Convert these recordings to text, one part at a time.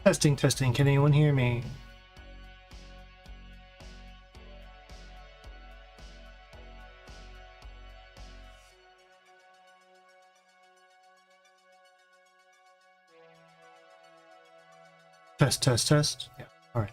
Testing, testing. Can anyone hear me? Test, test, test. Yeah. All right.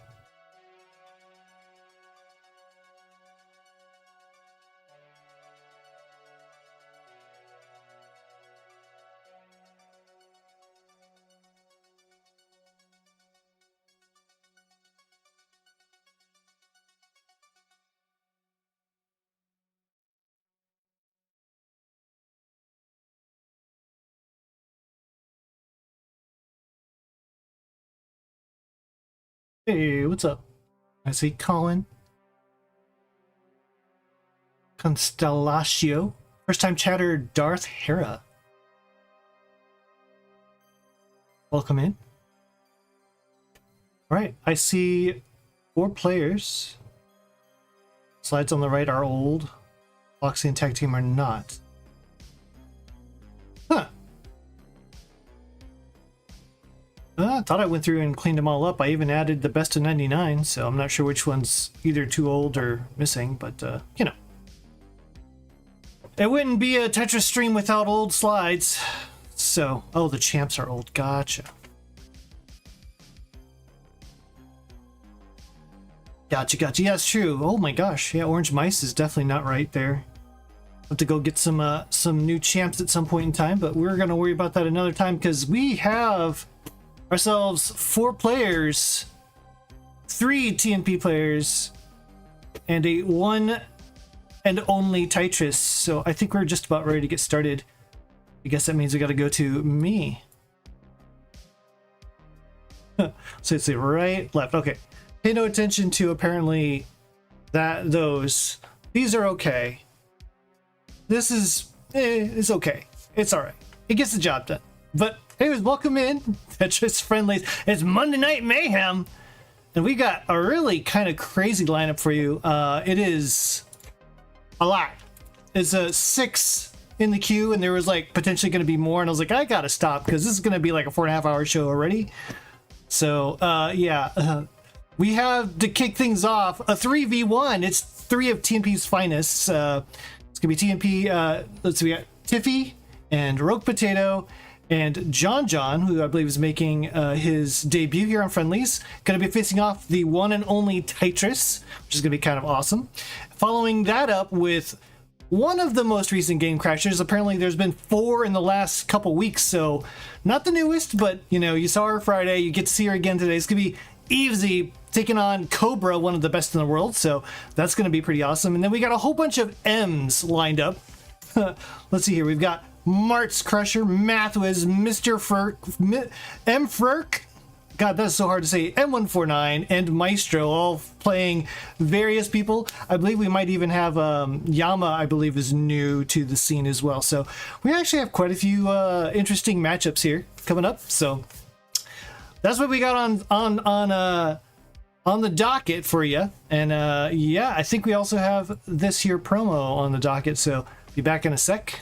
Hey, what's up? I see Colin. Constellatio. First time chatter, Darth Hera. Welcome in. Alright, I see 4 players. Slides on the right are old. Foxy and Tag Team are not. Huh. I thought I went through and cleaned them all up. I even added the best of 99, so I'm not sure which one's either too old or missing, but, you know. It wouldn't be a Tetris stream without old slides. So, oh, the champs are old. Gotcha. Gotcha, gotcha. Yeah, it's true. Oh my gosh. Yeah, Orange Mice is definitely not right there. Have to go get some new champs at some point in time, but we're going to worry about that another time because we have ourselves 4 players, 3 TNP players, and a one and only Tetris. So I think we're just about ready to get started. I guess that means we got to go to me. So it's the right, left. Okay. Pay no attention to apparently those. These are okay. This is, it's okay. It's all right. It gets the job done. But anyways, welcome in, Tetris friendlies. It's Monday Night Mayhem, and we got a really kind of crazy lineup for you. It is a lot. It's a 6 in the queue, and there was like potentially going to be more, and I was like, I gotta stop because this is going to be like a 4.5 hour show already. So yeah, we have to kick things off a 3v1. It's 3 of TNP's finest. It's gonna be TNP. Let's see, we got Tiffy and Rogue Potato and John, who I believe is making his debut here on Friendlies. Gonna be facing off the one and only Tetris, which is gonna be kind of awesome. Following that up with one of the most recent game crashers. Apparently there's been 4 in the last couple weeks, so not the newest, but you know, you saw her Friday, you get to see her again today. It's gonna be Evesy taking on Cobra, one of the best in the world, so that's gonna be pretty awesome. And then we got a whole bunch of M's lined up. Let's see here, we've got Mart's Crusher, Mathwiz, Mr. Ferk, M. Ferk, God, that's so hard to say, M149, and Maestro, all playing various people. I believe we might even have Yama, I believe, is new to the scene as well. So we actually have quite a few interesting matchups here coming up. So that's what we got on the docket for you. And yeah, I think we also have this here promo on the docket. So be back in a sec.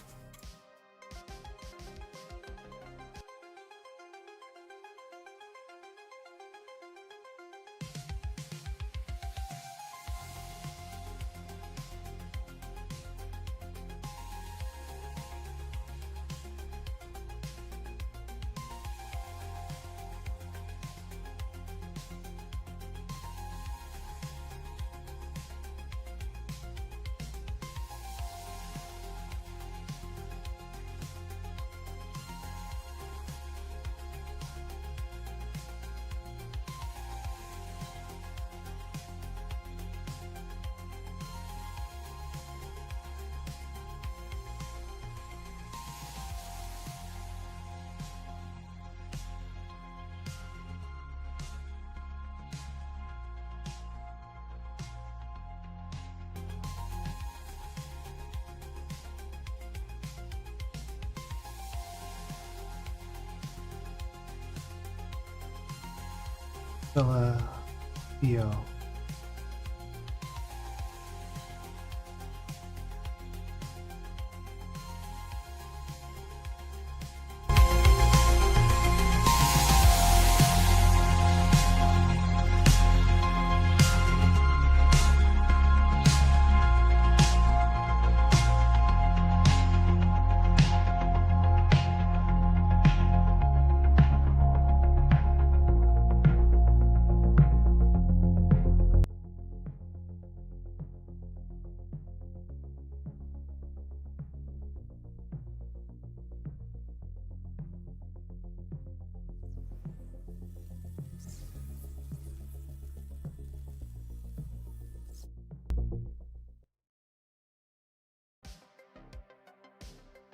Theo.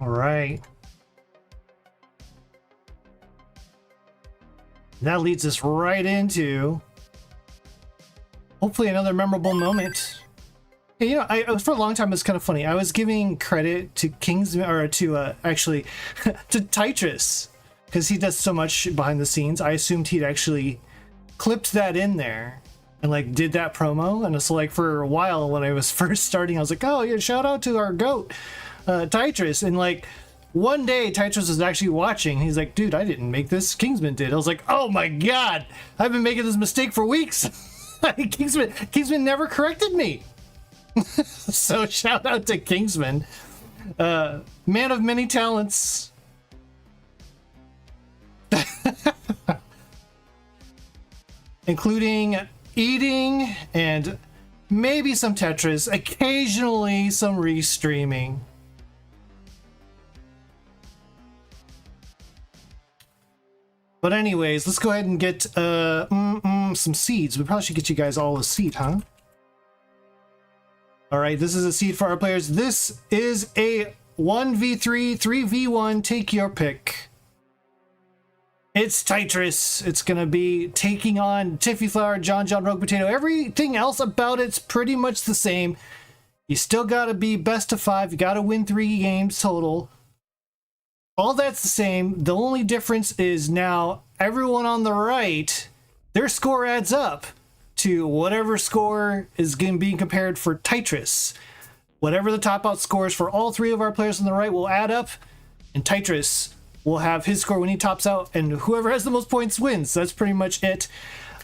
All right. That leads us right into hopefully another memorable moment. You know, for a long time, it's kind of funny. I was giving credit to actually to Titrus, because he does so much behind the scenes. I assumed he'd actually clipped that in there and like did that promo. And so like for a while when I was first starting, I was like, oh yeah, shout out to our goat, Titrus. And like one day Titrus was actually watching. He's like, dude, I didn't make this. Kingsman did. I was like, oh my God, I've been making this mistake for weeks. Kingsman never corrected me. So shout out to Kingsman, man of many talents. Including eating and maybe some Tetris, occasionally some restreaming. But anyways, let's go ahead and get some seeds. We probably should get you guys all a seed, huh? All right, this is a seed for our players. This is a 1v3, 3v1, take your pick. It's Titrus. It's going to be taking on Tiffy Flower, John Rogue Potato. Everything else about it's pretty much the same. You still got to be best of 5. You got to win 3 games total. All that's the same. The only difference is now everyone on the right, their score adds up to whatever score is being compared for Titrus. Whatever the top out scores for all 3 of our players on the right will add up, and Titrus will have his score when he tops out, and whoever has the most points wins. That's pretty much it.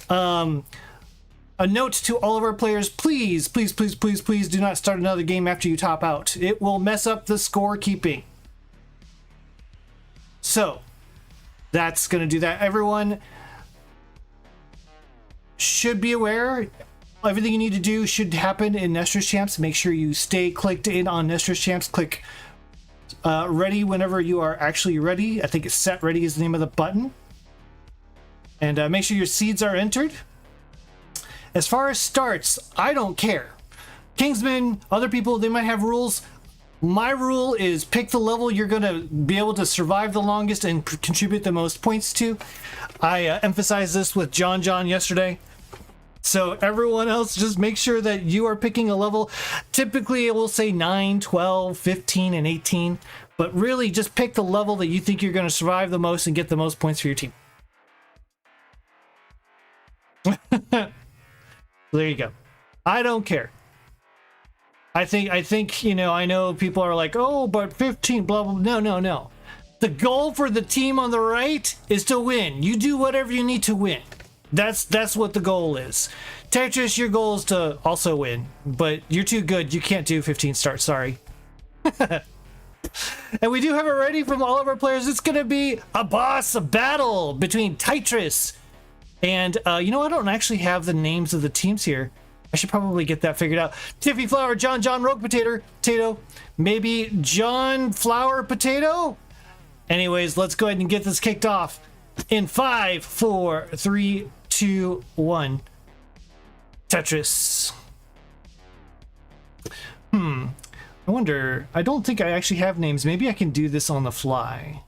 A note to all of our players, please do not start another game after you top out. It will mess up the scorekeeping. So that's going to do that. Everyone should be aware. Everything you need to do should happen in Nestor's Champs. Make sure you stay clicked in on Nestor's Champs. Click ready whenever you are actually ready. I think it's set ready is the name of the button. And make sure your seeds are entered. As far as starts, I don't care. Kingsmen, other people, they might have rules. My rule is pick the level you're going to be able to survive the longest and contribute the most points to. I emphasized this with John yesterday. So everyone else, just make sure that you are picking a level. Typically, it will say 9, 12, 15, and 18. But really, just pick the level that you think you're going to survive the most and get the most points for your team. There you go. I don't care. I think, you know, I know people are like, oh, but 15, blah, blah. No. The goal for the team on the right is to win. You do whatever you need to win. That's what the goal is. Tetris, your goal is to also win, but you're too good. You can't do 15 starts, sorry. And we do have it ready from all of our players. It's going to be a battle between Titrus and, you know, I don't actually have the names of the teams here. I should probably get that figured out. Tiffy Flower, John Rogue Potato, maybe John Flower Potato. Anyways, let's go ahead and get this kicked off in 5, 4, 3, 2, 1. Tetris. I wonder, I don't think I actually have names. Maybe I can do this on the fly.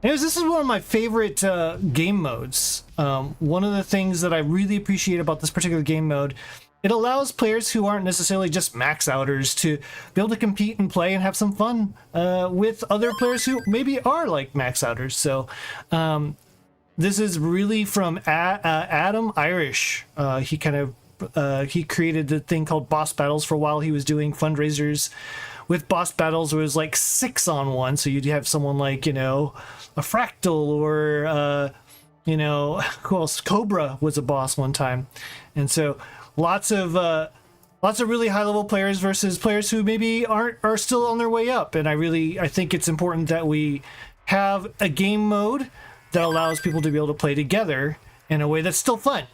Anyways, this is one of my favorite game modes. One of the things that I really appreciate about this particular game mode, it allows players who aren't necessarily just max outers to be able to compete and play and have some fun with other players who maybe are like max outers. So this is really from Adam Irish. He created the thing called Boss Battles for a while. He was doing fundraisers with Boss Battles where it was like 6-on-1. So you'd have someone like, you know, a Fractal or, you know, who else? Cobra was a boss one time. And so lots of really high level players versus players who maybe are still on their way up. And I think it's important that we have a game mode that allows people to be able to play together in a way that's still fun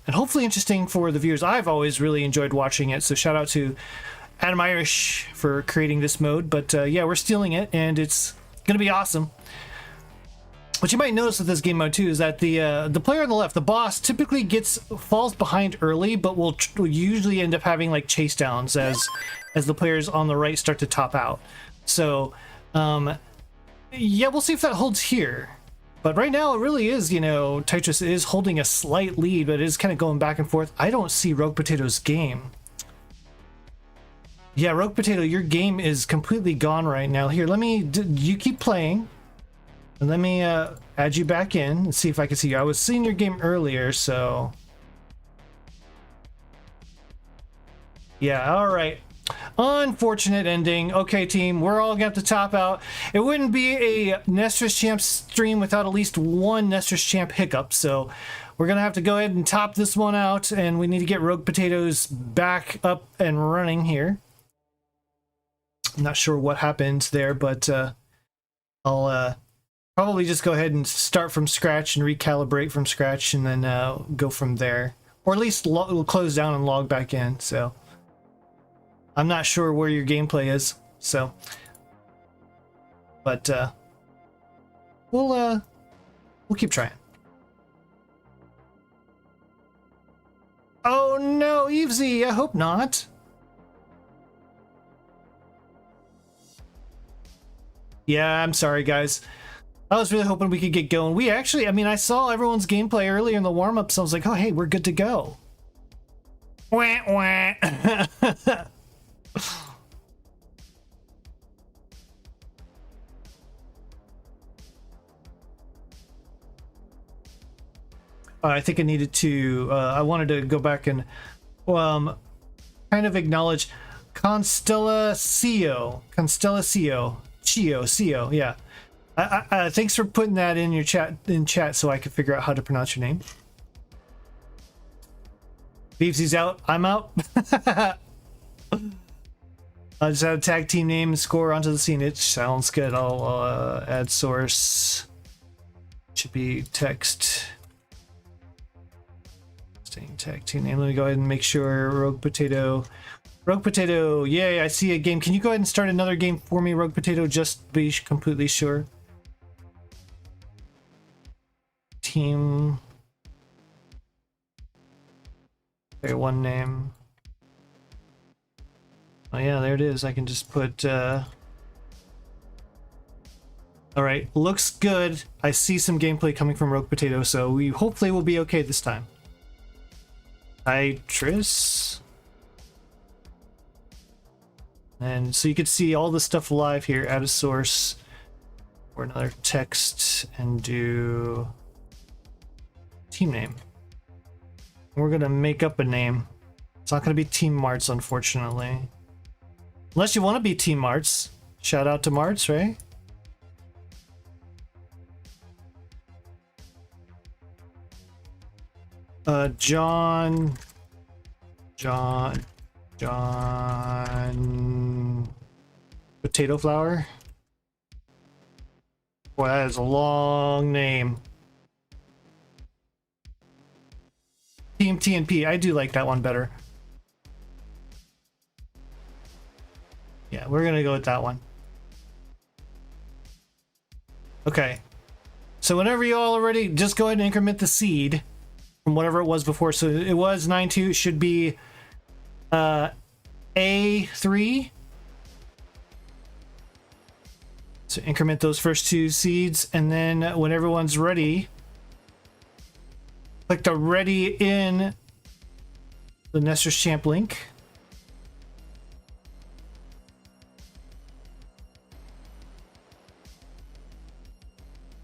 and hopefully interesting for the viewers. I've always really enjoyed watching it. So shout out to Adam Irish for creating this mode. But yeah, we're stealing it and it's going to be awesome. What you might notice with this game mode too is that the player on the left, the boss, typically falls behind early, but will usually end up having like chase downs as the players on the right start to top out. So Yeah, we'll see if that holds here. But right now, it really is, you know, Tetris is holding a slight lead, but it is kind of going back and forth. I don't see Rogue Potato's game. Yeah, Rogue Potato, your game is completely gone right now. Here, let me... You keep playing. And let me add you back in and see if I can see you. I was seeing your game earlier, so... Yeah, alright. Unfortunate ending. Okay, team, we're all gonna have to top out. It wouldn't be a Nestor's Champ stream without at least one Nestor's Champ hiccup, so we're gonna have to go ahead and top this one out, and we need to get Rogue Potatoes back up and running here. I'm not sure what happened there, but I'll probably just go ahead and start from scratch and recalibrate from scratch, and then go from there, or at least close down and log back in. So I'm not sure where your gameplay is, so, but we'll keep trying. Oh no, Evesy, I hope not. Yeah, I'm sorry, guys. I was really hoping we could get going. We actually, I mean, I saw everyone's gameplay earlier in the warm-up, so I was like, oh, hey, we're good to go. Wah, wah. I think I needed to, I wanted to go back and kind of acknowledge Constellacio, Cio, yeah. Thanks for putting that in your chat so I could figure out how to pronounce your name. Beefsy's out, I'm out. I just add a tag team name and score onto the scene. It sounds good. I'll add source. Should be text. Staying tag team name. Let me go ahead and make sure Rogue Potato. Rogue Potato, yay, I see a game. Can you go ahead and start another game for me, Rogue Potato, just to be completely sure? Team. Okay, one name. Oh yeah, there it is. I can just put Alright, looks good. I see some gameplay coming from Rogue Potato, so we hopefully will be okay this time. Tetris. And so you can see all the stuff live here. Add a source or another text and do team name. We're gonna make up a name. It's not gonna be Team Marts, unfortunately. Unless you want to be Team Marts. Shout out to Marts, right? John Potato Flower. Boy, that is a long name. Team TNP. I do like that one better. Yeah, we're gonna go with that one. Okay. So whenever you all are ready, just go ahead and increment the seed from whatever it was before. So it was 9-2. It should be A3. So increment those first two seeds, and then when everyone's ready, click the ready in the Nestor's Champ link.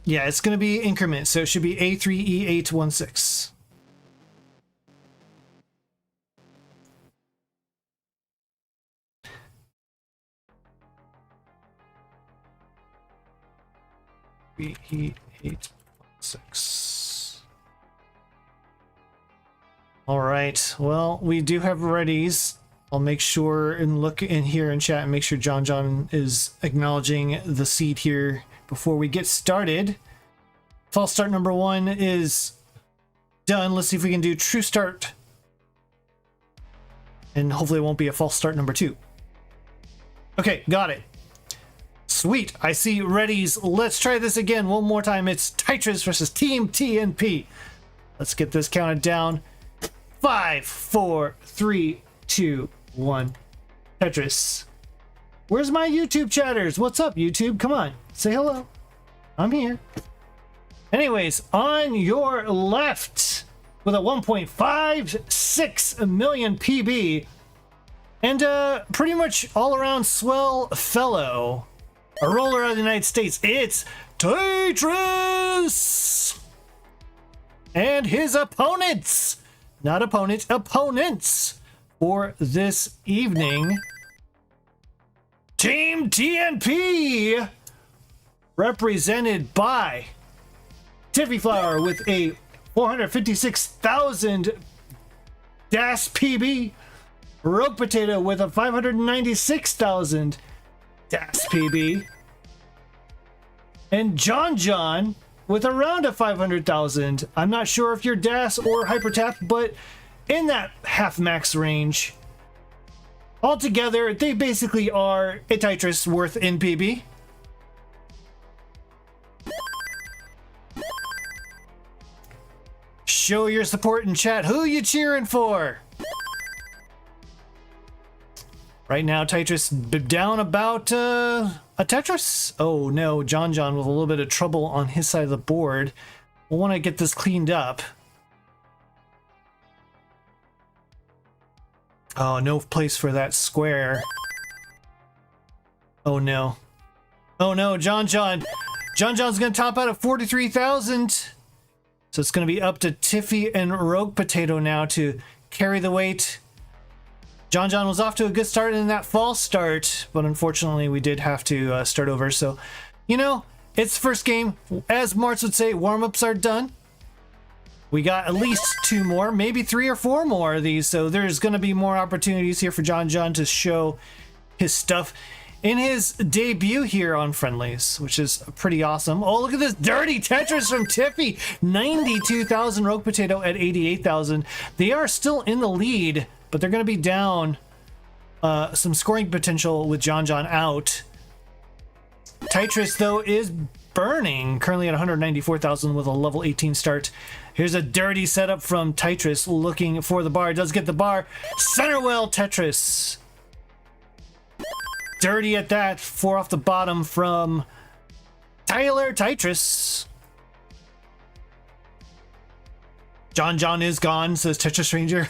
Yeah, it's going to be increment, so it should be A3E816. E816. All right. Well, we do have readies. I'll make sure and look in here in chat and make sure John is acknowledging the seed here before we get started. False start number 1 is done. Let's see if we can do true start. And hopefully it won't be a false start number 2. Okay, got it. Sweet, I see readies. Let's try this again one more time. It's Tetris versus Team TNP. Let's get this counted down. 5, 4, 3, 2, 1. Tetris. Where's my YouTube chatters? What's up, YouTube? Come on, say hello. I'm here. Anyways, on your left, with a 1.56 million PB, and pretty much all-around swell fellow, a roller out of the United States, it's Tetris! And his opponents, not opponents, opponents for this evening, Team TNP, represented by Tiffy Flower with a 456,000 DAS PB, Rogue Potato with a 596,000 DAS PB, and John with around a 500,000. I'm not sure if you're DAS or Hyper Tap, but in that half max range. Altogether, they basically are a Tetris worth in PB. Show your support in chat. Who you cheering for? Right now, Tetris down about a Tetris. Oh no, John with a little bit of trouble on his side of the board. We'll want to get this cleaned up. Oh, no place for that square. Oh no. Oh no, John's gonna top out at 43,000. So it's gonna be up to Tiffy and Rogue Potato now to carry the weight. John was off to a good start in that false start, but unfortunately we did have to start over. So, you know, it's first game. As Martz would say, warm-ups are done. We got at least 2 more, maybe 3 or 4 more of these. So there's going to be more opportunities here for John to show his stuff in his debut here on Friendlies, which is pretty awesome. Oh, look at this dirty Tetris from Tiffy. 92,000, Rogue Potato at 88,000. They are still in the lead, but they're going to be down some scoring potential with John out. Tetris, though, is burning, currently at 194,000 with a level 18 start. Here's a dirty setup from Tetris looking for the bar. Does get the bar. Center well, Tetris. Dirty at that. 4 off the bottom from Tyler Tetris. John is gone, says Tetris Ranger.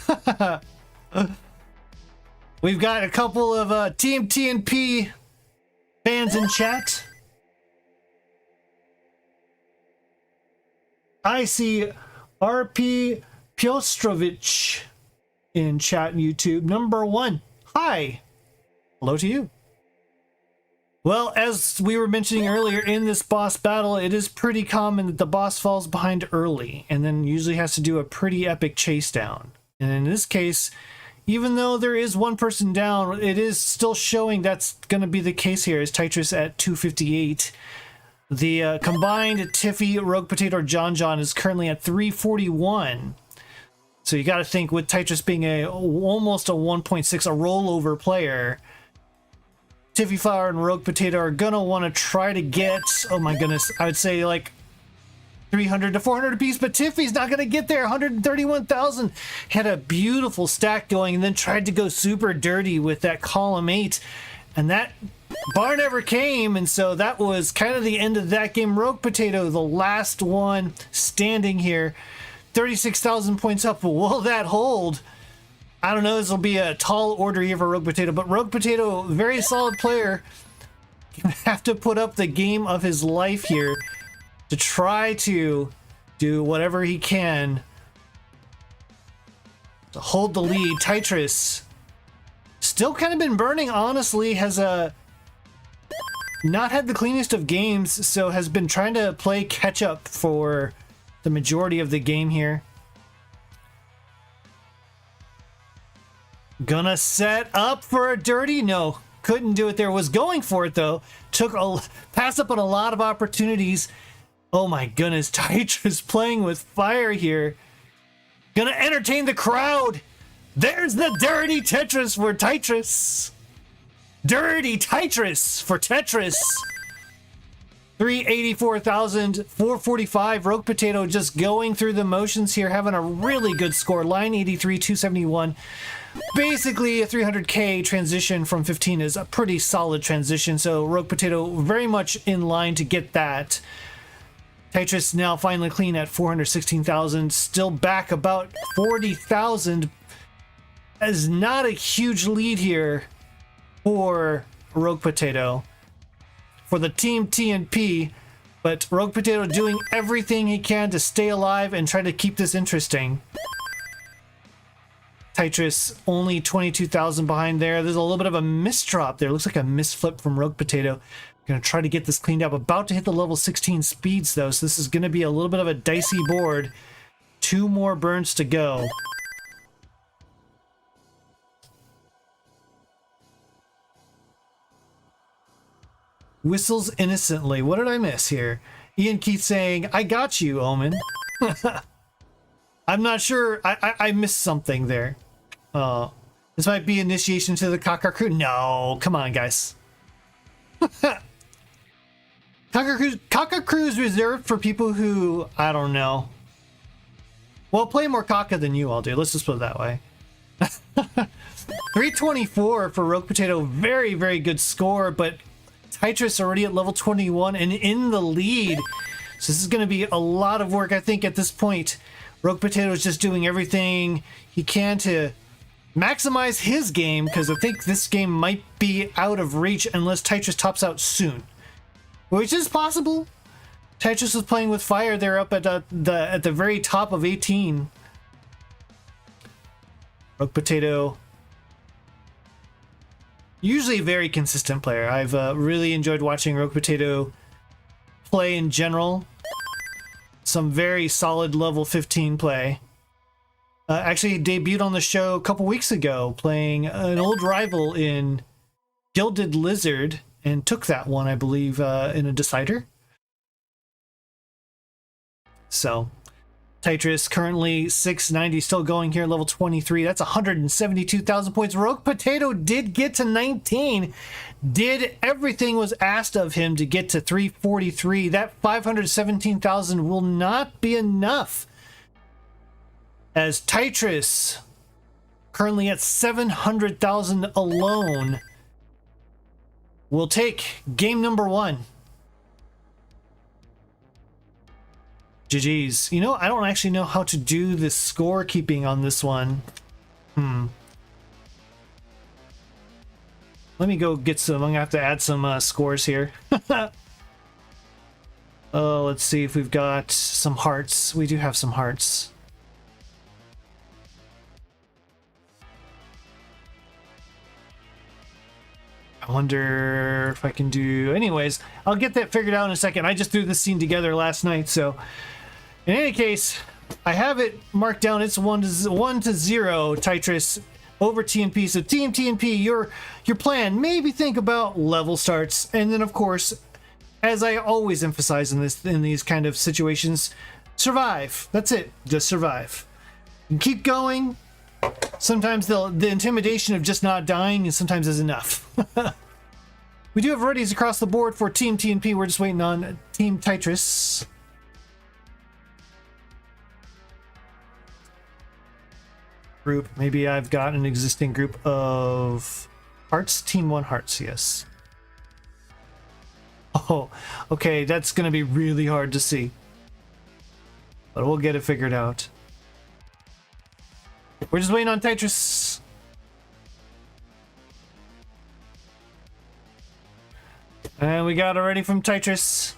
We've got a couple of Team TNP fans in chat. I see RP Piostrovich in chat YouTube. Number 1. Hi. Hello to you. Well, as we were mentioning earlier, in this boss battle, it is pretty common that the boss falls behind early and then usually has to do a pretty epic chase down. And in this case, even though there is one person down, it is still showing that's going to be the case here, as Tetris at 258. The combined Tiffy, Rogue Potato, or John is currently at 341. So you got to think, with Tetris being almost a 1.6, a rollover player, Tiffy Flower and Rogue Potato are going to want to try to get, oh my goodness, I would say like 300 to 400 apiece, but Tiffy's not going to get there. 131,000. Had a beautiful stack going and then tried to go super dirty with that column 8. And that bar never came, and so that was kind of the end of that game. Rogue Potato, the last one standing here. 36,000 points up. Will that hold? I don't know. This will be a tall order here for Rogue Potato, but Rogue Potato, very solid player. Gonna have to put up the game of his life here to try to do whatever he can to hold the lead. Tetris still kind of been burning, honestly, has not had the cleanest of games, so has been trying to play catch up for the majority of the game here. Gonna set up for a dirty. No, couldn't do it there. Was going for it though. Passed up on a lot of opportunities. Oh my goodness, Tetris playing with fire here. Gonna entertain the crowd. There's the dirty Tetris for Tetris. Dirty Tetris for Tetris. 384,000, 445. Rogue Potato just going through the motions here, having a really good score. Line 83, 271. basically a 300k transition from 15 is a pretty solid transition, so Rogue Potato very much in line to get that. Tetris now finally clean at 416,000, still back about 40,000. Is not a huge lead here for Rogue Potato, for the Team TNP, but Rogue Potato doing everything he can to stay alive and try to keep this interesting. Tetris only 22,000 behind there. There's a little bit of a misdrop there. Looks like a misflip from Rogue Potato. Gonna try to get this cleaned up. About to hit the level 16 speeds though, so this is gonna be a little bit of a dicey board. 2 more burns to go. Whistles innocently. What did I miss here? Ian Keith saying, I got you, Omen. I'm not sure. I missed something there. This might be initiation to the Kakaroo. No, come on, guys. Kakaroo is reserved for people who, I don't know. Well, play more Kaka than you all do. Let's just put it that way. 324 for Rogue Potato. Very, very good score, but Tetris already at level 21 and in the lead. So this is going to be a lot of work, I think, at this point. Rogue Potato is just doing everything he can to maximize his game, because I think this game might be out of reach unless Tetris tops out soon, which is possible. Tetris was playing with fire there up at the very top of 18. Rogue Potato, usually a very consistent player. I've really enjoyed watching Rogue Potato play in general. Some very solid level 15 play. Actually debuted on the show a couple weeks ago playing an old rival in Gilded Lizard and took that one, I believe, in a decider. So Tetris currently 690, still going here, level 23. That's 172,000 points. Rogue Potato did get to 19. Did everything was asked of him to get to 343. That 517,000 will not be enough, as Tetris currently at 700,000 alone will take game number 1. GG's. You know, I don't actually know how to do the scorekeeping on this one. Let me go get some. I'm gonna have to add some scores here. Oh, let's see if we've got some hearts. We do have some hearts. I wonder if I can do... Anyways, I'll get that figured out in a second. I just threw this scene together last night, so... In any case, I have it marked down. It's 1-0 Tetris over TNP. So Team TNP, your plan, maybe think about level starts, and then of course, as I always emphasize in these kind of situations, survive. That's it. Just survive. And keep going. Sometimes the intimidation of just not dying is sometimes is enough. We do have readies across the board for Team TNP. We're just waiting on Team Tetris. Group. Maybe I've got an existing group of hearts. Team 1 hearts, yes. Oh, okay, that's gonna be really hard to see, but we'll get it figured out. We're just waiting on Tetris. And we got it ready from Tetris.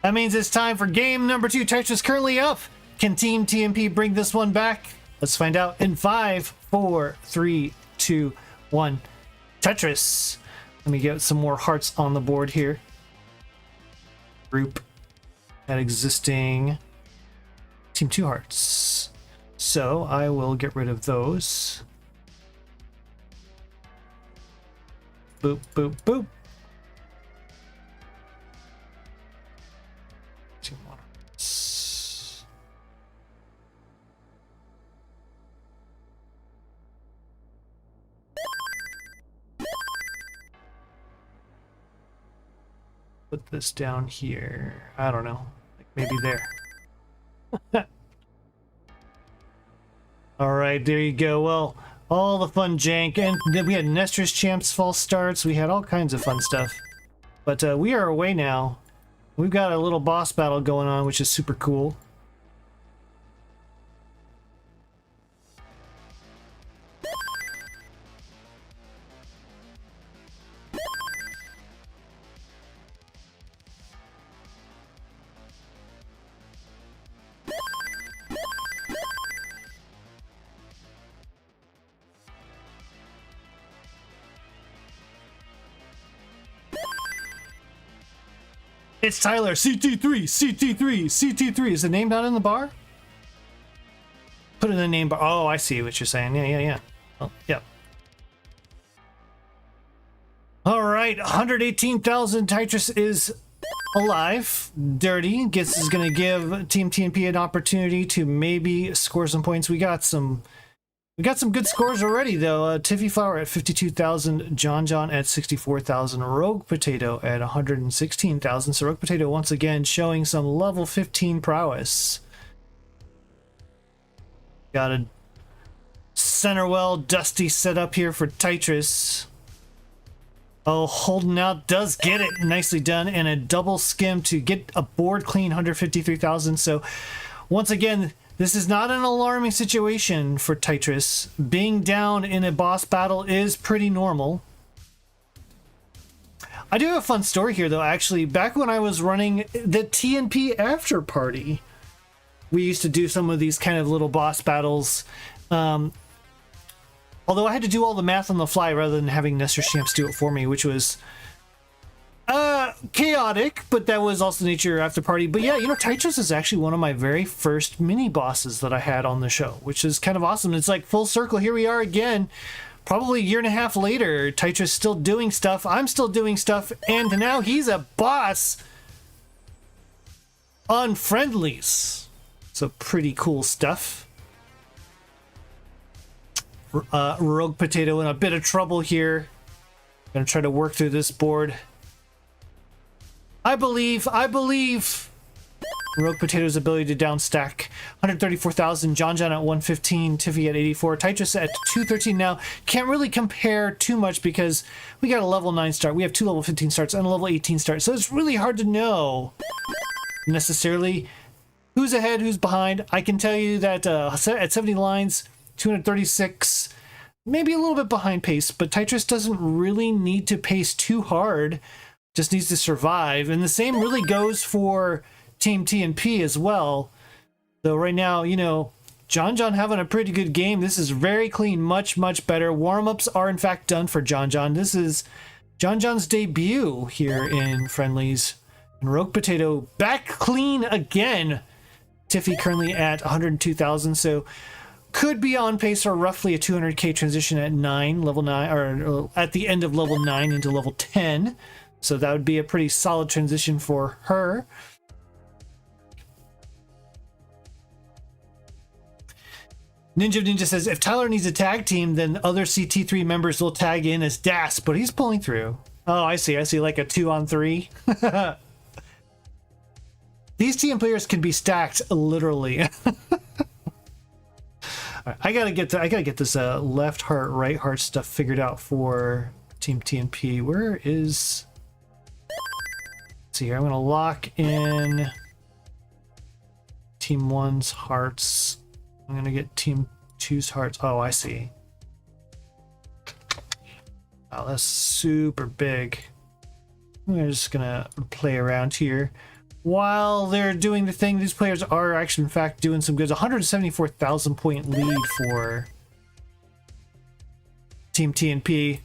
That means it's time for game number 2. Tetris currently up. Can Team TNP bring this one back? Let's find out in 5, 4, 3, 2, 1. Tetris. Let me get some more hearts on the board here. Group at existing Team 2 hearts. So I will get rid of those. Boop, boop, boop. Team 1 hearts. Put this down here. I don't know. Like maybe there. All right, there you go. Well, All the fun jank, and then we had Nestor's Champs false starts. We had all kinds of fun stuff. But we are away now. We've got a little boss battle going on, which is super cool. It's Tyler, CT3, CT3, CT3. Is the name down in the bar? Put in the name bar. Oh, I see what you're saying. Yeah. Oh, yep. All right, 118,000. Tetris is alive. Dirty is going to give Team TNP an opportunity to maybe score some points. We got some good scores already, though. Tiffy Flower at 52,000, John at 64,000, Rogue Potato at 116,000. So Rogue Potato once again showing some level 15 prowess. Got a center well dusty set up here for Tetris. Oh, holding out does get it. Nicely done. And a double skim to get a board clean 153,000. So once again, this is not an alarming situation for Tetris. Being down in a boss battle is pretty normal. I do have a fun story here, though, actually. Back when I was running the TNP After Party, we used to do some of these kind of little boss battles. Although I had to do all the math on the fly rather than having Nestor Champs do it for me, which was chaotic, but that was also the nature of After Party. But yeah, you know, Tetris is actually one of my very first mini bosses that I had on the show, which is kind of awesome. It's like full circle. Here we are again, probably a year and a half later. Tetris still doing stuff. I'm still doing stuff, and now he's a boss on friendlies. So pretty cool stuff. Rogue Potato in a bit of trouble here. Gonna try to work through this board. I believe Rogue Potato's ability to down stack. 134,000, John at 115, Tiffy at 84, Tetris at 213 now. Can't really compare too much because we got a level 9 start. We have 2 level 15 starts and a level 18 start. So it's really hard to know necessarily who's ahead, who's behind. I can tell you that at 70 lines, 236, maybe a little bit behind pace, but Tetris doesn't really need to pace too hard. Just needs to survive. And the same really goes for Team TNP as well. Though right now, you know, John having a pretty good game. This is very clean, much better. Warm-ups are in fact done for John. This is John's debut here in friendlies. And Rogue Potato back clean again. Tiffy currently at 102,000, so could be on pace for roughly a 200k transition at level 9, or at the end of level 9 into level 10. So that would be a pretty solid transition for her. Ninja says, if Tyler needs a tag team, then other CT3 members will tag in as Das, but he's pulling through. Oh, I see, like a 2-on-3. These TN players can be stacked, literally. I gotta get this left heart, right heart stuff figured out for Team TNP. Where is... Let's see here, I'm gonna lock in Team 1's hearts. I'm gonna get Team 2's hearts. Oh, I see. Wow, that's super big. We're just gonna play around here. While they're doing the thing, these players are actually, in fact, doing some good. 174,000 point lead for Team TNP.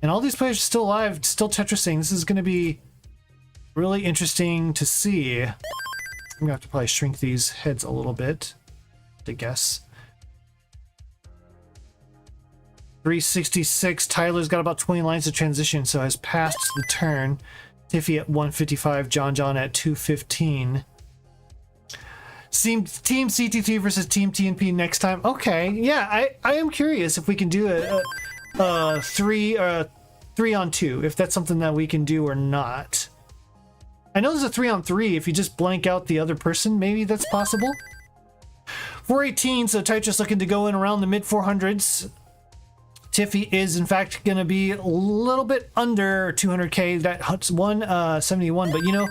And all these players are still alive, still Tetrising. This is going to be really interesting to see. I'm going to have to probably shrink these heads a little bit, to guess. 366. Tyler's got about 20 lines of transition, so has passed the turn. Tiffy at 155, John at 215. Team CT3 versus Team TNP next time. Okay, yeah, I am curious if we can do a 3-on-2, if that's something that we can do or not. I know there's a 3-on-3 if you just blank out the other person. Maybe that's possible. 418, so Tetris looking to go in around the mid 400s. Tiffy is in fact going to be a little bit under 200k. That's 171, but you know,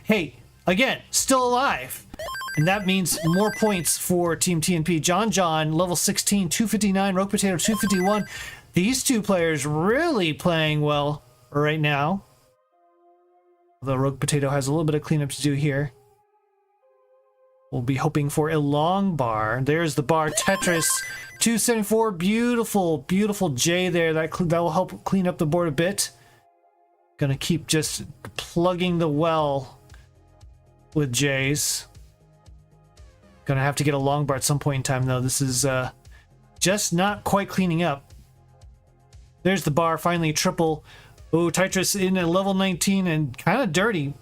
hey, again, still alive. And that means more points for Team TNP. John, level 16, 259. Rogue Potato, 251. These two players really playing well right now. Although Rogue Potato has a little bit of cleanup to do here. We'll be hoping for a long bar. There's the bar. Tetris, 274. Beautiful, beautiful J there. That will help clean up the board a bit. Gonna keep just plugging the well with J's. Gonna have to get a long bar at some point in time, though. This is just not quite cleaning up. There's the bar, finally triple. Oh, Tetris in at level 19 and kind of dirty.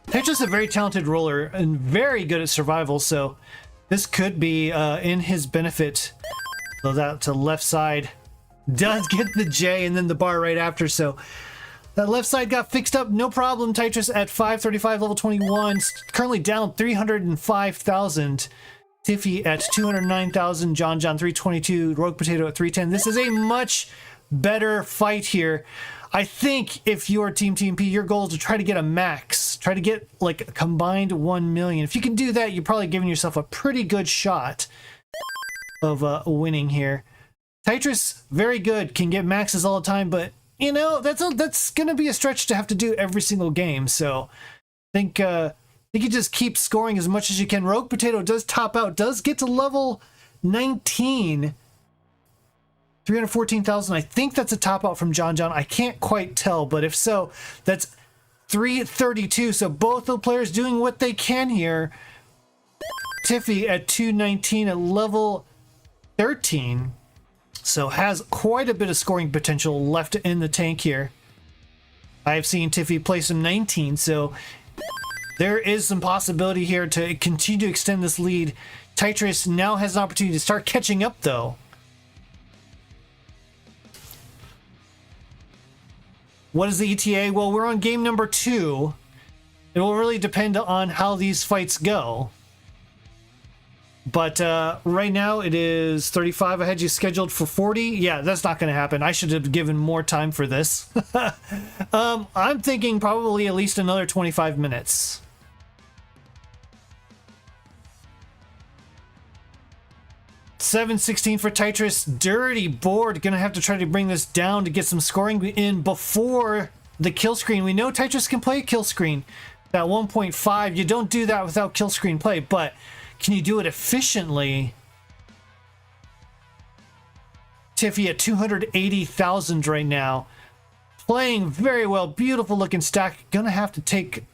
Tetris is a very talented roller and very good at survival, so this could be in his benefit. So that to left side does get the J and then the bar right after, so that left side got fixed up, no problem. Tetris at 535, level 21, currently down 305,000. Tiffy at 209,000, John 322, Rogue Potato at 310. This is a much better fight here. I think if you're Team TNP, your goal is to try to get a max, try to get like a combined 1 million. If you can do that, you're probably giving yourself a pretty good shot of winning here. Tetris, very good, can get maxes all the time, but you know, that's gonna be a stretch to have to do every single game. So I think you just keep scoring as much as you can. Rogue Potato does top out, does get to level 19, 314,000. I think that's a top out from John. I can't quite tell, but if so, that's 332. So both the players doing what they can here. Tiffy at 219 at level 13. So has quite a bit of scoring potential left in the tank here. I've seen Tiffy play some 19, so there is some possibility here to continue to extend this lead. Tetris now has an opportunity to start catching up, though. What is the ETA? Well, we're on game number 2. It will really depend on how these fights go. But right now it is 35. I had you scheduled for 40. Yeah, that's not going to happen. I should have given more time for this. I'm thinking probably at least another 25 minutes. $7.16 for Tetris. Dirty board. Gonna have to try to bring this down to get some scoring in before the kill screen. We know Tetris can play a kill screen. At 1.5, you don't do that without kill screen play, but can you do it efficiently? Tiffy at 280,000 right now. Playing very well. Beautiful looking stack. Gonna have to take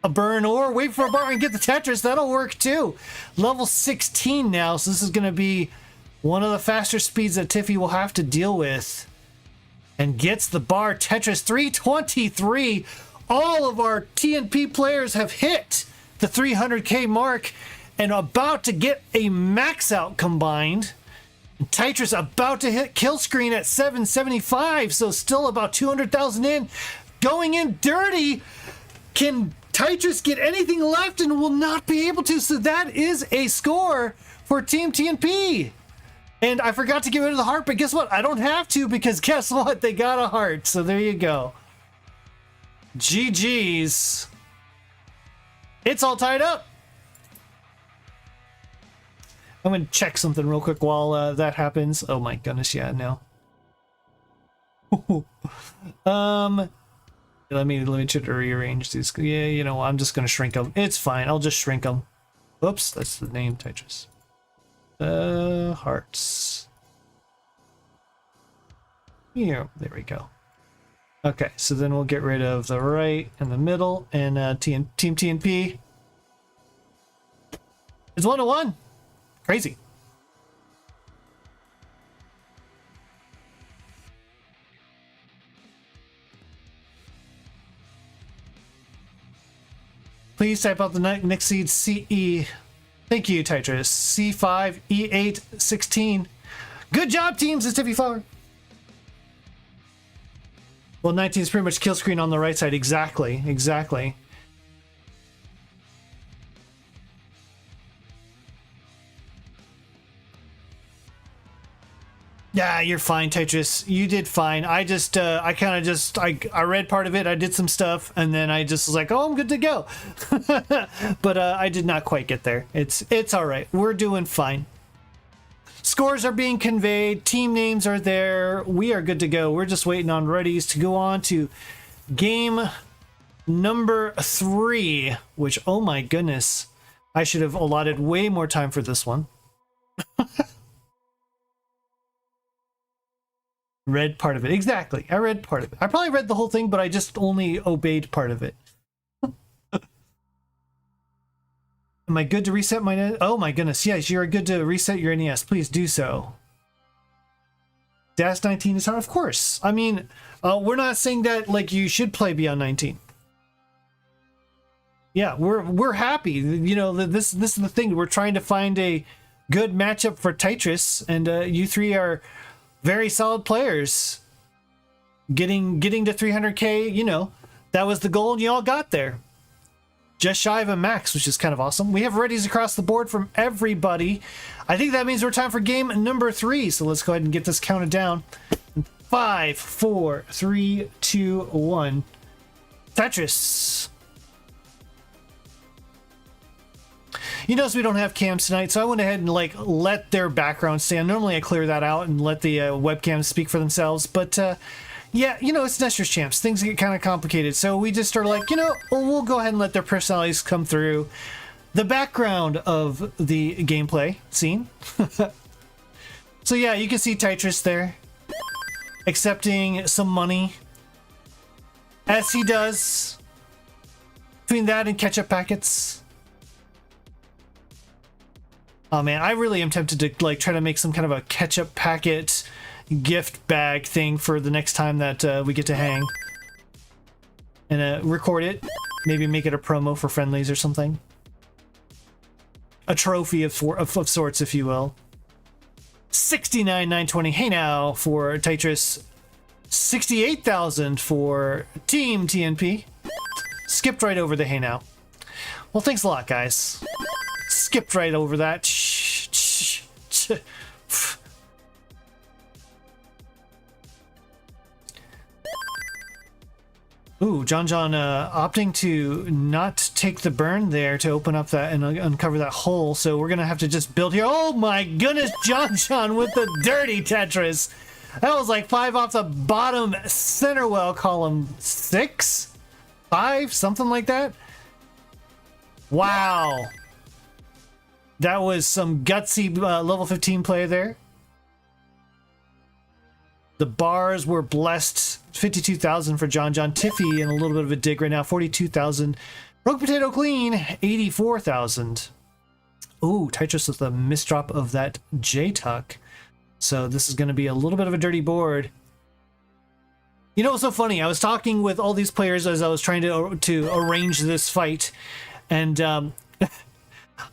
a burn or wait for a bar and get the Tetris. That'll work too. Level 16 now, so this is gonna be one of the faster speeds that Tiffy will have to deal with. And gets the bar. Tetris 323. All of our TNP players have hit the 300k mark and about to get a max out combined. And Tetris about to hit kill screen at 775, so still about 200,000 in. Going in dirty. Can Tetris get anything left and will not be able to? So that is a score for Team TNP. And I forgot to get rid of the heart, but guess what? I don't have to, because guess what? They got a heart. So there you go. GG's. It's all tied up. I'm going to check something real quick while that happens. Oh my goodness, yeah, no. Let me try to rearrange these. Yeah, you know, I'm just going to shrink them. It's fine. I'll just shrink them. Oops, that's the name, Tetris. Hearts. Here, there we go. Okay, so then we'll get rid of the right and the middle, and Team TNP is 1-1. Crazy. Please type out the next seed CE. Thank you, Tetris. C5, E8, 16. Good job, teams. It's Tiffy Flower. Well, 19 is pretty much kill screen on the right side. Exactly. Exactly. Yeah, you're fine, Tetris. You did fine. I just, I kind of just, I read part of it. I did some stuff, and then I just was like, oh, I'm good to go. But I did not quite get there. It's all right. We're doing fine. Scores are being conveyed. Team names are there. We are good to go. We're just waiting on readies to go on to game number 3, which, oh my goodness, I should have allotted way more time for this one. Read part of it. Exactly. I read part of it. I probably read the whole thing, but I just only obeyed part of it. Am I good to reset my NES? Oh my goodness. Yes, you're good to reset your NES. Please do so. Dash 19 is hard. Of course. I mean, we're not saying that like you should play beyond 19. Yeah, we're happy. You know, this is the thing. We're trying to find a good matchup for Tetris, and you three are very solid players. Getting to 300k, you know, that was the goal, and you all got there. Just shy of a max, which is kind of awesome. We have readies across the board from everybody. I think that means we're time for game number 3. So let's go ahead and get this counted down. 5, 4, 3, 2, 1. Tetris. You notice we don't have cams tonight, so I went ahead and like let their background stand. Normally I clear that out and let the webcams speak for themselves, but yeah, you know, it's Nestor's Champs. Things get kind of complicated, so we just are like, you know, we'll go ahead and let their personalities come through the background of the gameplay scene. So yeah, you can see Tetris there accepting some money, as he does. Between that and ketchup packets. Oh man, I really am tempted to like try to make some kind of a ketchup packet gift bag thing for the next time that we get to hang. And record it. Maybe make it a promo for friendlies or something. A trophy of sorts, if you will. 69,920. Hey now for Tetris. 68,000 for Team TNP. Skipped right over the hey now. Well, thanks a lot, guys. Skipped right over that. Ooh, John opting to not take the burn there to open up that and uncover that hole. So we're gonna have to just build here. Oh my goodness, John with the dirty Tetris. That was like 5 off the bottom center well, column 6, 5, something like that. Wow. That was some gutsy level 15 play there. The bars were blessed. 52,000 for John. Tiffy in a little bit of a dig right now. 42,000. Rogue Potato Clean, 84,000. Ooh, Tetris with a misdrop of that J-Tuck. So this is going to be a little bit of a dirty board. You know what's so funny? I was talking with all these players as I was trying to arrange this fight. And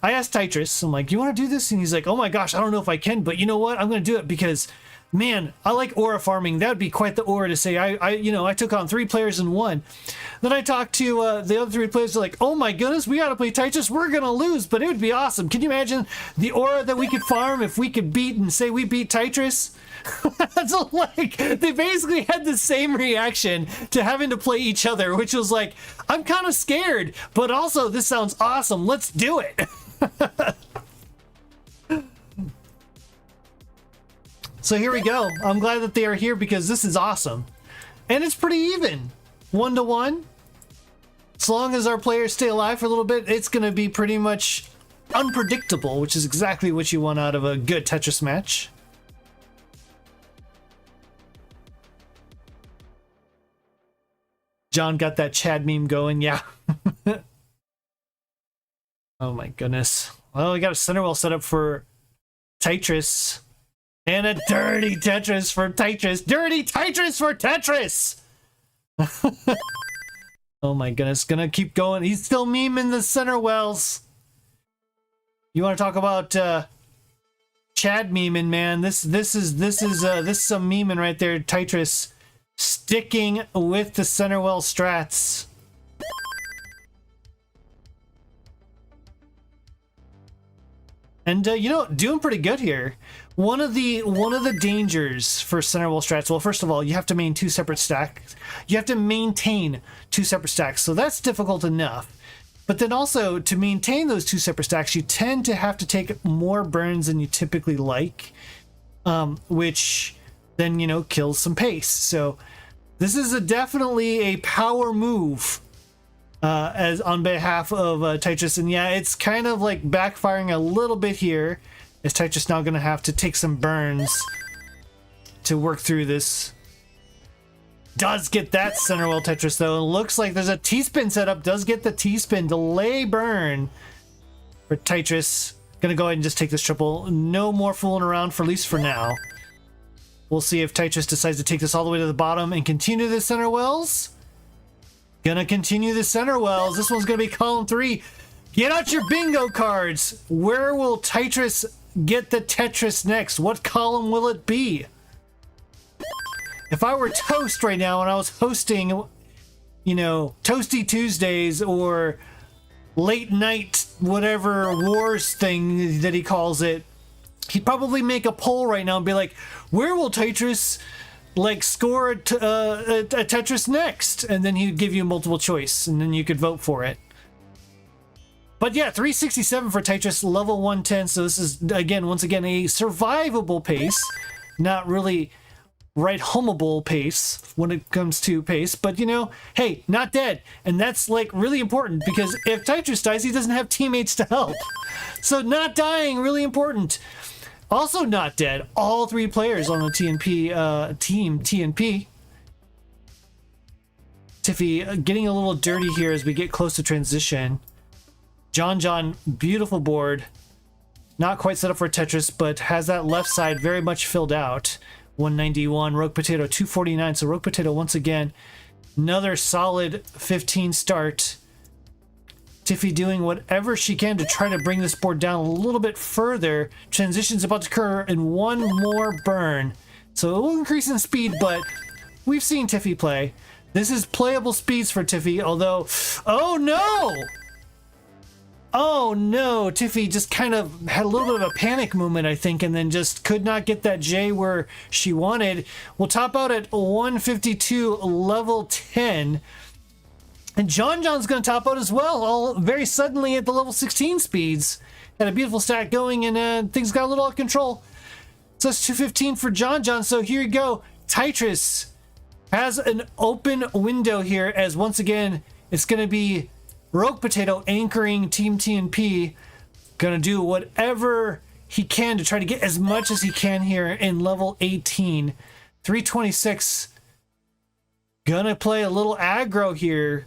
I asked Tetris, I'm like, you want to do this? And he's like, oh my gosh, I don't know if I can, but you know what? I'm going to do it because, man, I like aura farming. That would be quite the aura to say, I took on 3 players in 1. Then I talked to the other 3 players. They're like, oh my goodness, we got to play Tetris. We're going to lose, but it would be awesome. Can you imagine the aura that we could farm if we could beat and say we beat Tetris? So like, they basically had the same reaction to having to play each other, which was like, I'm kind of scared, but also this sounds awesome. Let's do it. So here we go. I'm glad that they are here because this is awesome. And it's pretty even. 1-1. As long as our players stay alive for a little bit, it's going to be pretty much unpredictable, which is exactly what you want out of a good Tetris match. John got that Chad meme going, yeah. Oh my goodness. Well, we got a center well set up for Tetris. And a dirty Tetris for Tetris. Dirty Tetris for Tetris! Oh my goodness, gonna keep going. He's still memeing the center wells. You want to talk about Chad memeing, man? This is some memeing right there. Tetris sticking with the center well strats. And you know, doing pretty good here. One of the dangers for center wall strats, well, first of all, you have to maintain two separate stacks. You have to maintain two separate stacks, so that's difficult enough. But then also, to maintain those two separate stacks, you tend to have to take more burns than you typically like, which then, you know, kills some pace. So this is definitely a power move as on behalf of Tetris. And yeah, it's kind of like backfiring a little bit here, as Tetris now going to have to take some burns to work through this. Does get that center wall Tetris though. It looks like there's a T-spin setup. Does get the T-spin. Delay burn for Tetris. Gonna go ahead and just take this triple. No more fooling around, for at least for now. We'll see if Tetris decides to take this all the way to the bottom and continue the center wells. Gonna continue the center wells. This one's gonna be column 3. Get out your bingo cards. Where will Tetris get the Tetris next? What column will it be? If I were Toast right now and I was hosting, you know, Toasty Tuesdays or late night whatever wars thing that he calls it, he'd probably make a poll right now and be like, where will Tetris like score a Tetris next? And then he'd give you multiple choice and then you could vote for it. But yeah, 367 for Tetris, level 110. So this is, again, once again, a survivable pace. Not really right homeable pace when it comes to pace, but you know, hey, not dead. And that's like really important, because if Tetris dies, he doesn't have teammates to help. So not dying, really important. Also not dead, all 3 players on the TNP team TNP. Tiffy getting a little dirty here as we get close to transition. John, beautiful board. Not quite set up for Tetris, but has that left side very much filled out. 191, Rogue Potato 249. So Rogue Potato once again, another solid 15 start. Tiffy doing whatever she can to try to bring this board down a little bit further. Transition's about to occur in one more burn. So it will increase in speed, but we've seen Tiffy play. This is playable speeds for Tiffy, although, oh no! Oh no, Tiffy just kind of had a little bit of a panic moment, I think, and then just could not get that J where she wanted. We'll top out at 152, level 10. And John's going to top out as well, all very suddenly at the level 16 speeds. Had a beautiful stack going, and things got a little out of control. So it's 215 for John. So here you go. Tetris has an open window here, as once again, it's going to be Rogue Potato anchoring Team TNP, gonna do whatever he can to try to get as much as he can here in level 18. 326, gonna play a little aggro here.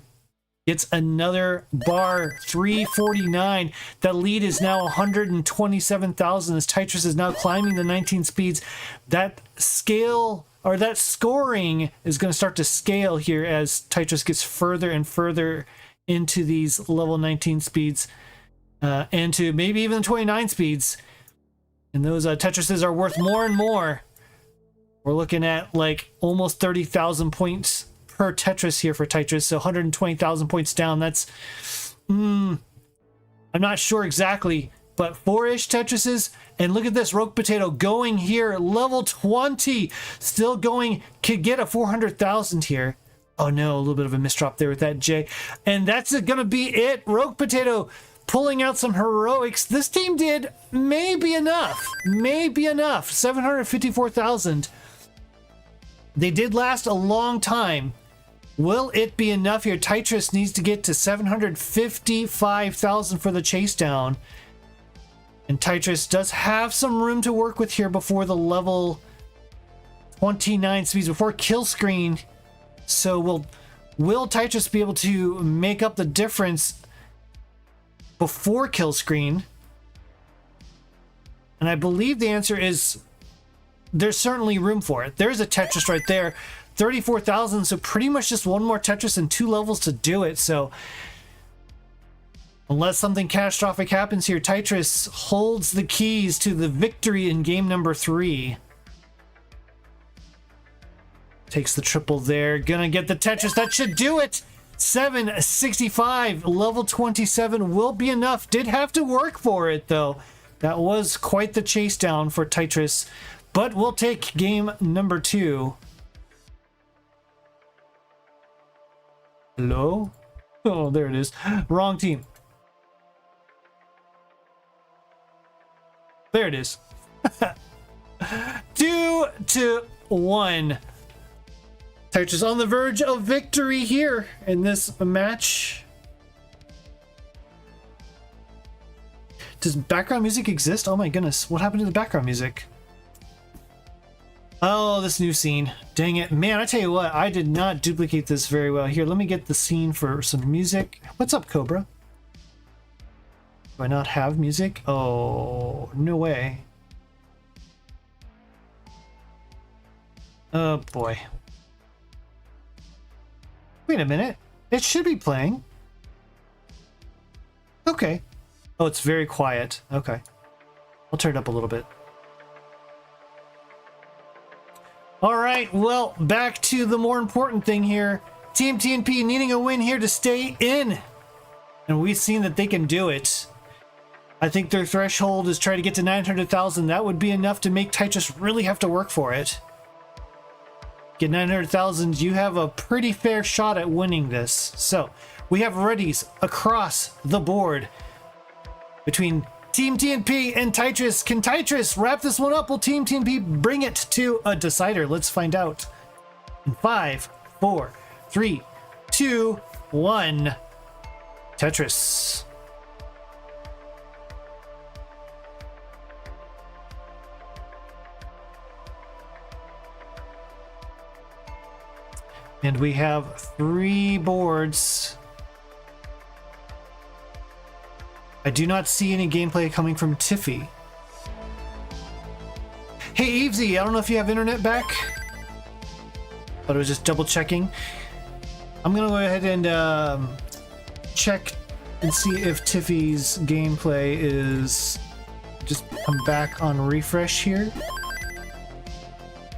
Gets another bar, 349. That lead is now 127,000 as Tetris is now climbing the 19 speeds. That scale, or that scoring, is gonna start to scale here as Tetris gets further and further into these level 19 speeds, and to maybe even 29 speeds. And those Tetrises are worth more and more. We're looking at like almost 30,000 points per Tetris here for Tetris, so 120,000 points down. That's, I'm not sure exactly, but 4-ish Tetrises. And look at this, Rogue Potato going here, level 20, still going, could get a 400,000 here. Oh no, a little bit of a misdrop there with that J. And that's gonna be it. Rogue Potato pulling out some heroics. This team did maybe enough. 754,000. They did last a long time. Will it be enough here? Tetris needs to get to 755,000 for the chase down. And Tetris does have some room to work with here before the level 29 speeds, before kill screen. So will Tetris be able to make up the difference before kill screen? And I believe the answer is there's certainly room for it. There's a Tetris right there, 34,000. So pretty much just one more Tetris and 2 levels to do it. So unless something catastrophic happens here, Tetris holds the keys to the victory in game number 3. Takes the triple there. Gonna get the Tetris. That should do it. 765. Level 27 will be enough. Did have to work for it, though. That was quite the chase down for Tetris, but we'll take game number 2. Hello? Oh, there it is. Wrong team. There it is. 2-1. Tetris on the verge of victory here in this match. Does background music exist? Oh my goodness, what happened to the background music? Oh, this new scene. Dang it. Man, I tell you what, I did not duplicate this very well. Here, let me get the scene for some music. What's up, Cobra? Do I not have music? Oh, no way. Oh boy. Wait a minute. It should be playing. Okay. Oh, it's very quiet. Okay. I'll turn it up a little bit. All right, well, back to the more important thing here. Team TNP needing a win here to stay in. And we've seen that they can do it. I think their threshold is trying to get to 900,000. That would be enough to make Tetris really have to work for it. Get 900,000, you have a pretty fair shot at winning this. So, we have readies across the board between Team TNP and Tetris. Can Tetris wrap this one up? Will Team TNP bring it to a decider? Let's find out. In 5, 4, 3, 2, 1. Tetris. And we have 3 boards. I do not see any gameplay coming from Tiffy. Hey, Evesy, I don't know if you have internet back. But I was just double checking. I'm gonna go ahead and check and see if Tiffy's gameplay is just come back on refresh here.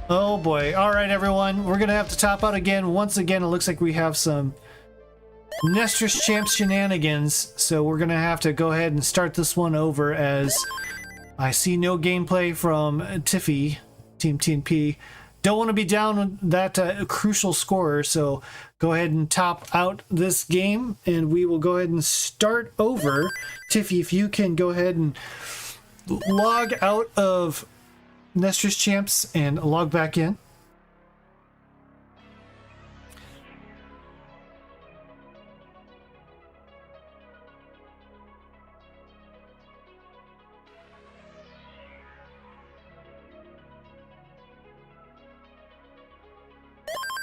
Oh boy. All right, everyone. We're gonna have to top out again. Once again, it looks like we have some Nestress Champs shenanigans, so we're gonna have to go ahead and start this one over as I see no gameplay from Tiffy, Team TNP. Don't want to be down with that crucial scorer, so go ahead and top out this game, and we will go ahead and start over. Tiffy, if you can go ahead and log out of Nestress Champs and log back in.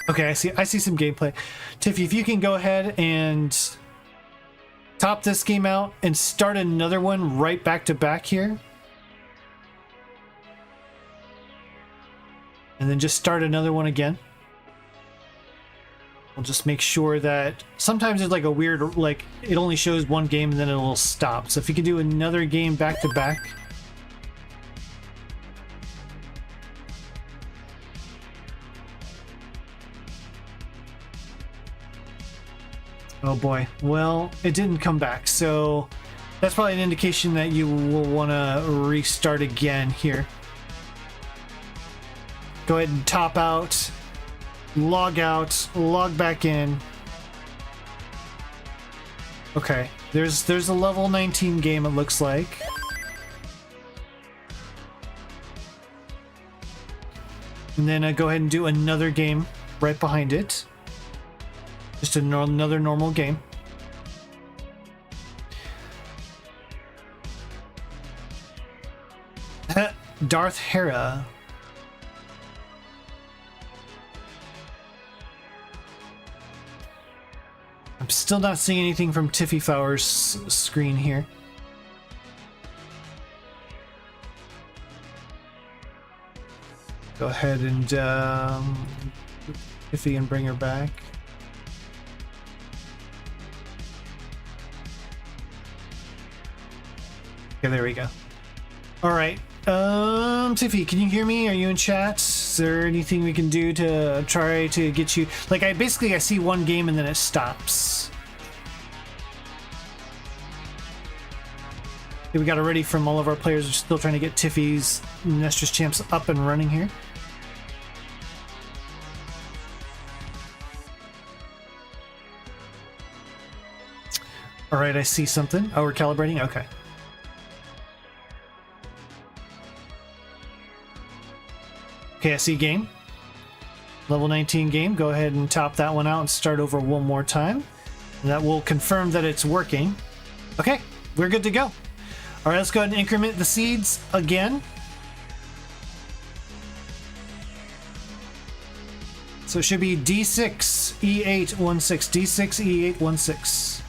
Okay, I see some gameplay. Tiffy, if you can go ahead and top this game out and start another one right back to back here. And then just start another one again. We'll just make sure that sometimes it's like a weird, like it only shows one game and then it will stop. So if you can do another game back to back. Oh boy, well, it didn't come back, so that's probably an indication that you will want to restart again here. Go ahead and top out, log back in. Okay, there's a level 19 game, it looks like. And then go ahead and do another game right behind it. Just another normal game. Darth Hera. I'm still not seeing anything from Tiffy Flower's screen here. Go ahead and Tiffy and bring her back. Okay, there we go. All right, Tiffy, can you hear me? Are you in chat? Is there anything we can do to try to get you? Like, I see one game and then it stops. We got it ready from all of our players. We're still trying to get Tiffy's Nestor's Champs up and running here. All right, I see something. Oh, we're calibrating? Okay. Okay, I see game. Level 19 game. Go ahead and top that one out and start over one more time. And that will confirm that it's working. Okay, we're good to go. All right, let's go ahead and increment the seeds again. So it should be D6, E8, 16, D6, E8, 16.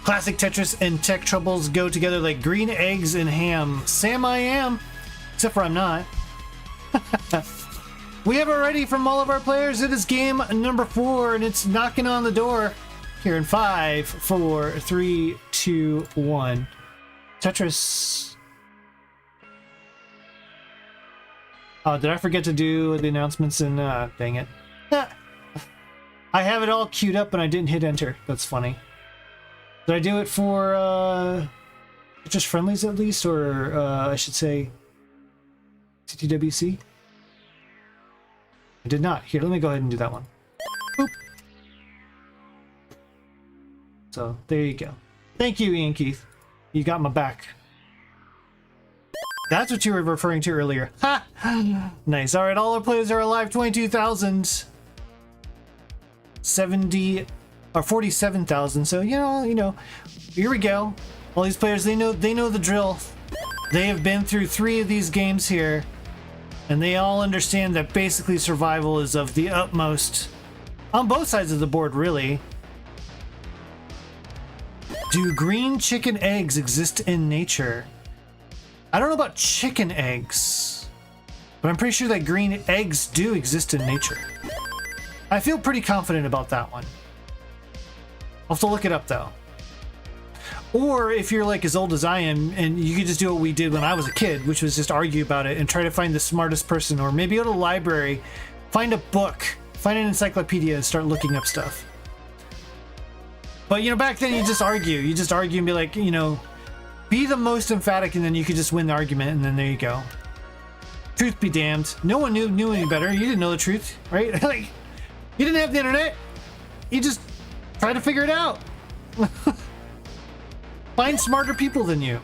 Classic Tetris and tech troubles go together like green eggs and ham. Sam, I am. Except for I'm not. We have it ready from all of our players. It is game number 4, and it's knocking on the door here in 5, 4, 3, 2, 1. Tetris. Oh, did I forget to do the announcements? And dang it. I have it all queued up and I didn't hit enter. That's funny. Did I do it for just friendlies at least, or I should say TTWC? I did not. Here, let me go ahead and do that one. Boop. So there you go. Thank you, Ian Keith. You got my back. That's what you were referring to earlier. Ha! Nice. All right, all our players are alive. 22,000. 70 or 47,000. So you know, here we go. All these players, they know the drill. They have been through 3 of these games here, and they all understand that basically survival is of the utmost on both sides of the board, really. Do green chicken eggs exist in nature? I don't know about chicken eggs, but I'm pretty sure that green eggs do exist in nature. I feel pretty confident about that one. I'll have to look it up though. Or if you're like as old as I am, and you could just do what we did when I was a kid, which was just argue about it and try to find the smartest person, or maybe go to the library, find a book, find an encyclopedia and start looking up stuff. But back then you just argue. You just argue and be like, be the most emphatic, and then you could just win the argument, and then there you go. Truth be damned. No one knew any better. You didn't know the truth, right? Like, you didn't have the internet. You just try to figure it out. Find smarter people than you.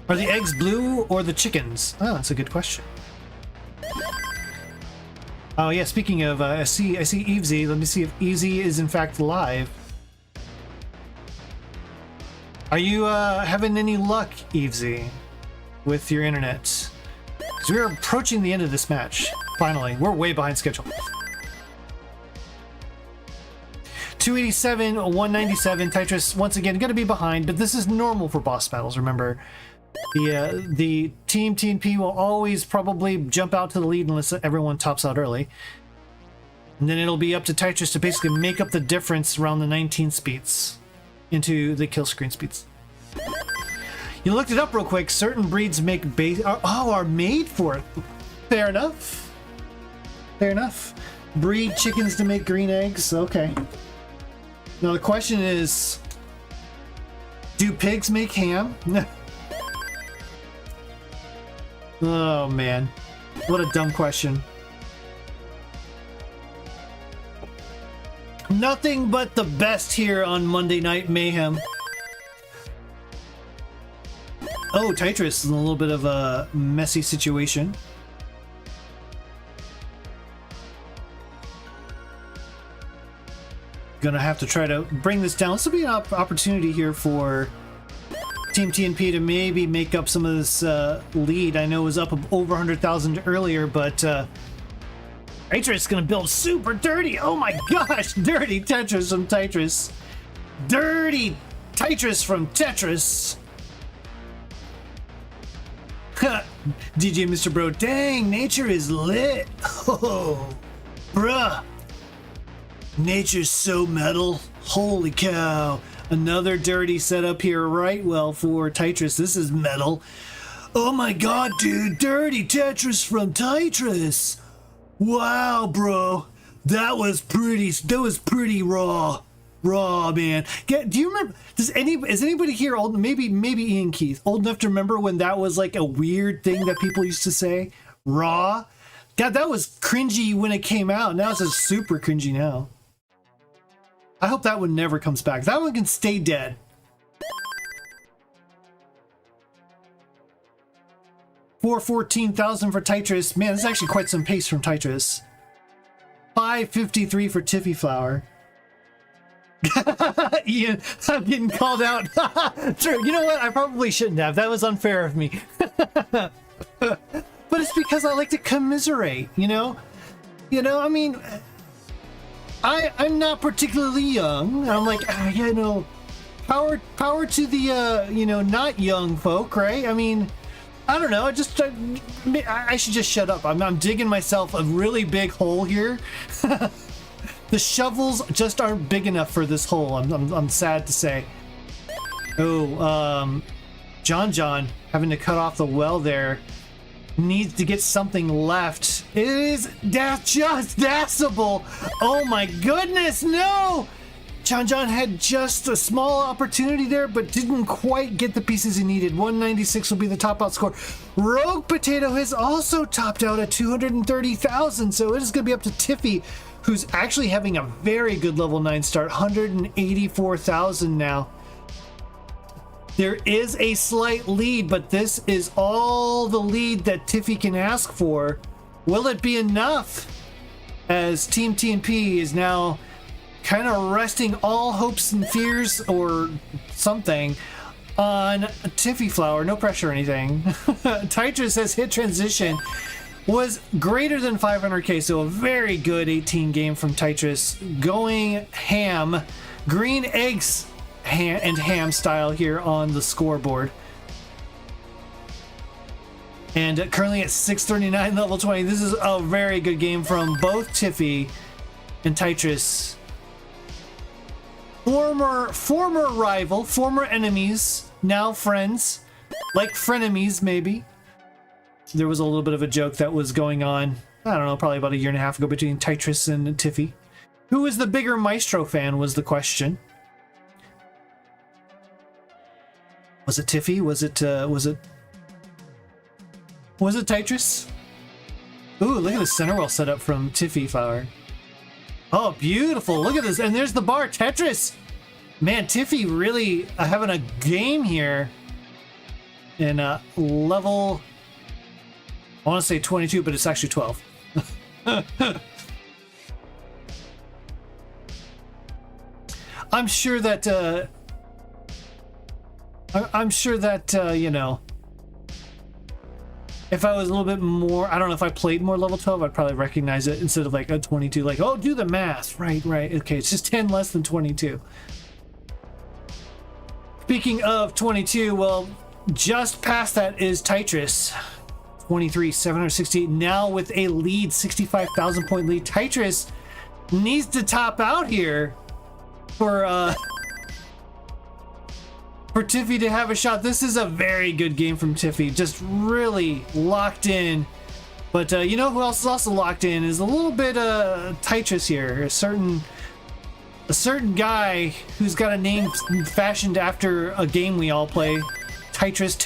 Are the eggs blue or the chickens? Oh, that's a good question. Oh yeah, speaking of, I see Evesy. Let me see if Evesy is in fact live. Are you having any luck, Evesy, with your internet? Because we're approaching the end of this match. Finally, we're way behind schedule. 287, 197. Tetris once again going to be behind, but this is normal for boss battles. Remember, the team TNP will always probably jump out to the lead unless everyone tops out early, and then it'll be up to Tetris to basically make up the difference around the 19 speeds into the kill screen speeds. You looked it up real quick. Certain breeds make base are made for it. Fair enough. Fair enough. Breed chickens to make green eggs. Okay. Now the question is, do pigs make ham? Oh man, what a dumb question. Nothing but the best here on Monday Night Mayhem. Oh, Tetris is in a little bit of a messy situation. Gonna have to try to bring this down. This will be an opportunity here for Team TNP to maybe make up some of this lead. I know it was up over 100,000 earlier, but Tetris is gonna build super dirty. Oh my gosh, dirty Tetris from Tetris. Dirty Tetris from Tetris. DJ Mr. Bro, dang, nature is lit. Oh, bruh. Nature's so metal. Holy cow. Another dirty setup here, right? Well, for Tetris, this is metal. Oh my god, dude. Dirty Tetris from Tetris. Wow, bro. That was pretty raw. Raw, man. Do you remember, is anybody here old, maybe Ian Keith, old enough to remember when that was like a weird thing that people used to say? Raw? God, that was cringy when it came out. Now it's just super cringy now. I hope that one never comes back. That one can stay dead. $414,000 for Tetris. Man, this is actually quite some pace from Tetris. $553 for Tiffy Flower. Ian, I'm getting called out. True. You know what? I probably shouldn't have. That was unfair of me. But it's because I like to commiserate, you know? I mean, I'm not particularly young. I'm like, you know, power to the, not young folk, right? I mean, I don't know. I should just shut up. I'm digging myself a really big hole here. The shovels just aren't big enough for this hole. I'm sad to say. Oh, John having to cut off the well there. Needs to get something left. That's just dasable. Oh my goodness, no! John had just a small opportunity there, but didn't quite get the pieces he needed. 196 will be the top out score. Rogue Potato has also topped out at 230,000, so it is going to be up to Tiffy, who's actually having a very good level 9 start. 184,000 now. There is a slight lead, but this is all the lead that Tiffy can ask for. Will it be enough? As Team TNP is now kind of resting all hopes and fears or something on Tiffy Flower. No pressure or anything. Tetris says hit transition was greater than 500k, so a very good 18 game from Tetris. Going ham. Green eggs and ham style here on the scoreboard. And currently at 639 level 20. This is a very good game from both Tiffy and Tetris. Former rival, former enemies, now friends. Like frenemies, maybe. There was a little bit of a joke that was going on, I don't know, probably about a year and a half ago between Tetris and Tiffy. Who is the bigger Maestro fan was the question. Was it Tiffy? Was it Tetris? Ooh, look at the center well set up from Tiffy Flower. Oh, beautiful. Look at this. And there's the bar. Tetris. Man, Tiffy really having a game here in level, I want to say 22, but it's actually 12. I'm sure that you know, if I was a little bit more, I don't know, if I played more level 12, I'd probably recognize it instead of like a 22. Like, oh, do the math. Right. Okay, it's just 10 less than 22. Speaking of 22, well, just past that is Tetris. 23, 768. Now with a lead, 65,000 point lead. Tetris needs to top out here for Tiffy to have a shot. This is a very good game from Tiffy. Just really locked in. But you know who else is also locked in is a little bit Tetris here. A certain guy who's got a name fashioned after a game we all play. Tetris.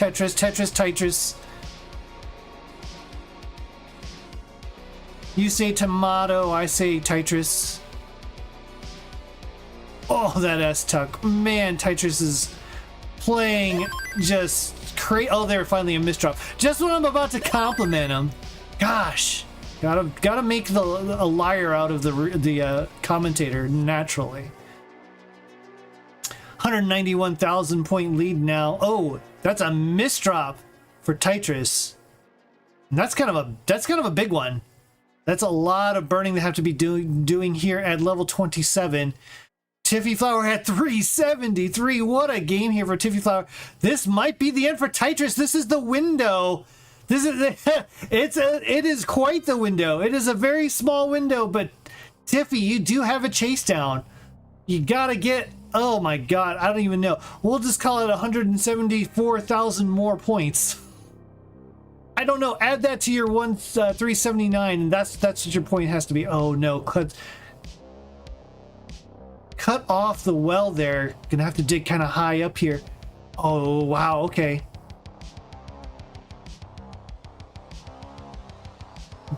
You say tomato, I say Tetris. Oh, that S-Tuck. Man, Tetris is playing just crazy. Oh, there, finally a misdrop. Just when I'm about to compliment him. Gosh. Gotta make a liar out of the commentator naturally. 191,000 point lead now. Oh, that's a misdrop for Tetris. And that's kind of a big one. That's a lot of burning they have to be doing here at level 27. Tiffy Flower had 373. What a game here for Tiffy Flower. This might be the end for Tetris. This is the window. This is it is quite the window. It is a very small window, but Tiffy, you do have a chase down. You gotta get, oh my god, I don't even know. We'll just call it 174,000 more points. I don't know. Add that to your 379, and that's what your point has to be. Oh no, cut off the well there. Gonna have to dig kind of high up here. Oh wow, okay.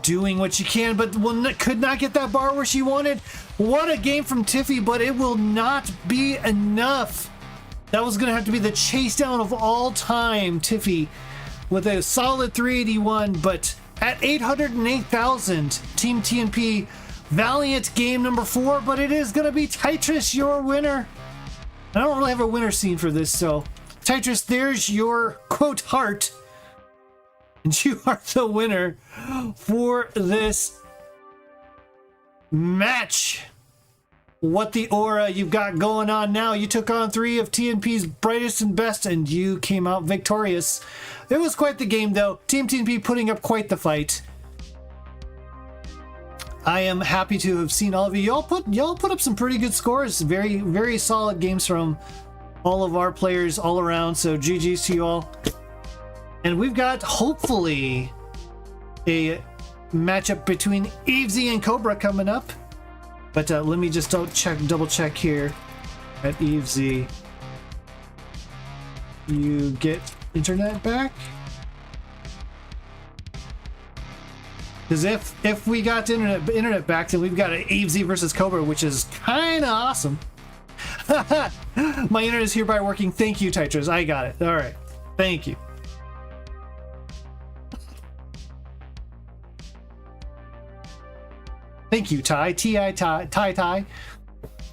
Doing what you can, but could not get that bar where she wanted. What a game from Tiffy, but it will not be enough. That was gonna have to be the chase down of all time, Tiffy, with a solid 381, but at 808,000, Team TNP, valiant game number 4, but it is gonna be Titrus, your winner. I don't really have a winner scene for this, so Titrus, there's your quote heart. And you are the winner for this match. What the aura you've got going on now. You took on 3 of TNP's brightest and best, and you came out victorious. It was quite the game, though. Team TNP putting up quite the fight. I am happy to have seen all of you. Y'all put up some pretty good scores. Very, very solid games from all of our players all around. So GG's to you all. And we've got, hopefully, a matchup between Evesy and Cobra coming up. But let me just double check here at Evesy. You get internet back? Because if we got internet back, then we've got an Evesy versus Cobra, which is kind of awesome. My internet is hereby working. Thank you, Titrus. I got it. All right. Thank you. Thank you, Ty. Ty.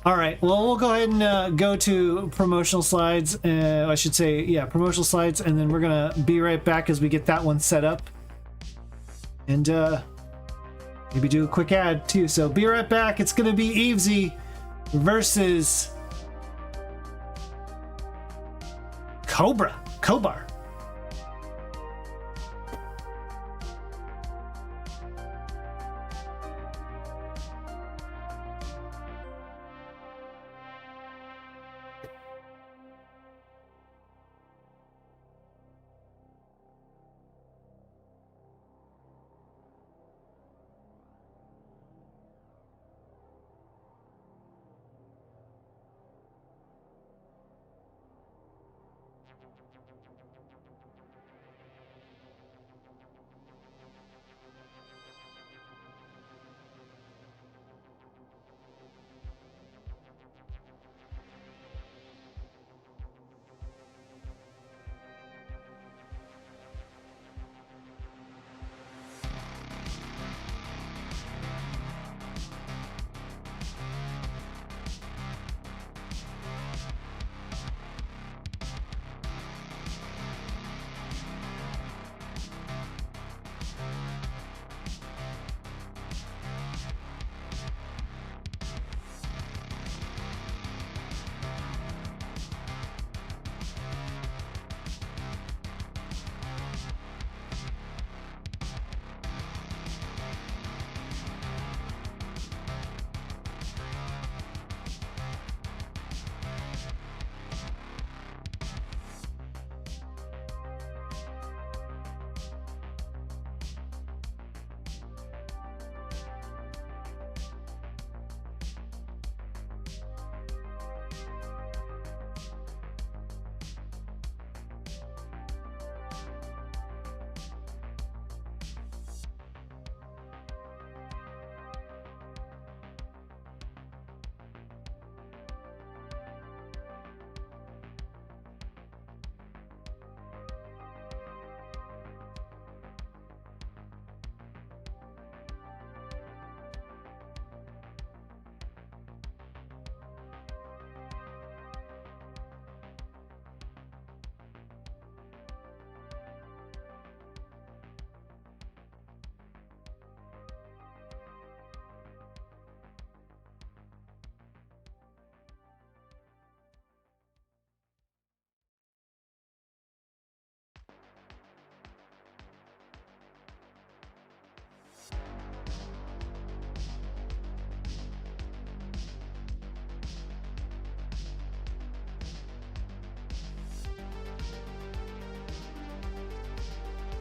All right. Well, we'll go ahead and go to promotional slides. I should say, yeah, promotional slides, and then we're gonna be right back as we get that one set up, and maybe do a quick ad too. So be right back. It's gonna be Evesy versus Kobar.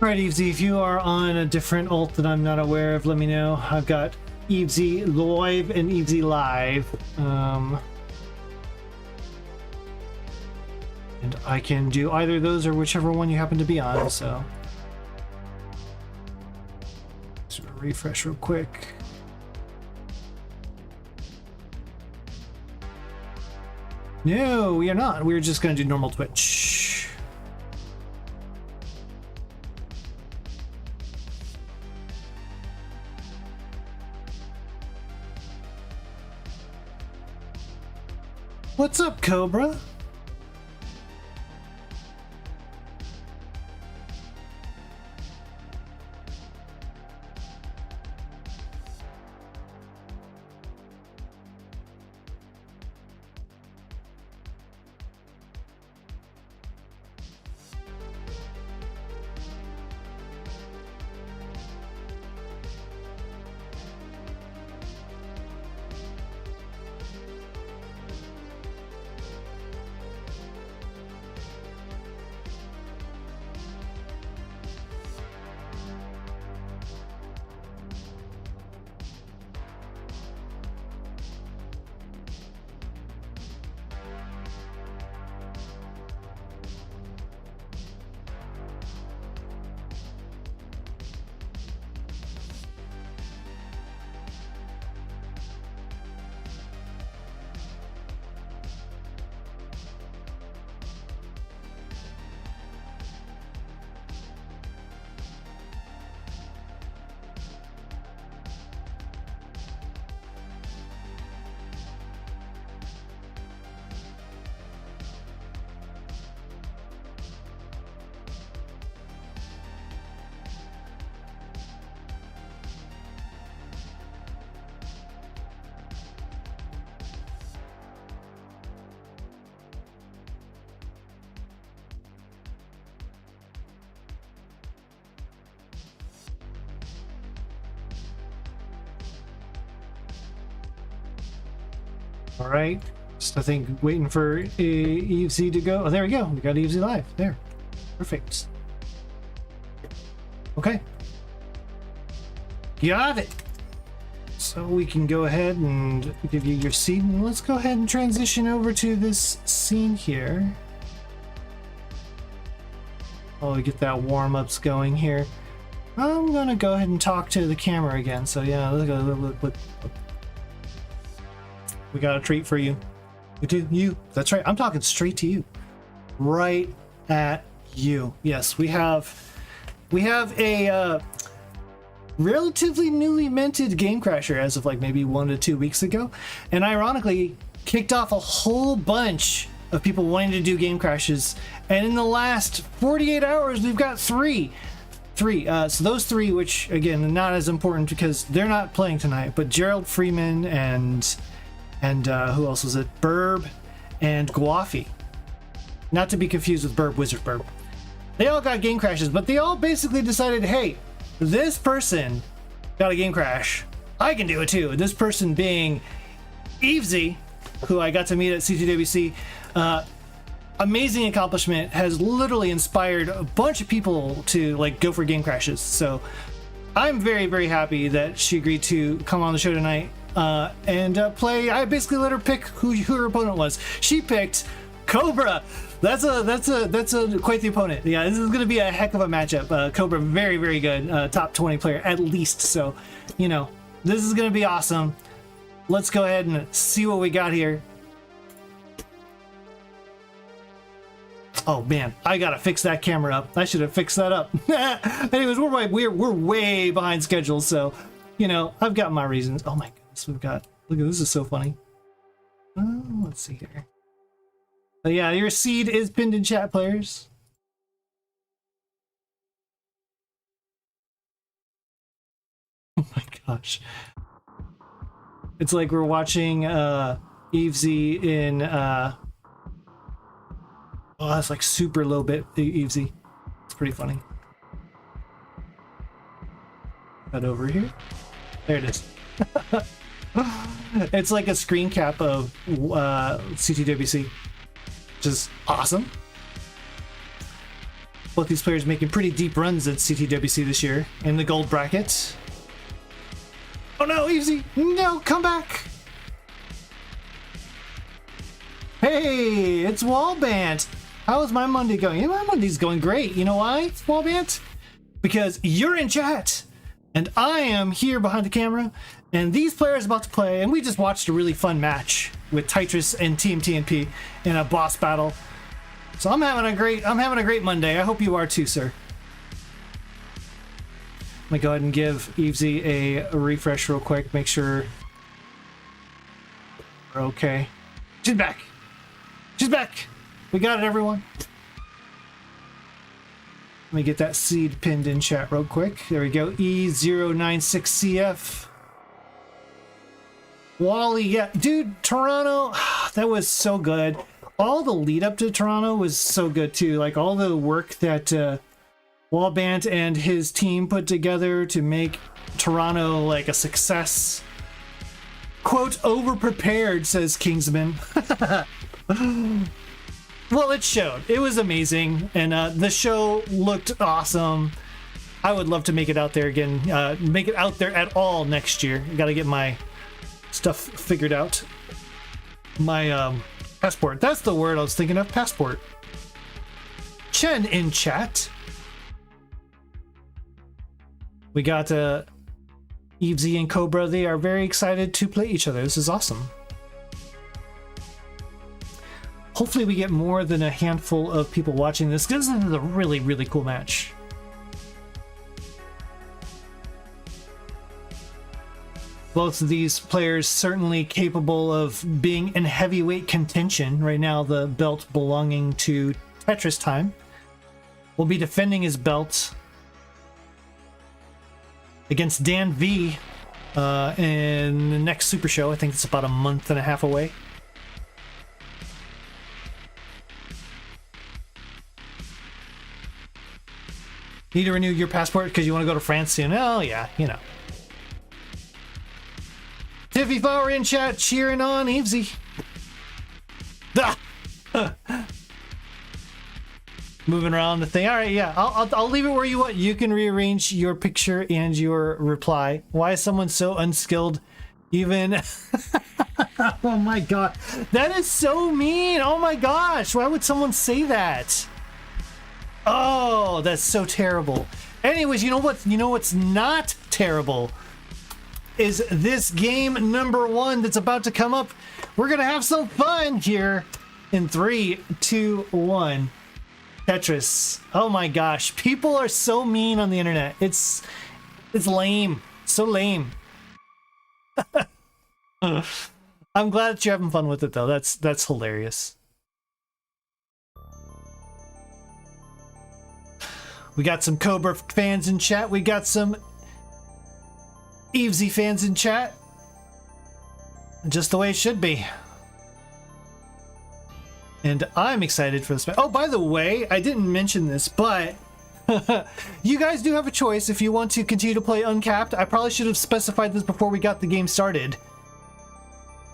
Alright, Evesy, if you are on a different ult that I'm not aware of, let me know. I've got Evesy Live and Evesy Live. And I can do either of those or whichever one you happen to be on, so. Just refresh real quick. No, we are not. We're just going to do normal Twitch. What's up, Cobra? All right, just I think waiting for EFC to go. Oh, there we go. We got EFC live there. Perfect. Okay. Got it. So we can go ahead and give you your seat, and let's go ahead and transition over to this scene here. While we get that warm-ups going here, I'm gonna go ahead and talk to the camera again. So yeah, look. We got a treat for you. We do. You. That's right. I'm talking straight to you. Right at you. Yes, we have a relatively newly minted Game Crasher as of like maybe 1 to 2 weeks ago, and ironically kicked off a whole bunch of people wanting to do game crashes. And in the last 48 hours, we've got three. So those three, which again, not as important because they're not playing tonight, but Gerald Freeman and who else was it? Burb and Guafi. Not to be confused with Burb Wizard Burb. They all got game crashes, but they all basically decided, hey, this person got a game crash. I can do it too. This person being Evesy, who I got to meet at CTWC. Amazing accomplishment, has literally inspired a bunch of people to like go for game crashes. So I'm very, very happy that she agreed to come on the show tonight. And play. I basically let her pick who her opponent was. She picked Cobra. That's quite the opponent. Yeah, this is gonna be a heck of a matchup. Cobra, very, very good. Top 20 player at least. So, you know, this is gonna be awesome. Let's go ahead and see what we got here. Oh man, I gotta fix that camera up. I should have fixed that up. Anyways, we're way behind schedule, so you know I've got my reasons. Oh my goodness. We've got, look at this, is so funny. Let's see here. But yeah, your seed is pinned in chat, players. Oh my gosh, it's like we're watching Evesy in oh, that's like super low bit Evesy. It's pretty funny. Head over here. There it is. It's like a screen cap of CTWC, which is awesome. Both these players making pretty deep runs at CTWC this year in the gold bracket. Oh no, Easy! No, come back! Hey, it's Wallbant! How's my Monday going? My Monday's going great. You know why, Wallbant? Because you're in chat, and I am here behind the camera, and these players are about to play, and we just watched a really fun match with Tetris and Team TNP in a boss battle. So I'm having a great Monday. I hope you are too, sir. Let me go ahead and give Evesy a refresh real quick. Make sure we're okay. She's back. She's back. We got it, everyone. Let me get that seed pinned in chat real quick. There we go. E096CF. Wally, yeah. Dude, Toronto, that was so good. All the lead up to Toronto was so good too. Like all the work that Wallbant and his team put together to make Toronto like a success. Quote, overprepared, says Kingsman. Well, it showed. It was amazing, and the show looked awesome. I would love to make it out there again, make it out there at all next year. I gotta get my stuff figured out. My passport. That's the word I was thinking of. Passport. Chen in chat. We got Evesy and Cobra. They are very excited to play each other. This is awesome. Hopefully we get more than a handful of people watching this. This is a really, really cool match. Both of these players certainly capable of being in heavyweight contention. Right now, the belt belonging to Tetris Time will be defending his belt against Dan V in the next Super Show. I think it's about a month and a half away. Need to renew your passport because you want to go to France soon? Oh, yeah, you know. Tiffy Flower in chat, cheering on Evesy. Ah! Moving around the thing. All right, yeah, I'll leave it where you want. You can rearrange your picture and your reply. Why is someone so unskilled? Even... Oh my god. That is so mean. Oh my gosh. Why would someone say that? Oh, that's so terrible. Anyways, you know what? You know what's not terrible? Is this game number 1 that's about to come up. We're gonna have some fun here in 3, 2, 1. Tetris. Oh my gosh. People are so mean on the internet. It's lame. So lame. I'm glad that you're having fun with it though. That's hilarious. We got some Cobra fans in chat. We got some Evesy fans in chat. Just the way it should be. And I'm excited for this. Oh, by the way, I didn't mention this, but you guys do have a choice if you want to continue to play uncapped. I probably should have specified this before we got the game started.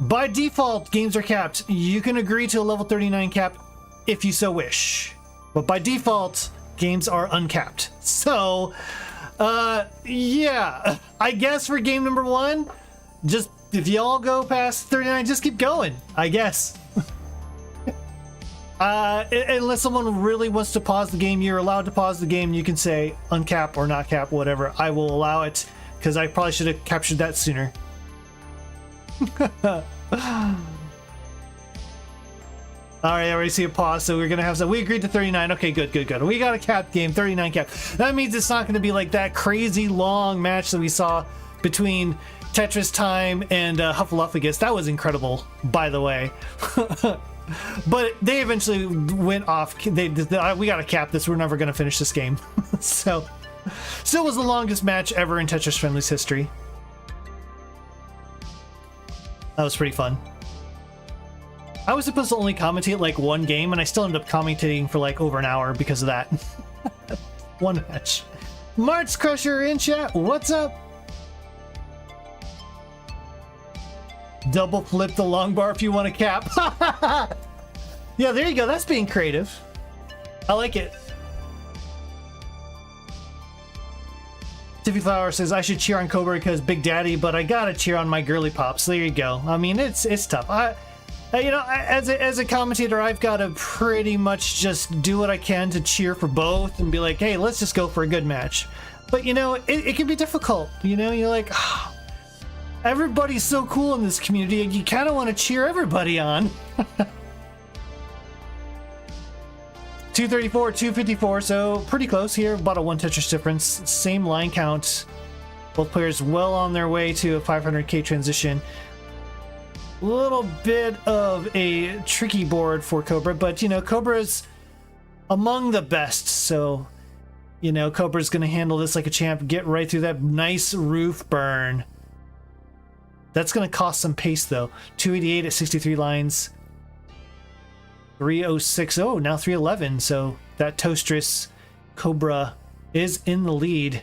By default, games are capped. You can agree to a level 39 cap if you so wish. But by default, games are uncapped. So, yeah, I guess for game number 1, just if y'all go past 39, just keep going, I guess. Unless someone really wants to pause the game, you're allowed to pause the game. You can say uncap or not cap, whatever. I will allow it because I probably should have captured that sooner. Alright, I already see a pause, so we're gonna have some. We agreed to 39. Okay, good. We got a cap game, 39 cap. That means it's not gonna be like that crazy long match that we saw between Tetris Time and Hufflepuffus. That was incredible, by the way. But they eventually went off. We gotta cap this. We're never gonna finish this game. So, still was the longest match ever in Tetris Friendly's history. That was pretty fun. I was supposed to only commentate like one game, and I still ended up commentating for like over an hour because of that. One match. March Crusher in chat, what's up? Double flip the long bar if you want to cap. Yeah, there you go. That's being creative. I like it. Tiffy Flower says, I should cheer on Cobra because Big Daddy, but I gotta cheer on my girly pops. There you go. I mean, it's tough. You know, as a commentator, I've got to pretty much just do what I can to cheer for both and be like, hey, let's just go for a good match. But, you know, it can be difficult. You know, you're like, oh, everybody's so cool in this community, and you kind of want to cheer everybody on. 234, 254, so pretty close here. About a 1 Tetris difference. Same line count. Both players well on their way to a 500k transition. A little bit of a tricky board for Cobra, but, you know, Cobra's among the best, so, you know, Cobra's going to handle this like a champ. Get right through that nice roof burn. That's going to cost some pace, though. 288 at 63 lines. 306. Oh, now 311. So that Toastress Cobra is in the lead,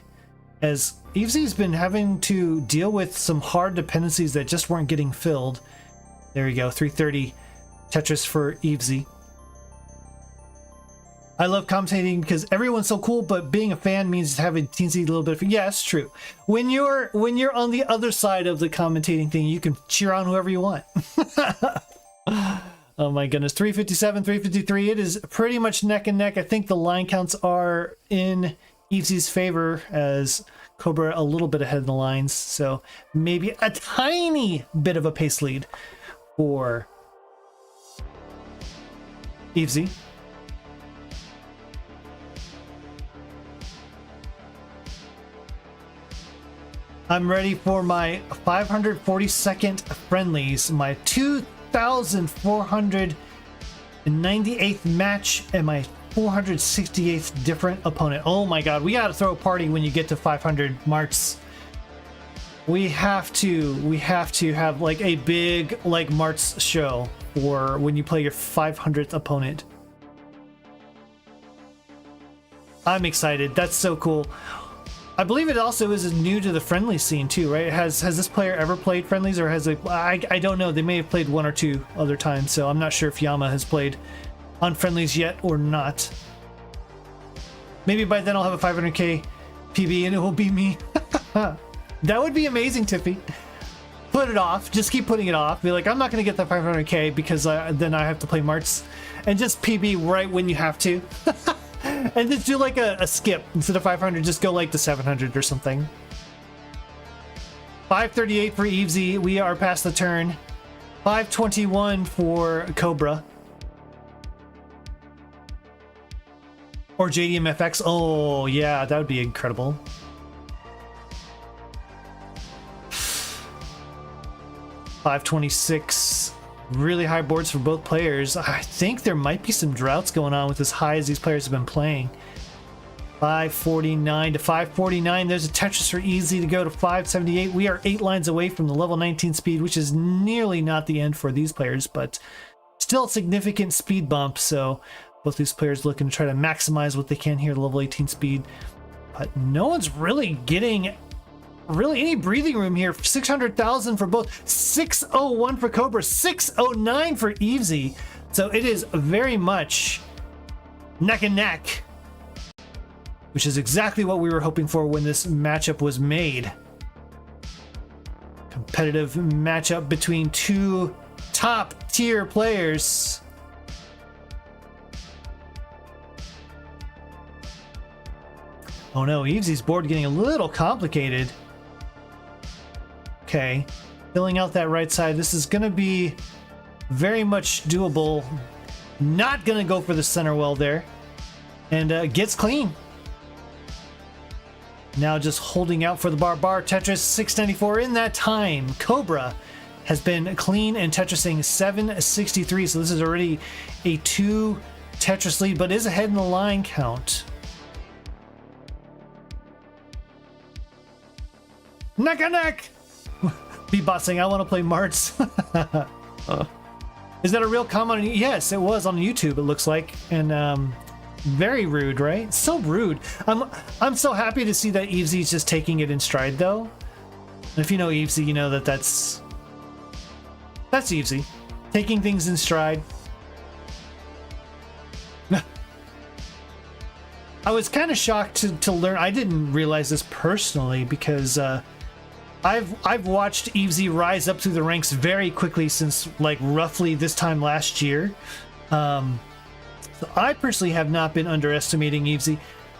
as Evesy's been having to deal with some hard dependencies that just weren't getting filled. There you go. 330 Tetris for Evesy. I love commentating because everyone's so cool, but being a fan means having teensy a little bit of, yeah, it's true. When you're on the other side of the commentating thing, you can cheer on whoever you want. Oh my goodness. 357, 353. It is pretty much neck and neck. I think the line counts are in Evesy's favor, as Cobra a little bit ahead of the lines. So maybe a tiny bit of a pace lead for Evesy. I'm ready for my 542nd friendlies, my 2,498th match, and my 468th different opponent. Oh my god, we gotta throw a party when you get to 500 marks. We have to have like a big like Marts show for when you play your 500th opponent. I'm excited. That's so cool. I believe it also is new to the friendly scene too, right? Has this player ever played friendlies, or has I don't know. They may have played one or two other times, so I'm not sure if Yama has played on friendlies yet or not. Maybe by then I'll have a 500k PB and it will be me. That would be amazing, Tiffy. Put it off. Just keep putting it off. Be like, I'm not going to get that 500k because then I have to play Marts, and just PB right when you have to. And just do like a skip. Instead of 500, just go like to 700 or something. 538 for Evesy. We are past the turn. 521 for Cobra. Or JDMFX. Oh, yeah, that would be incredible. 526. Really high boards for both players. I think there might be some droughts going on with as high as these players have been playing. 549 to 549. There's a Tetris for Easy to go to 578. We are 8 lines away from the level 19 speed, which is nearly not the end for these players, but still a significant speed bump. So both these players looking to try to maximize what they can here at level 18 speed. But no one's really getting any breathing room here. 600,000 for both. 601 for Cobra, 609 for Evesy. So it is very much neck and neck, which is exactly what we were hoping for when this matchup was made. Competitive matchup between two top tier players. Oh no, Evesy's board getting a little complicated. Okay, filling out that right side. This is going to be very much doable. Not going to go for the center well there. And gets clean. Now just holding out for the bar. Tetris 694 in that time. Cobra has been clean and Tetrising 763. So this is already a 2 Tetris lead, but is ahead in the line count. Neck and neck! Beatboxing, I want to play Marts. Is that a real comment? Yes, it was on YouTube, it looks like. And very rude, right? So rude. I'm so happy to see that Evesy's just taking it in stride, though. And if you know Evesy, you know that's Evesy. Taking things in stride. I was kind of shocked to learn. I didn't realize this personally because I've watched Evesy rise up through the ranks very quickly since like roughly this time last year. So I personally have not been underestimating Evesy,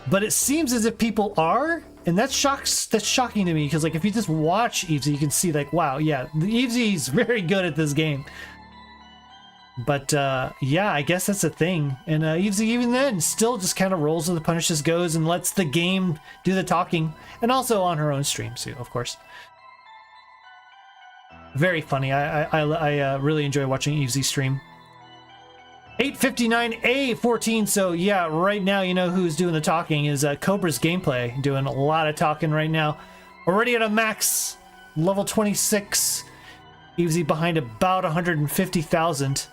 but it seems as if people are, and that's shocking to me because like if you just watch Evesy, you can see like, wow, yeah, the Evesy's very good at this game. But yeah, I guess that's a thing. And Evesy even then still just kind of rolls with the punch, just goes and lets the game do the talking, and also on her own stream too, of course. Very funny. I really enjoy watching Evesy stream. 859A14. So yeah, right now you know who's doing the talking is Cobra's gameplay, doing a lot of talking right now. Already at a max level 26. Evesy behind about 150,000.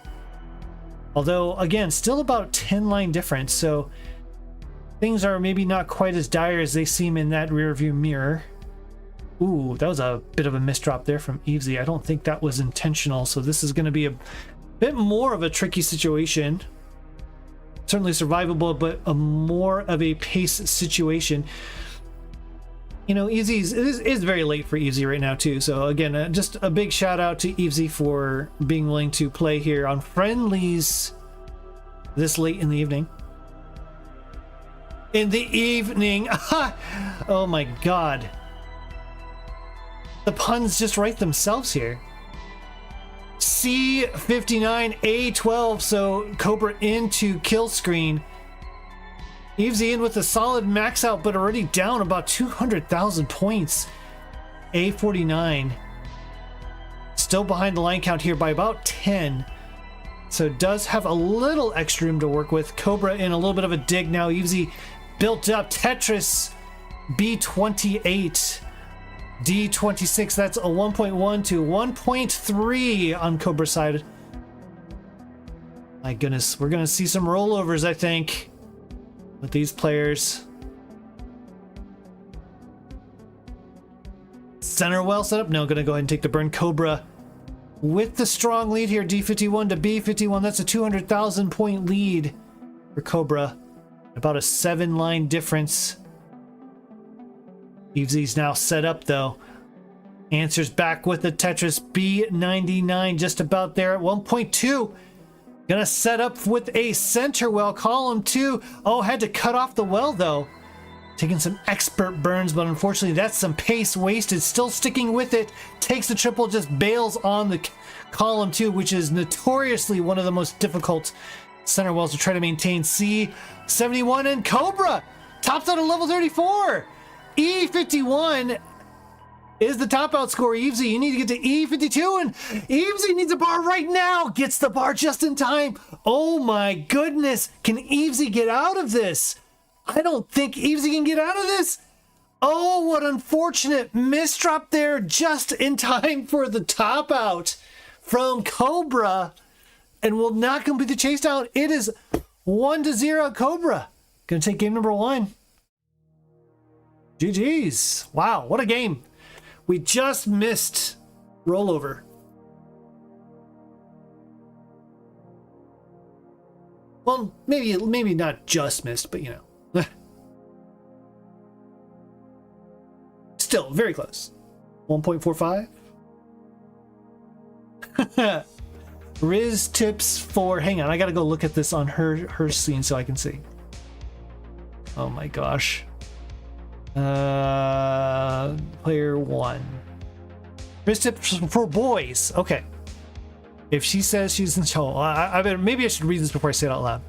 Although, again, still about 10 line difference, so things are maybe not quite as dire as they seem in that rearview mirror. Ooh, that was a bit of a misdrop there from Evesy. I don't think that was intentional, so this is going to be a bit more of a tricky situation. Certainly survivable, but a more of a pace situation. You know, Evesy is very late for Evesy right now too. So again, just a big shout out to Evesy for being willing to play here on friendlies this late in the evening. Oh my god. The puns just write themselves here. C59A12, so Cobra into kill screen. Evesy in with a solid max out, but already down about 200,000 points. A49. Still behind the line count here by about 10. So does have a little extra room to work with. Cobra in a little bit of a dig now. Evesy built up. Tetris B28. D26. That's a 1.1 to 1.3 on Cobra's side. My goodness. We're going to see some rollovers, I think, with these players. Center well set up. No, gonna go ahead and take the burn. Cobra with the strong lead here. D51 to B51. That's a 200,000 point lead for Cobra. About a 7 line difference. Evesy's now set up though. Answers back with the Tetris B99, just about there at 1.2. Gonna set up with a center well, column 2. Oh, had to cut off the well though. Taking some expert burns, but unfortunately that's some pace wasted. Still sticking with it. Takes the triple, just bails on the column 2, which is notoriously one of the most difficult center wells to try to maintain. C71 and Cobra tops out at level 34. E51 is the top out score. Evesy, you need to get to E52, and Evesy needs a bar right now. Gets the bar just in time. Oh my goodness. Can Evesy get out of this? I don't think Evesy can get out of this. Oh, what unfortunate misdrop there just in time for the top out from Cobra, and will not complete the chase down. It is 1-0 Cobra. Gonna take game number 1. GG's. Wow, what a game. We just missed rollover. Well, maybe not just missed, but you know. Still very close. 1.45. Riz tips for, hang on, I gotta go look at this on her scene so I can see. Oh my gosh. Player 1. Riz tips for boys. Okay. If she says she's in show, I better, maybe I should read this before I say it out loud.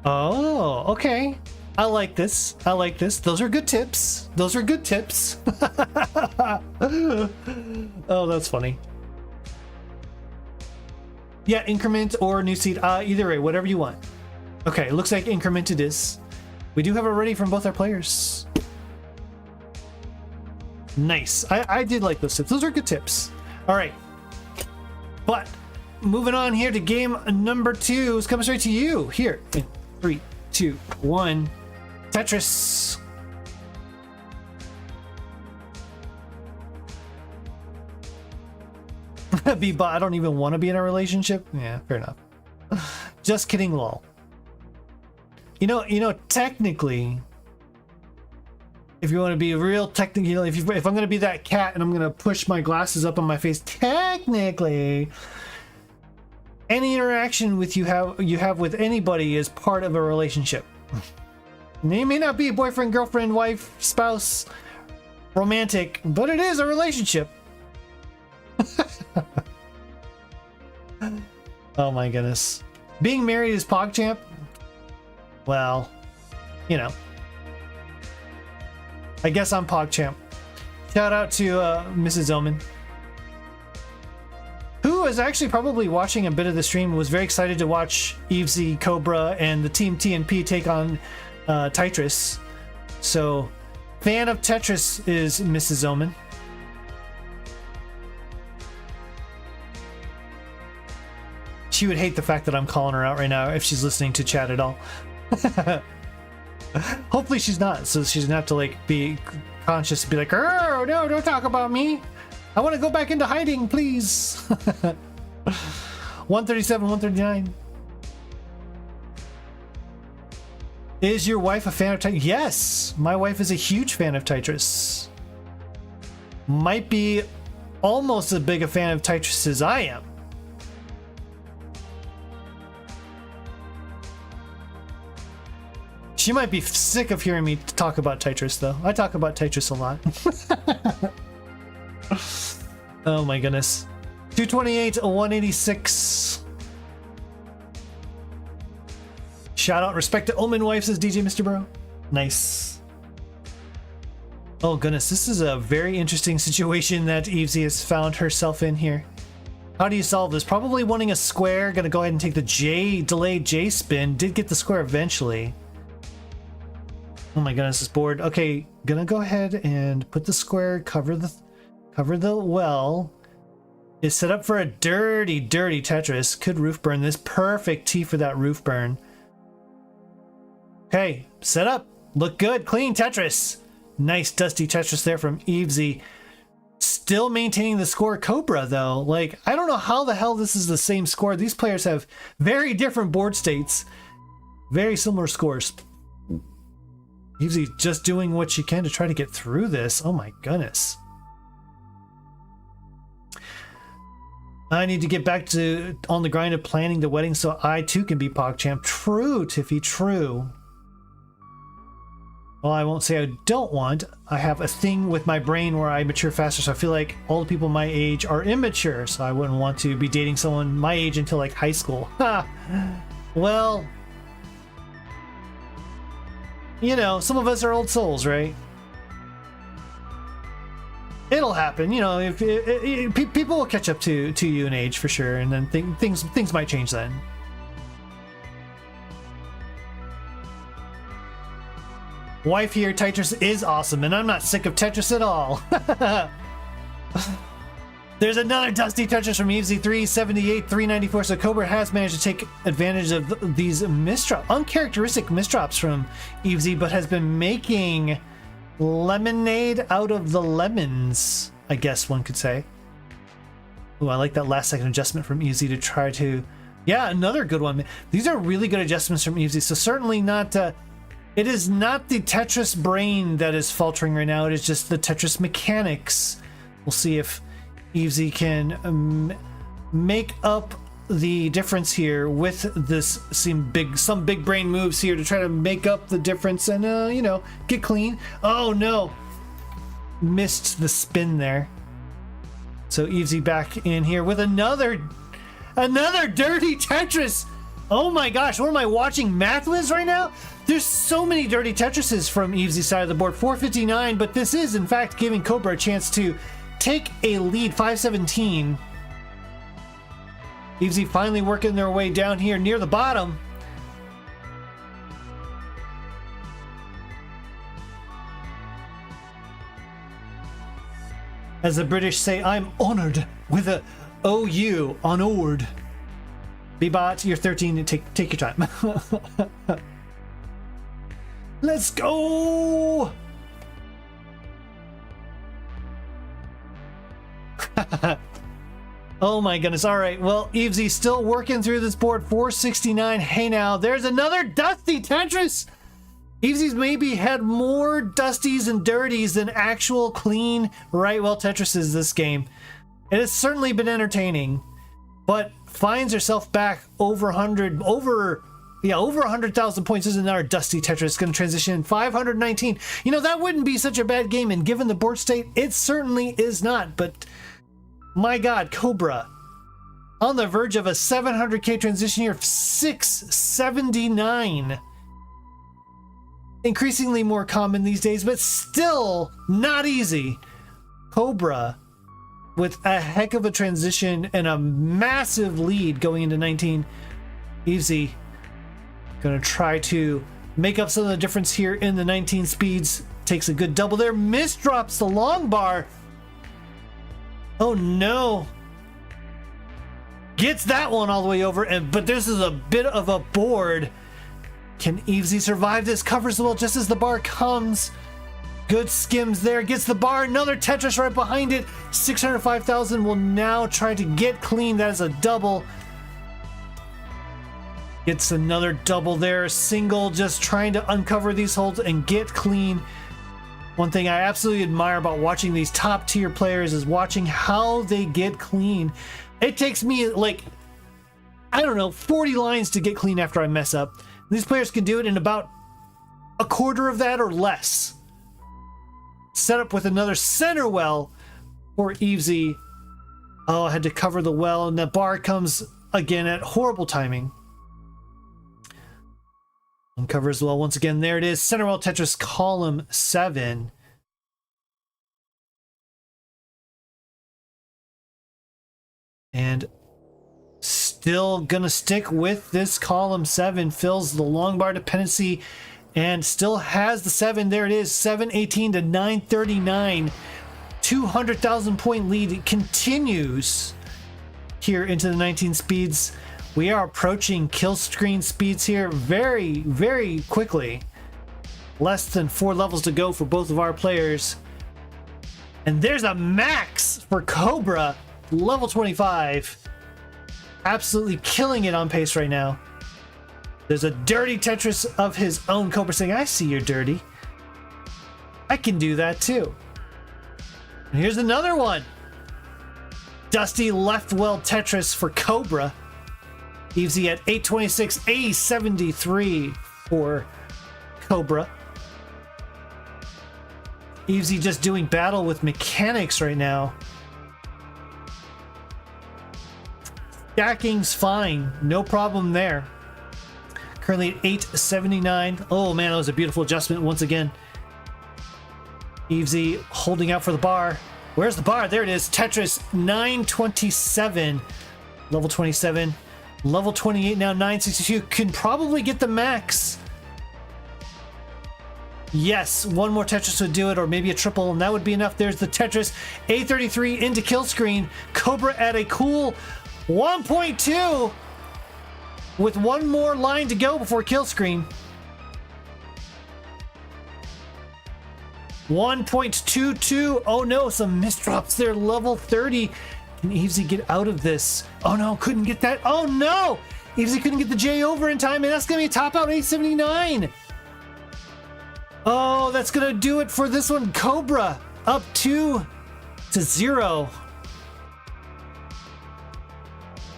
Oh, okay. I like this. I like this. Those are good tips. Those are good tips. Oh, that's funny. Yeah, increment or new seed. Either way, whatever you want. Okay, it looks like increment it is. We do have it ready from both our players. Nice. I did like those tips. Those are good tips. All right. But moving on here to game number 2 is coming straight to you. Here in 3, 2, 1. Tetris. I don't even want to be in a relationship. Yeah, fair enough. Just kidding, lol. You know, technically, if you want to be real technical, you know, if I'm gonna be that cat and I'm gonna push my glasses up on my face, technically, any interaction you have with anybody is part of a relationship. It may not be boyfriend, girlfriend, wife, spouse, romantic, but it is a relationship. Oh my goodness. Being married is PogChamp? Well, you know. I guess I'm PogChamp. Shout out to Mrs. Omen, who is actually probably watching a bit of the stream and was very excited to watch Evesy, Cobra, and the Team TNP take on Tetris. So, fan of Tetris is Mrs. Omen. She would hate the fact that I'm calling her out right now if she's listening to chat at all. Hopefully she's not, so she doesn't have to like be conscious and be like, oh no, don't talk about me. I want to go back into hiding, please. 137, 139. Is your wife a fan of Tetris? Yes, my wife is a huge fan of Tetris. Might be almost as big a fan of Tetris as I am. She might be sick of hearing me talk about Tetris, though. I talk about Tetris a lot. Oh my goodness. 228, 186. Shout out, respect to Omen Wife, says DJ Mr. Bro. Nice. Oh goodness, this is a very interesting situation that Evesy has found herself in here. How do you solve this? Probably wanting a square. Gonna go ahead and take the delayed J spin. Did get the square eventually. Oh my goodness, this board. Okay, gonna go ahead and put the square, cover the well. Is set up for a dirty Tetris. Could roof burn this. Perfect T for that roof burn. Okay, set up. Look good. Clean Tetris. Nice dusty Tetris there from Evesy. Still maintaining the score. Cobra, though. Like, I don't know how the hell this is the same score. These players have very different board states. Very similar scores. Evesy just doing what she can to try to get through this. Oh my goodness. I need to get back to on the grind of planning the wedding so I too can be PogChamp. True, Tiffy, true. Well, I won't say I don't want. I have a thing with my brain where I mature faster, so I feel like all the people my age are immature, so I wouldn't want to be dating someone my age until like high school. Ha! Well, you know, some of us are old souls, right? It'll happen, you know. If people will catch up to you in age for sure, and then things might change then. Wife here, Tetris is awesome, and I'm not sick of Tetris at all. There's another dusty Tetris from Evesy 378, 394. So Cobra has managed to take advantage of these uncharacteristic misdrops from Evesy, but has been making lemonade out of the lemons, I guess one could say. Ooh, I like that last second adjustment from Evesy to try to... Yeah, another good one. These are really good adjustments from Evesy, so certainly not... it is not the Tetris brain that is faltering right now, it is just the Tetris mechanics. We'll see if Evesy can make up the difference here with this some big brain moves here to try to make up the difference and you know, get clean. Oh no, missed the spin there. So Evesy back in here with another dirty Tetris. Oh my gosh, what am I watching, Math Wiz right now? There's so many dirty Tetrises from Evesy's side of the board. 459, but this is in fact giving Cobra a chance to take a lead. 517. Evesy finally working their way down here near the bottom. As the British say, I'm honored with a OU, honored. B-Bot, you're 13 and take your time. Let's go! Oh my goodness. All right. Well, Evesy still working through this board. 469. Hey now, there's another Dusty Tetris. Evesy's maybe had more Dusties and Dirties than actual clean, right well Tetrises this game. It has certainly been entertaining, but finds herself back over 100,000 points. This is another Dusty Tetris going to transition 519. You know, that wouldn't be such a bad game, and given the board state, it certainly is not. But my God, Cobra on the verge of a 700k transition here, 679. Increasingly more common these days, but still not easy. Cobra with a heck of a transition and a massive lead going into 19. Evesy gonna try to make up some of the difference here in the 19 speeds. Takes a good double there. Misdrops the long bar. Oh no. Gets that one all the way over, but this is a bit of a board. Can Evesy survive this? Covers the wall just as the bar comes. Good skims there. Gets the bar. Another Tetris right behind it. 605,000 will now try to get clean. That is a double. Gets another double there. Single, just trying to uncover these holds and get clean. One thing I absolutely admire about watching these top tier players is watching how they get clean. It takes me like, I don't know, 40 lines to get clean after I mess up. These players can do it in about a quarter of that or less. Set up with another center well for Evesy. Oh, I had to cover the well, and the bar comes again at horrible timing. Uncovers well once again. There it is. Center well Tetris column 7. And still gonna stick with this column 7. Fills the long bar dependency and still has the 7. There it is. 718 to 939. 200,000 point lead. It continues here into the 19 speeds. We are approaching kill screen speeds here very, very quickly. Less than 4 levels to go for both of our players. And there's a max for Cobra, level 25. Absolutely killing it on pace right now. There's a dirty Tetris of his own. Cobra saying, I see you're dirty. I can do that too. And here's another one. Dusty left well Tetris for Cobra. Evesy at 826, A73 for Cobra. Evesy just doing battle with mechanics right now. Stacking's fine, no problem there. Currently at 879. Oh man, that was a beautiful adjustment once again. Evesy holding out for the bar. Where's the bar? There it is. Tetris 927. Level 27. Level 28 now, 962. Can probably get the max. Yes, one more Tetris would do it, or maybe a triple, and that would be enough. There's the Tetris. A33 into kill screen. Cobra at a cool 1.2 with one more line to go before kill screen. 1.22. Oh no, some misdrops there. Level 30. Can Evesy get out of this? Oh no, couldn't get that. Oh no! Evesy couldn't get the J over in time, and that's gonna be a top out 879. Oh, that's gonna do it for this one. Cobra up 2-0.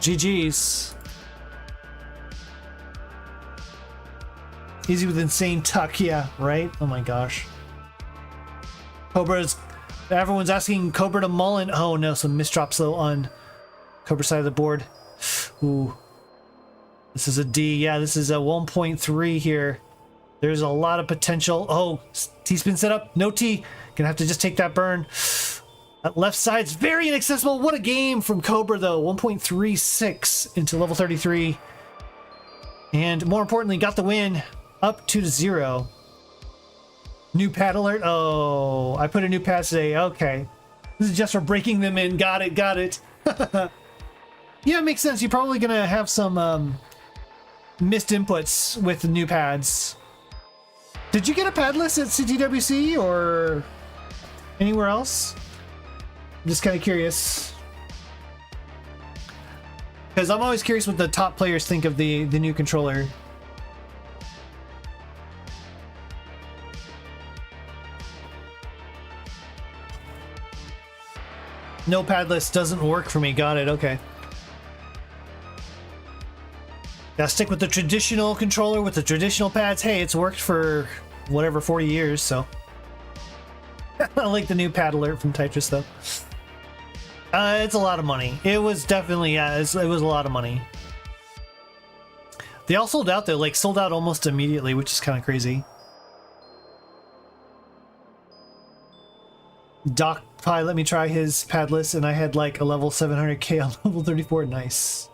GG's. Easy with insane tuck, yeah, right? Oh my gosh. Cobra's, everyone's asking Cobra to mullen. Oh no, some misdrops though on Cobra's side of the board. Ooh. This is a D. Yeah, this is a 1.3 here. There's a lot of potential. Oh, T-spin set up. No T. Gonna have to just take that burn. That left side's very inaccessible. What a game from Cobra though. 1.36 into level 33. And more importantly, got the win up 2-0. New pad alert. Oh, I put a new pad today. Okay. This is just for breaking them in. Got it. Got it. Yeah, it makes sense. You're probably going to have some missed inputs with the new pads. Did you get a pad list at CTWC or anywhere else? I'm just kind of curious. Because I'm always curious what the top players think of the new controller. No padless doesn't work for me. Got it. Okay. Gotta stick with the traditional controller with the traditional pads. Hey, it's worked for whatever 40 years, so. I like the new pad alert from Tetris though. It's a lot of money. It was definitely, yeah, it was a lot of money. They all sold out though, like sold out almost immediately, which is kind of crazy. Doc Pie let me try his padless and I had like a level 700k on level 34. Nice.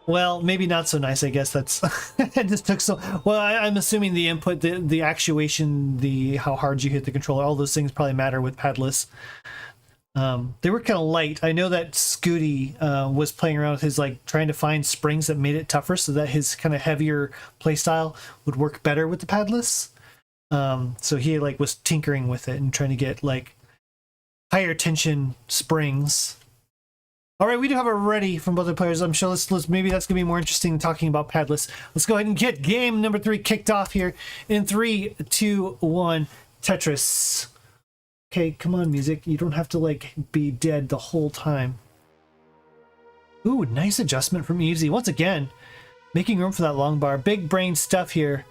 Well, maybe not so nice, I guess. That's it just took so well. I'm assuming the input, the actuation, the how hard you hit the controller, all those things probably matter with padless. They were kind of light. I know that Scooty was playing around with his, like, trying to find springs that made it tougher so that his kind of heavier playstyle would work better with the padless. So he like was tinkering with it and trying to get like higher tension springs. All right, we do have a ready from both the players. I'm sure let's maybe that's gonna be more interesting than talking about padless. Let's go ahead and get game number 3 kicked off here in 3, 2, 1. Tetris. Okay, come on, music. You don't have to like be dead the whole time. Ooh, nice adjustment from Easy once again, making room for that long bar. Big brain stuff here.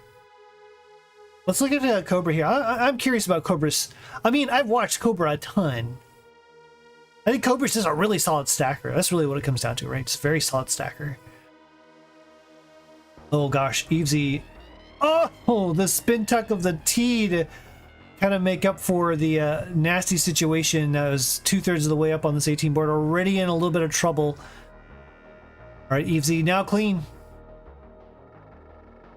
Let's look at Cobra here. I'm curious about Cobra's. I mean, I've watched Cobra a ton. I think Cobra's just a really solid stacker. That's really what it comes down to, right? It's a very solid stacker. Oh gosh, Evesy. Oh, the spin tuck of the T to kind of make up for the nasty situation that was 2/3 of the way up on this 18 board. Already in a little bit of trouble. All right, Evesy now clean.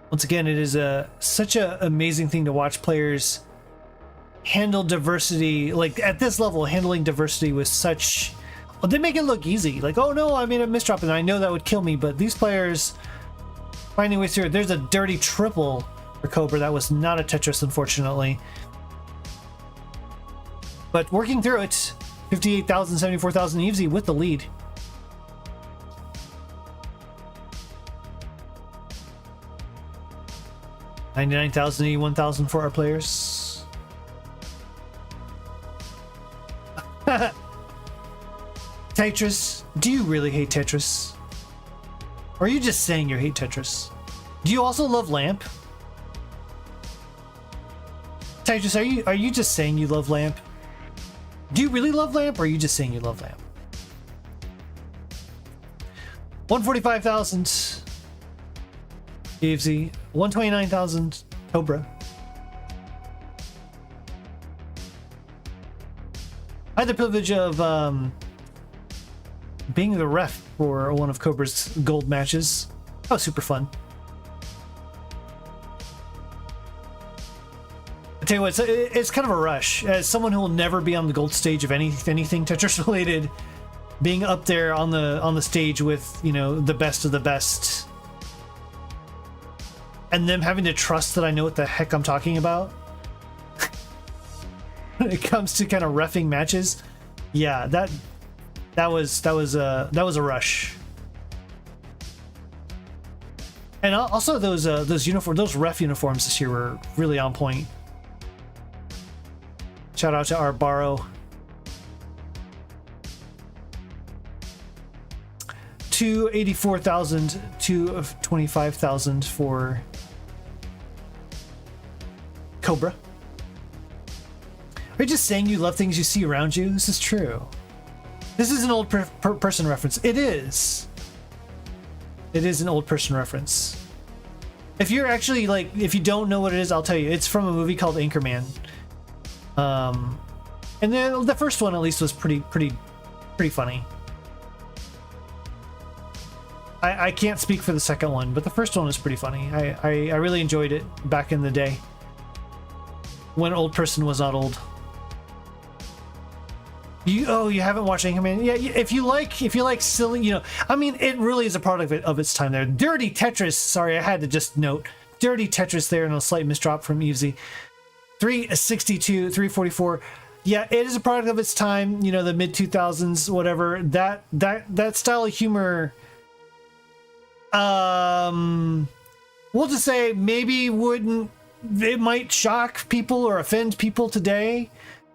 Once again, it is such an amazing thing to watch players handle diversity, like at this level, handling diversity with such, well, they make it look easy. Like, oh no, I made a misdrop and I know that would kill me, but these players finding ways through it. There's a dirty triple for Cobra. That was not a Tetris, unfortunately. But working through it, 58,000, 74,000 Evesy with the lead. $99,000, $81,000 for our players. Tetris, do you really hate Tetris? Or are you just saying you hate Tetris? Do you also love Lamp? Tetris, are you just saying you love Lamp? Do you really love Lamp, or are you just saying you love Lamp? 145,000 EFZ, 129,000 Cobra. I had the privilege of being the ref for one of Cobra's gold matches. That was super fun. I tell you what, it's kind of a rush. As someone who will never be on the gold stage of anything Tetris related, being up there on the stage with, you know, the best of the best, and them having to trust that I know what the heck I'm talking about when it comes to kind of reffing matches, yeah, that was a rush. And also those ref uniforms this year were really on point. Shout out to our Borrow. 284,000 to 25,000 for Cobra. Are you just saying you love things you see around you? This is true. This is an old person reference. It is. It is an old person reference. If you're actually like, if you don't know what it is, I'll tell you. It's from a movie called Anchorman. And then the first one at least was pretty funny. I can't speak for the second one, but the first one was pretty funny. I really enjoyed it back in the day when old person was not old. You haven't watched Anchorman? Yeah, if you like silly, you know, I mean, it really is a product of its time there. Dirty Tetris, sorry, I had to just note. Dirty Tetris there and a slight misdrop from Evesy. 362, 344. Yeah, it is a product of its time, you know, the mid 2000s, whatever. That style of humor, we'll just say maybe it might shock people or offend people today,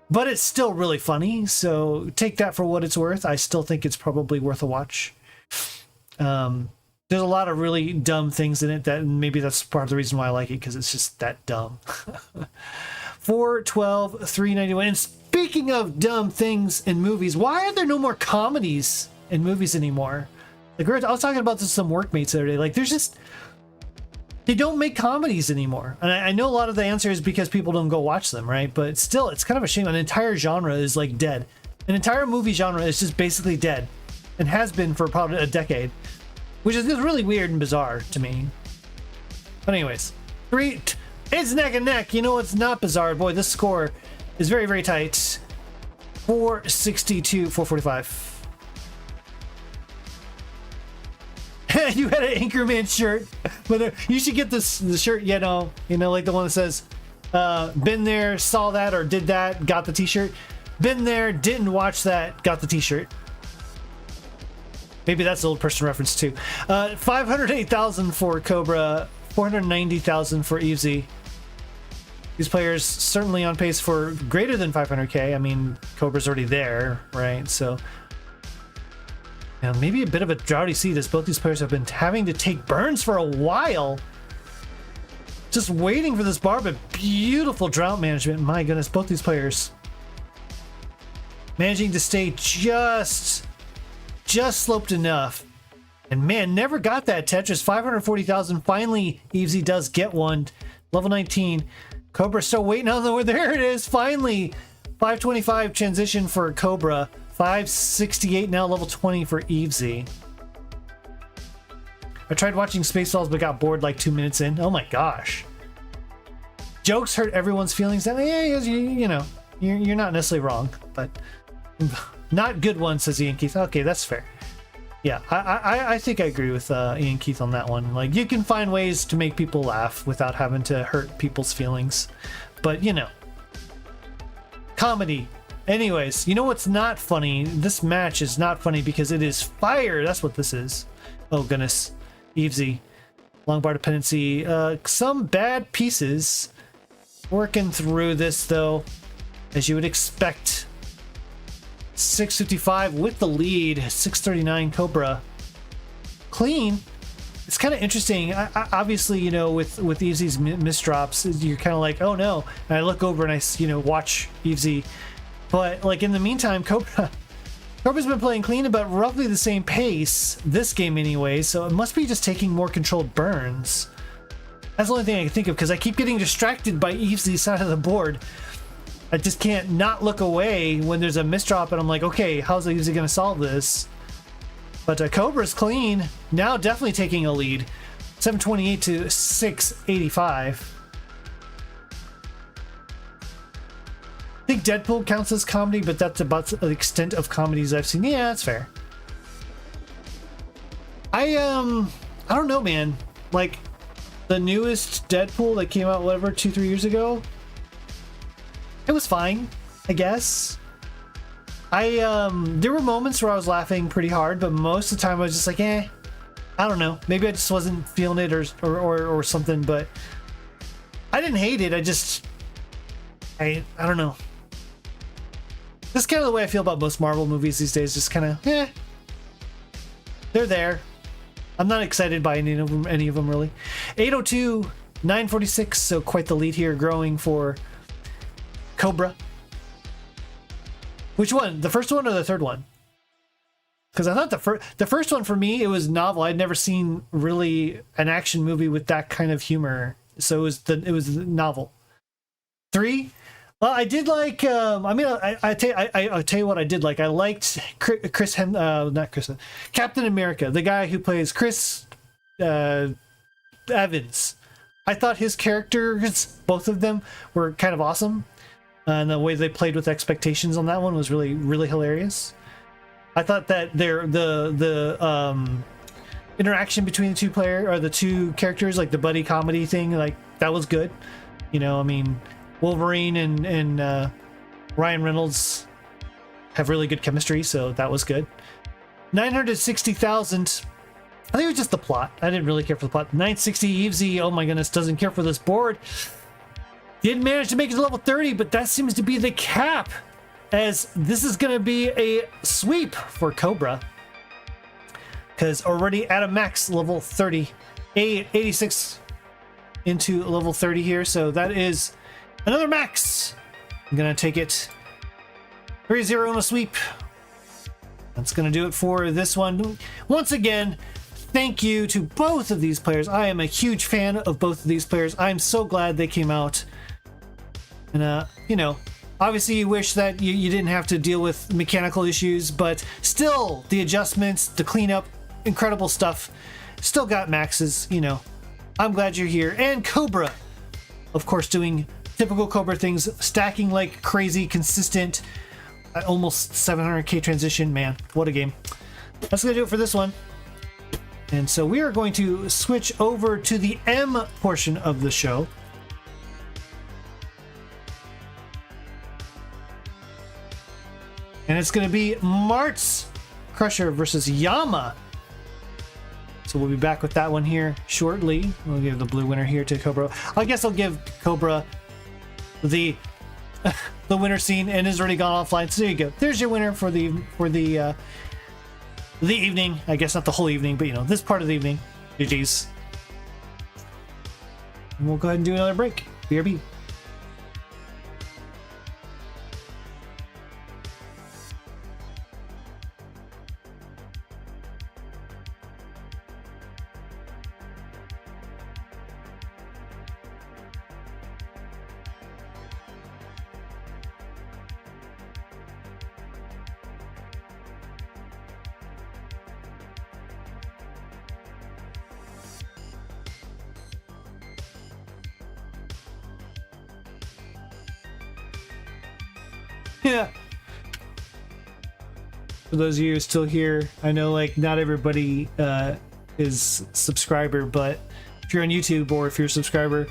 but it's still really funny. So take that for what it's worth. I still think it's probably worth a watch. There's a lot of really dumb things in it that maybe that's part of the reason why I like it, because it's just that dumb. 412 391. And speaking of dumb things in movies, why are there no more comedies in movies anymore? Like, I was talking about this with some workmates the other day. Like, they don't make comedies anymore. And I know a lot of the answer is because people don't go watch them, right? But still, it's kind of a shame. An entire genre is like dead. An entire movie genre is just basically dead, and has been for probably a decade, which is just really weird and bizarre to me. But anyways, it's neck and neck. You know what's not bizarre? Boy, this score is very, very tight. 462, 445. You had an Anchorman shirt, but you should get the shirt, you know, like the one that says, been there, saw that, or did that, got the t-shirt. Been there, didn't watch that, got the t-shirt. Maybe that's an old person reference too. 508,000 for Cobra, 490,000 for Easy. These players certainly on pace for greater than 500k. I mean, Cobra's already there, right? So, yeah, maybe a bit of a droughty seat, as both these players have been having to take burns for a while. Just waiting for this bar, but beautiful drought management. My goodness, both these players managing to stay just sloped enough. And man, never got that Tetris. 540,000. Finally, Eavesy does get one. Level 19. Cobra still waiting on the... There it is. Finally, 525 transition for Cobra. 568 now, level 20 for Eavesy. I tried watching Spaceballs but got bored like 2 minutes in. Oh my gosh. Jokes hurt everyone's feelings. Yeah, you know, you're not necessarily wrong, but not good ones, says Ian Keith. Okay, that's fair. Yeah, I think I agree with Ian Keith on that one. Like, you can find ways to make people laugh without having to hurt people's feelings. But, you know, comedy. Anyways, you know what's not funny? This match is not funny because it is fire. That's what this is. Oh, goodness. Eavesy. Long bar dependency. Some bad pieces. Working through this, though, as you would expect. 655 with the lead. 639 Cobra. Clean. It's kind of interesting. Obviously, you know, with Eavesy's misdrops, you're kind of like, oh no. And I look over and I, you know, watch Eavesy. But, like, in the meantime, Cobra's been playing clean about roughly the same pace, this game anyway, so it must be just taking more controlled burns. That's the only thing I can think of, because I keep getting distracted by Eavesy's side of the board. I just can't not look away when there's a misdrop, and I'm like, okay, how's Eavesy going to solve this? But Cobra's clean, now definitely taking a lead. 728 to 685. I think Deadpool counts as comedy, but that's about the extent of comedies I've seen. Yeah, that's fair. I don't know, man. Like, the newest Deadpool that came out, whatever, 2-3 years ago, it was fine, I guess. There were moments where I was laughing pretty hard, but most of the time I was just like, I don't know. Maybe I just wasn't feeling it or something, but I didn't hate it. I don't know. That's kind of the way I feel about most Marvel movies these days. Just kind of, they're there. I'm not excited by any of them really. 802, 946. So quite the lead here, growing for Cobra. Which one? The first one or the third one? Because I thought the first one for me, it was novel. I'd never seen really an action movie with that kind of humor. So it was novel. 3. Well, I did like. I'll tell you what I did like. I liked Captain America, the guy who plays Chris Evans. I thought his characters, both of them, were kind of awesome, and the way they played with expectations on that one was really, really hilarious. I thought that the interaction between the two characters, like the buddy comedy thing, like that was good. You know, I mean, Wolverine and Ryan Reynolds have really good chemistry, so that was good. 960,000. I think it was just the plot. I didn't really care for the plot. 960 Evesy, oh my goodness, doesn't care for this board. Didn't manage to make it to level 30, but that seems to be the cap, as this is going to be a sweep for Cobra. Because already at a max level 30, 86 into level 30 here, so that is another max. I'm going to take it 3-0 in a sweep. That's going to do it for this one. Once again, thank you to both of these players. I am a huge fan of both of these players. I'm so glad they came out. And, you know, obviously you wish that you didn't have to deal with mechanical issues, but still, the adjustments, the cleanup, incredible stuff. Still got maxes, you know. I'm glad you're here. And Cobra, of course, doing typical Cobra things, stacking like crazy, consistent, almost 700k transition. Man, what a game. That's gonna do it for this one. And so we are going to switch over to the M portion of the show. And it's going to be Mart's Crusher versus Yama. So we'll be back with that one here shortly. We'll give the blue winner here to Cobra. I guess I'll give Cobra the winner scene, and is already gone offline. So there you go. There's your winner for the evening. I guess not the whole evening, but you know, this part of the evening. GG's. And we'll go ahead and do another break. BRB. Yeah. For those of you who are still here, I know like not everybody is subscriber, but if you're on YouTube or if you're a subscriber,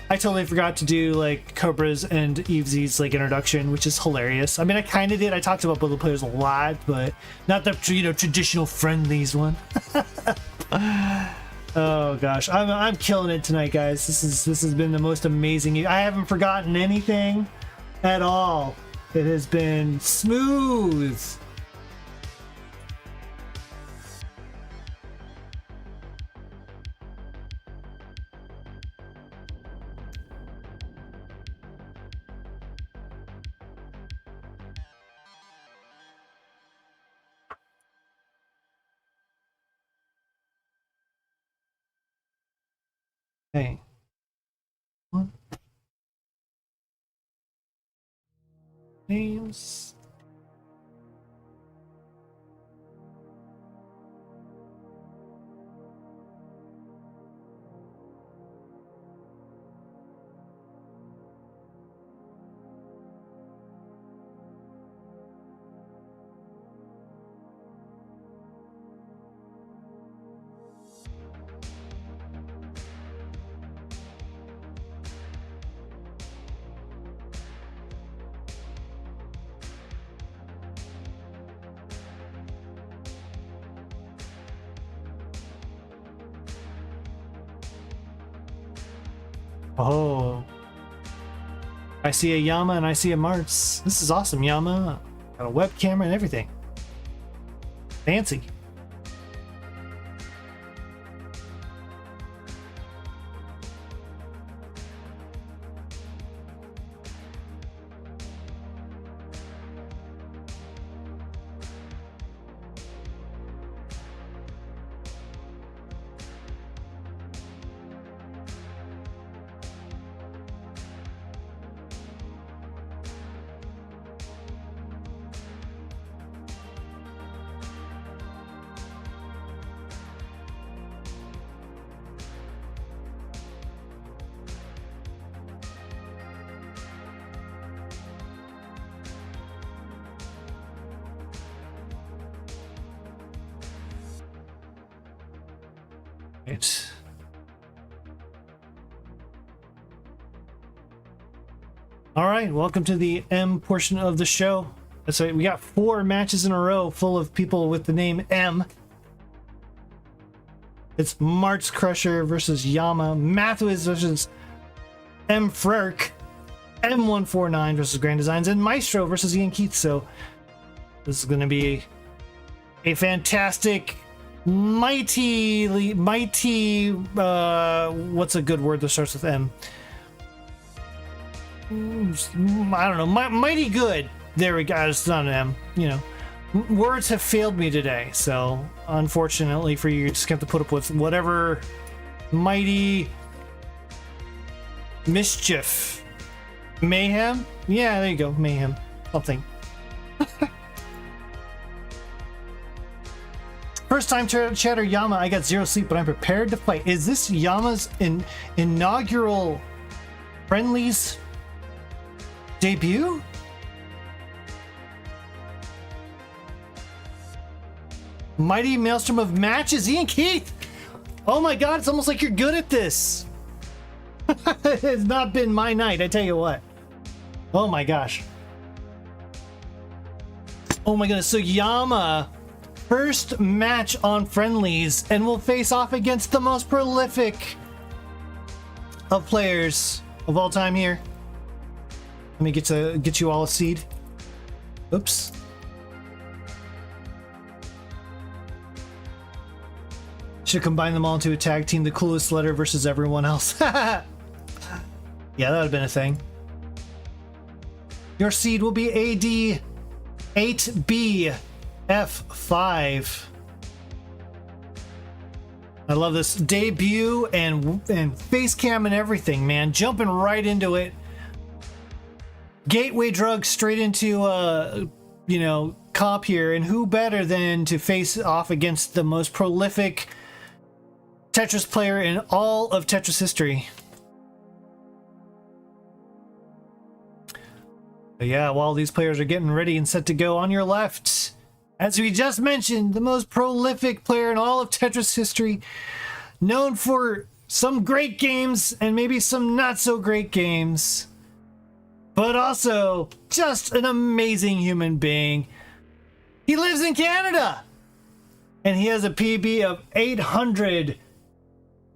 I totally forgot to do like Cobra's and Evesy's like introduction, which is hilarious. I mean, I kind of did. I talked about both the players a lot, but not the traditional friendlies one. Oh gosh, I'm killing it tonight, guys. This has been the most amazing. I haven't forgotten anything at all. It has been smooth. Hey. What? Names. Oh, I see a Yama and I see a Martz. This is awesome. Yama got a web camera and everything. Fancy. Right. All right, welcome to the M portion of the show. So we got 4 matches in a row full of people with the name M. It's March Crusher versus Yama, Mathwiz versus M. Frerk, M149 versus Grand Designs, and Maestro versus Ian Keith. So this is going to be a fantastic, mighty, what's a good word that starts with M? I don't know, mighty good. There we go. It's not an M. You know, words have failed me today, so unfortunately for you, you just have to put up with whatever mighty mischief. Mayhem? Yeah, there you go. Mayhem. Something. First time chatter Yama. I got 0 sleep, but I'm prepared to fight. Is this Yama's inaugural friendlies debut? Mighty maelstrom of matches, Ian Keith. Oh my god, it's almost like you're good at this. It's not been my night, I tell you what. Oh my gosh. Oh my goodness. So Yama, first match on friendlies, and will face off against the most prolific of players of all time here. Let me get you all a seed. Oops. Should combine them all into a tag team, the coolest letter versus everyone else. Yeah, that would have been a thing. Your seed will be AD 8B F5. I love this debut and face cam and everything, man. Jumping right into it. Gateway drug straight into you know, comp here, and who better than to face off against the most prolific Tetris player in all of Tetris history. But yeah, while these players are getting ready and set to go, on your left, as we just mentioned, the most prolific player in all of Tetris history, known for some great games and maybe some not so great games, but also just an amazing human being. He lives in Canada, and he has a PB of 800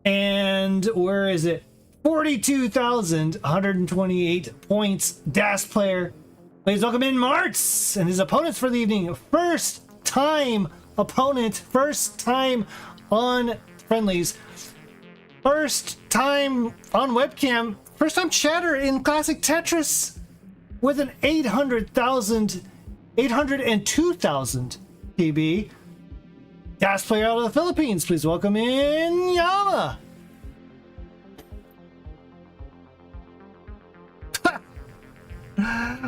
and where is it? 42,128 points. DAS player. Please welcome in Martz and his opponents for the evening. First time opponent. First time on friendlies. First time on webcam. First time chatter in classic Tetris with an 802,000 PB. DAS player out of the Philippines. Please welcome in Yama.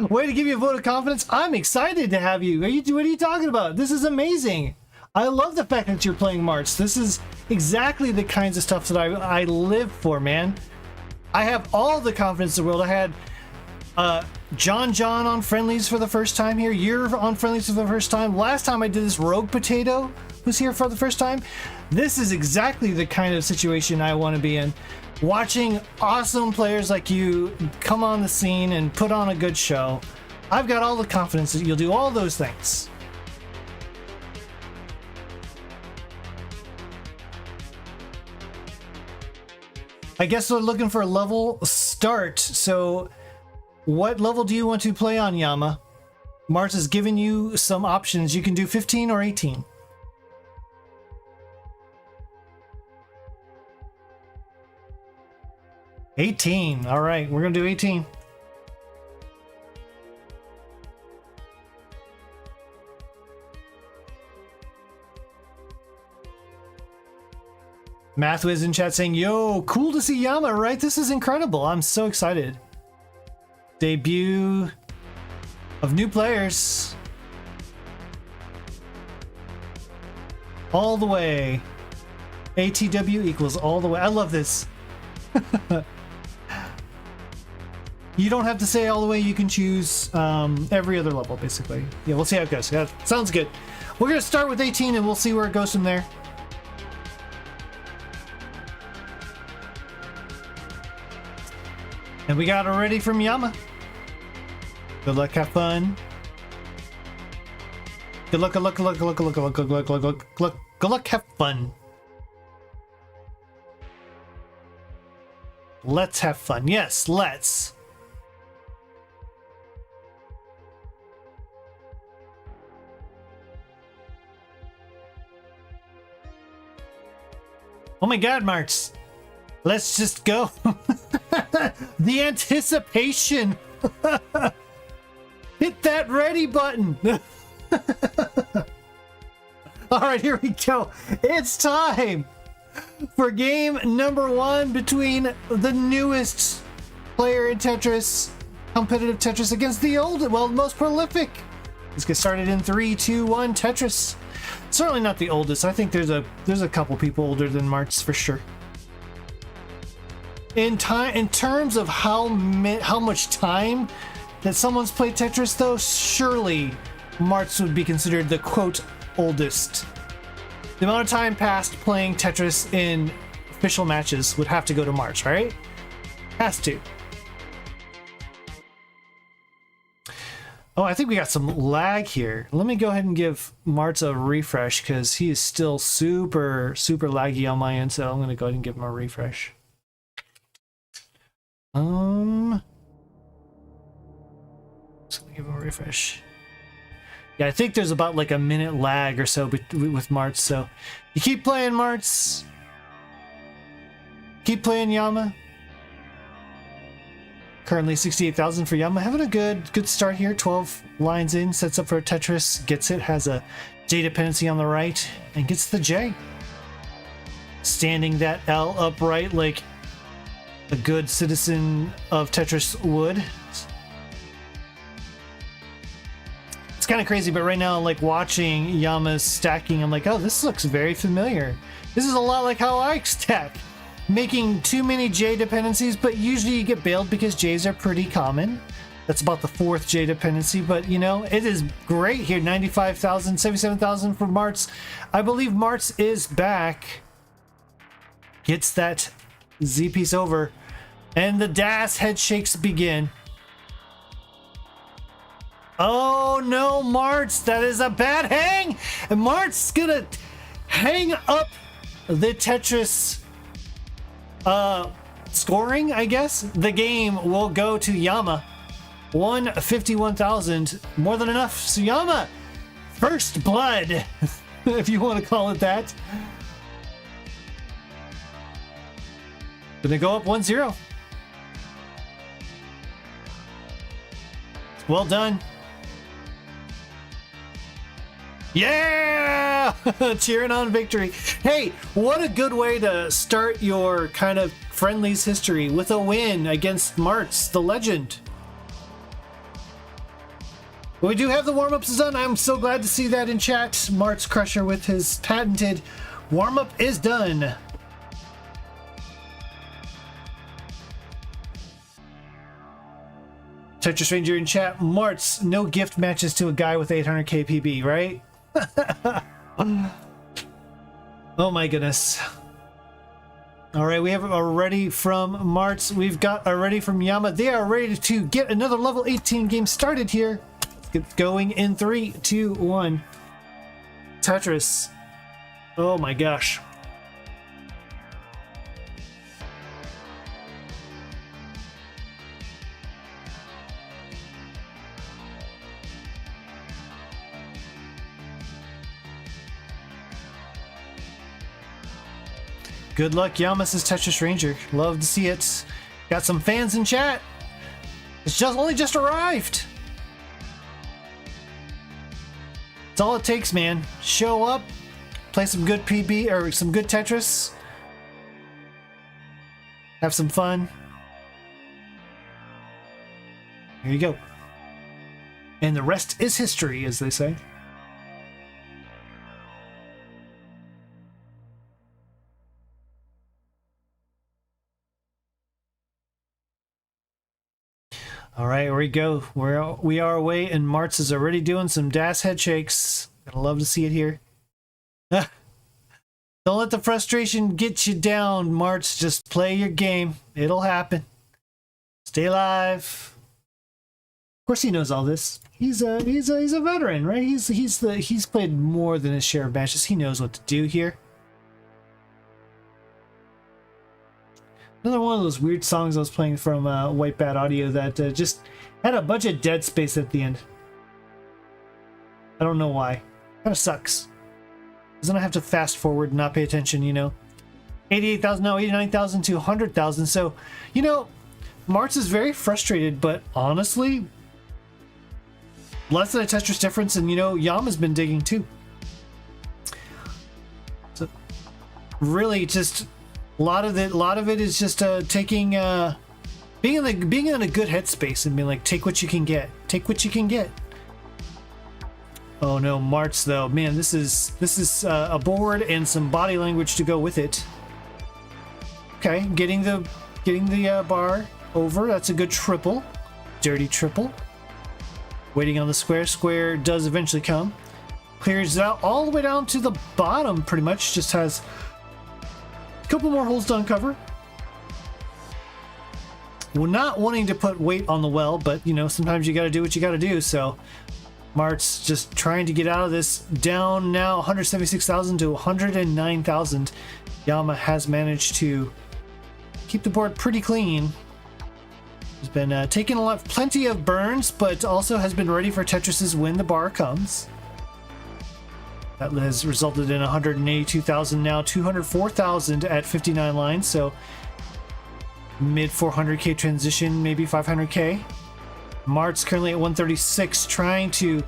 Way to give you a vote of confidence. I'm excited to have you. What are you talking about? This is amazing. I love the fact that you're playing March. This is exactly the kinds of stuff that I live for, man. I have all the confidence in the world. I had John on friendlies for the first time here. You're on friendlies for the first time. Last time I did this, Rogue Potato was here for the first time. This is exactly the kind of situation I want to be in. Watching awesome players like you come on the scene and put on a good show. I've got all the confidence that you'll do all those things. I guess we're looking for a level start. So what level do you want to play on, Yama? Mars has given you some options. You can do 15 or 18. $18. All right, we're gonna do 18. Mathwiz in chat saying, yo, cool to see Yama, right? This is incredible. I'm so excited. Debut of new players. All the way. ATW equals all the way. I love this. You don't have to say all the way. You can choose every other level, basically. Yeah, we'll see how it goes. Yeah, sounds good. We're going to start with 18, and we'll see where it goes from there. And we got it ready from Yama. Good luck, have fun. Good luck, good luck, good luck, good luck, good luck, good luck, good luck, good luck, good luck, good luck, have fun. Let's have fun. Yes, let's. Oh my god, Marks. Let's just go. The anticipation. Hit that ready button. All right, here we go. It's time for game number 1 between the newest player in Tetris, competitive Tetris, against the old, well, most prolific. Let's get started in 3, 2, 1, Tetris. Certainly not the oldest. I think there's a couple people older than Martz for sure. In terms of how much time that someone's played Tetris, though, surely Martz would be considered the quote oldest. The amount of time passed playing Tetris in official matches would have to go to Martz, right? Has to. Oh, I think we got some lag here. Let me go ahead and give Martz a refresh because he is still super laggy on my end, so I'm going to go ahead and give him a refresh. Just gonna give him a refresh. Yeah, I think there's about like a minute lag or so with Martz, so you keep playing, Martz. Keep playing, Yama. Currently 68,000 for Yama. Having a good start here. 12 lines in, sets up for a Tetris, gets it, has a J dependency on the right, and gets the J. Standing that L upright like a good citizen of Tetris would. It's kind of crazy, but right now, like watching Yama's stacking, I'm like, oh, this looks very familiar. This is a lot like how I stack. Making too many J dependencies, but usually you get bailed because J's are pretty common. That's about the 4th J dependency, but you know, it is great here. 95,000, 77,000 for Martz. I believe Martz is back. Gets that Z piece over, and the DAS head shakes begin. Oh no, Martz, that is a bad hang! And Martz is gonna hang up the Tetris scoring, I guess. The game will go to Yama. 151,000, more than enough. So Yama, first blood, if you want to call it that. Gonna go up 1-0. Well done. Yeah! Cheering on victory. Hey, what a good way to start your kind of friendlies history with a win against Martz, the legend. Well, we do have the warm-ups done. I'm so glad to see that in chat. Martz Crusher with his patented warm-up is done. Tetris Ranger in chat. Martz, no gift matches to a guy with 800k PB, right? Oh my goodness. All right, we have already from Martz. We've got already from Yama. They are ready to get another level 18 game started here. Let's get going in 3, 2, 1. Tetris. Oh my gosh. Good luck, Yama, says Tetris Ranger. Love to see it. Got some fans in chat. It's only just arrived. It's all it takes, man. Show up, play some good PB or some good Tetris. Have some fun. Here you go. And the rest is history, as they say. All right, here we go. We are away, and Martz is already doing some DAS head shakes. Gonna love to see it here. Don't let the frustration get you down, Martz. Just play your game. It'll happen. Stay alive. Of course, he knows all this. He's a veteran, right? He's played more than his share of matches. He knows what to do here. Another one of those weird songs I was playing from White Bat Audio that just had a bunch of dead space at the end. I don't know why. Kind of sucks. Because then I have to fast forward and not pay attention, you know. 88,000, no, 89,000 to 100,000. So, you know, Martz is very frustrated, but honestly, less than a Tetris difference, and you know, Yama's been digging too. So, really, just a lot of it is just taking, being in a good headspace and being like, take what you can get, take what you can get. Oh no, Martz though, man, this is a board and some body language to go with it. Okay, getting the bar over. That's a good triple, dirty triple. Waiting on the square. Square does eventually come. Clears it out all the way down to the bottom, pretty much. Just has a couple more holes to uncover. We're not wanting to put weight on the well, but you know, sometimes you got to do what you got to do. So Martz just trying to get out of this. Down now 176,000 to 109,000. Yama has managed to keep the board pretty clean. He's been taking plenty of burns, but also has been ready for Tetris's when the bar comes. That has resulted in 182,000, now 204,000 at 59 lines, so mid 400k transition, maybe 500k. Martz currently at 136, trying to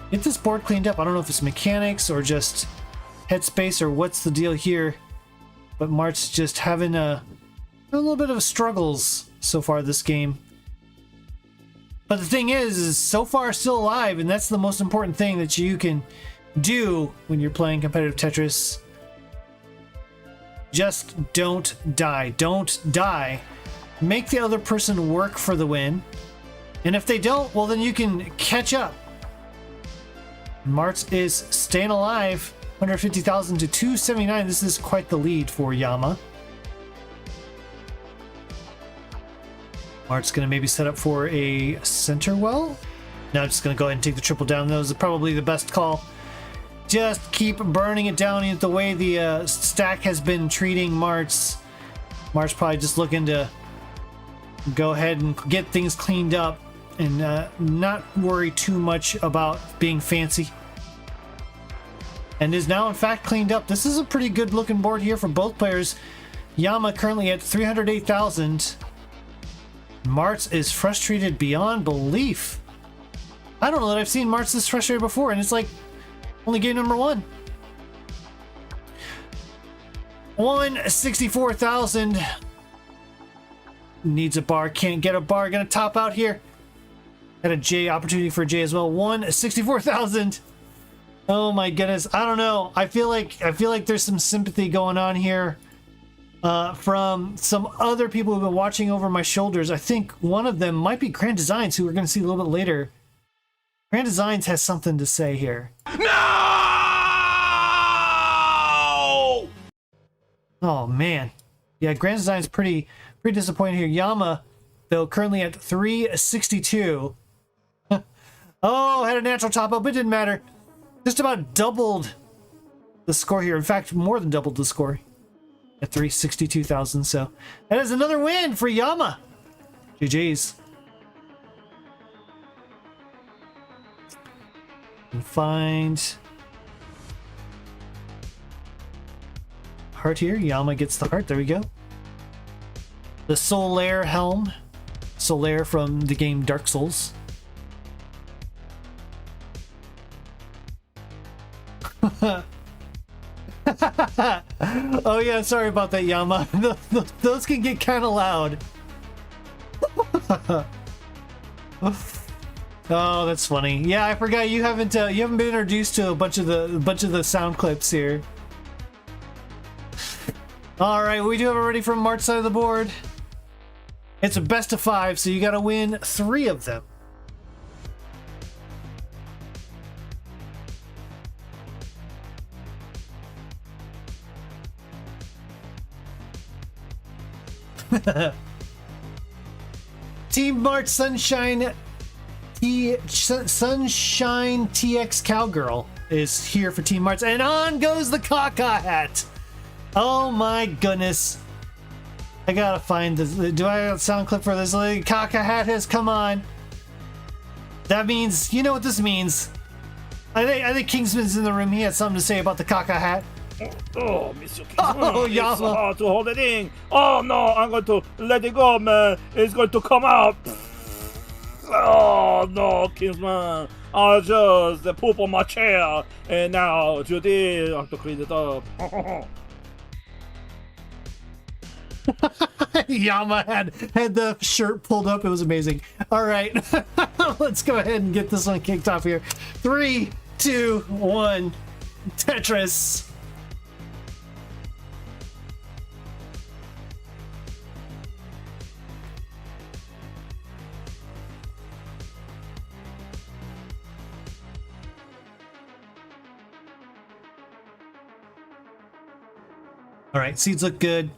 get this board cleaned up. I don't know if it's mechanics or just headspace or what's the deal here, but Martz just having a little bit of struggles so far this game. But the thing is so far still alive, and that's the most important thing that you can do when you're playing competitive Tetris. Just don't die. Don't die. Make the other person work for the win. And if they don't, well, then you can catch up. Martz is staying alive. 150,000 to 279. This is quite the lead for Yama. Martz going to maybe set up for a center well. Now I'm just going to go ahead and take the triple down. That was probably the best call. Just keep burning it down the way the stack has been treating Martz. Martz probably just looking to go ahead and get things cleaned up and not worry too much about being fancy. And is now in fact cleaned up. This is a pretty good looking board here for both players. Yama currently at 308,000. Martz is frustrated beyond belief. I don't know that I've seen Martz this frustrated before, and it's like only game number one. 164,000. Needs a bar, can't get a bar. Gonna top out here. Got a J opportunity for a J as well. 164,000. Oh my goodness. I don't know. I feel like there's some sympathy going on here. From some other people who've been watching over my shoulders. I think one of them might be Grand Designs, who we're going to see a little bit later. Grand Designs has something to say here. No! Oh man, yeah, Grand Designs pretty disappointed here. Yama, though, currently at 362. Oh, had a natural top up, but it didn't matter. Just about doubled the score here. In fact, more than doubled the score. At 362,000, so that is another win for Yama. GG's. And find heart here. Yama gets the heart. There we go. The Solaire helm. Solaire from the game Dark Souls. Oh yeah, sorry about that, Yama. Those can get kind of loud. Oh, that's funny. Yeah, I forgot you haven't been introduced to a bunch of the sound clips here. All right, we do have it ready from Mart's side of the board. It's a best of 5, so you got to win 3 of them. Team March Sunshine Sunshine TX Cowgirl is here for Team Marts, and on goes the Kaka hat. Oh my goodness. I gotta find this. Do I have a sound clip for this? Kaka hat has come on. That means, you know what this means. I think Kingsman's in the room. He had something to say about the Kaka hat. Oh, Mr. Kingsman, Yama. it's so hard to hold it in. Oh no, I'm going to let it go, man. It's going to come out. Oh no, Kingsman. I just poop on my chair. And now, Judy, I have to clean it up. Yama had the shirt pulled up. It was amazing. All right, let's go ahead and get this one kicked off here. 3, 2, 1. Tetris. All right, seeds look good.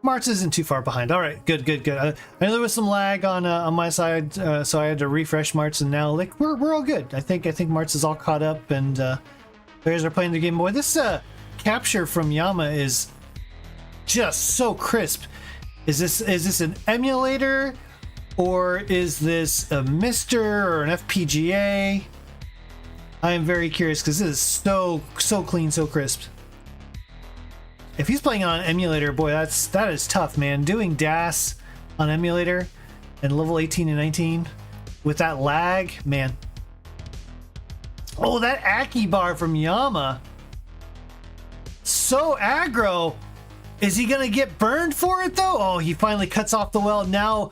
March isn't too far behind. All right, good. I know there was some lag on my side, so I had to refresh March, and now like we're all good. I think March is all caught up, and players are playing the game. Boy, this capture from Yama is just so crisp. Is this an emulator, or is this a Mister or an FPGA? I am very curious because this is so clean, so crisp. If he's playing on an emulator, boy, that is tough, man. Doing DAS on emulator and level 18 and 19 with that lag, man. Oh, that Aki bar from Yama. So aggro. Is he gonna get burned for it though? Oh, he finally cuts off the well. Now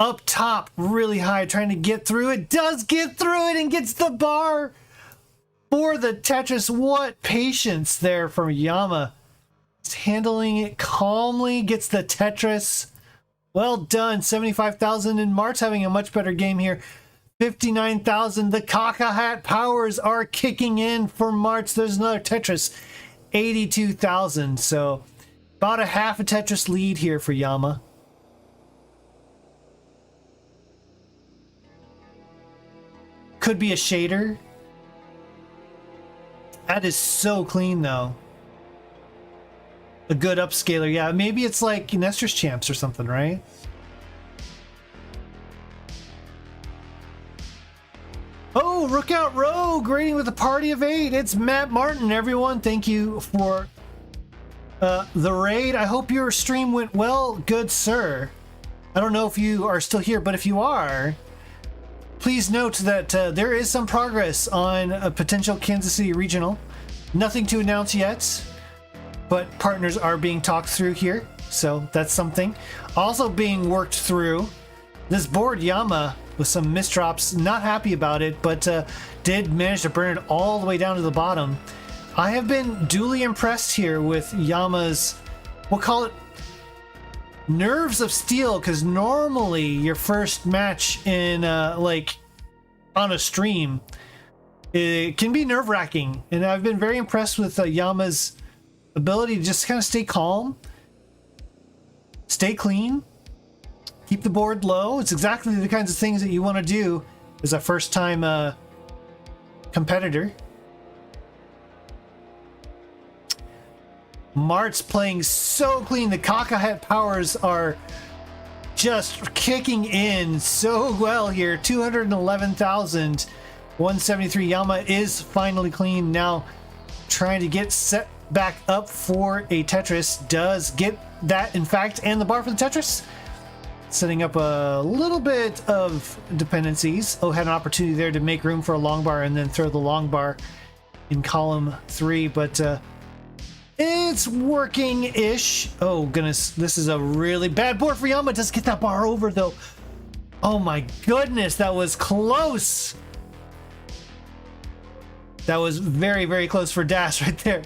up top, really high, trying to get through it. Does get through it and gets the bar for the Tetris. What patience there from Yama. Handling it calmly, gets the Tetris. Well done. 75,000, and Mart's having a much better game here. 59,000. The Kaka hat powers are kicking in for March. There's another Tetris. 82,000. So about a half a Tetris lead here for Yama. Could be a shader. That is so clean though. A good upscaler, yeah. Maybe it's like Nestor's Champs or something, right? Oh, Rook Out Rogue raiding with a party of 8. It's Matt Martin, everyone. Thank you for the raid. I hope your stream went well, good sir. I don't know if you are still here, but if you are, please note that there is some progress on a potential Kansas City regional. Nothing to announce yet, but partners are being talked through here, so that's something. Also being worked through, this board Yama with some misdrops, not happy about it, but did manage to burn it all the way down to the bottom. I have been duly impressed here with Yama's, we'll call it nerves of steel, because normally your first match in like on a stream, it can be nerve-wracking, and I've been very impressed with Yama's ability to just kind of stay calm, stay clean, keep the board low. It's exactly the kinds of things that you want to do as a first-time competitor. Mart's playing so clean. The Kaka hat powers are just kicking in so well here. 211,173. Yama is finally clean. Now trying to get set back up for a Tetris. Does get that, in fact, and the bar for the Tetris. Setting up a little bit of dependencies. Oh, had an opportunity there to make room for a long bar and then throw the long bar in column 3, but it's working-ish. Oh, goodness. This is a really bad board for Yama. Does get that bar over, though. Oh, my goodness. That was close. That was very, very close for Dash right there.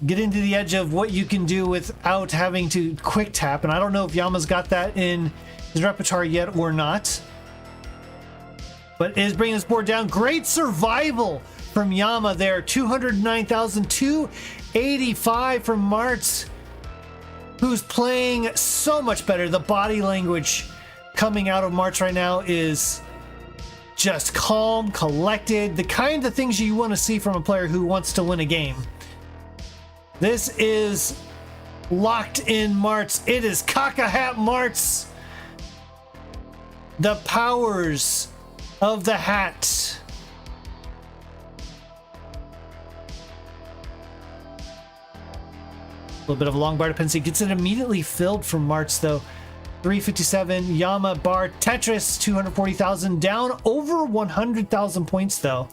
Getting to the edge of what you can do without having to quick tap, and I don't know if Yama's got that in his repertoire yet or not, but is bringing this board down. Great survival from Yama there. 209,285 from Martz, who's playing so much better. The body language coming out of Martz right now is just calm, collected, the kind of things you want to see from a player who wants to win a game. This is locked in Marts. It is Caca Hat Marts. The powers of the hat. A little bit of a long bar dependency. Gets it immediately filled from Marts though. 357, Yama, Bar, Tetris, 240,000, down over 100,000 points though.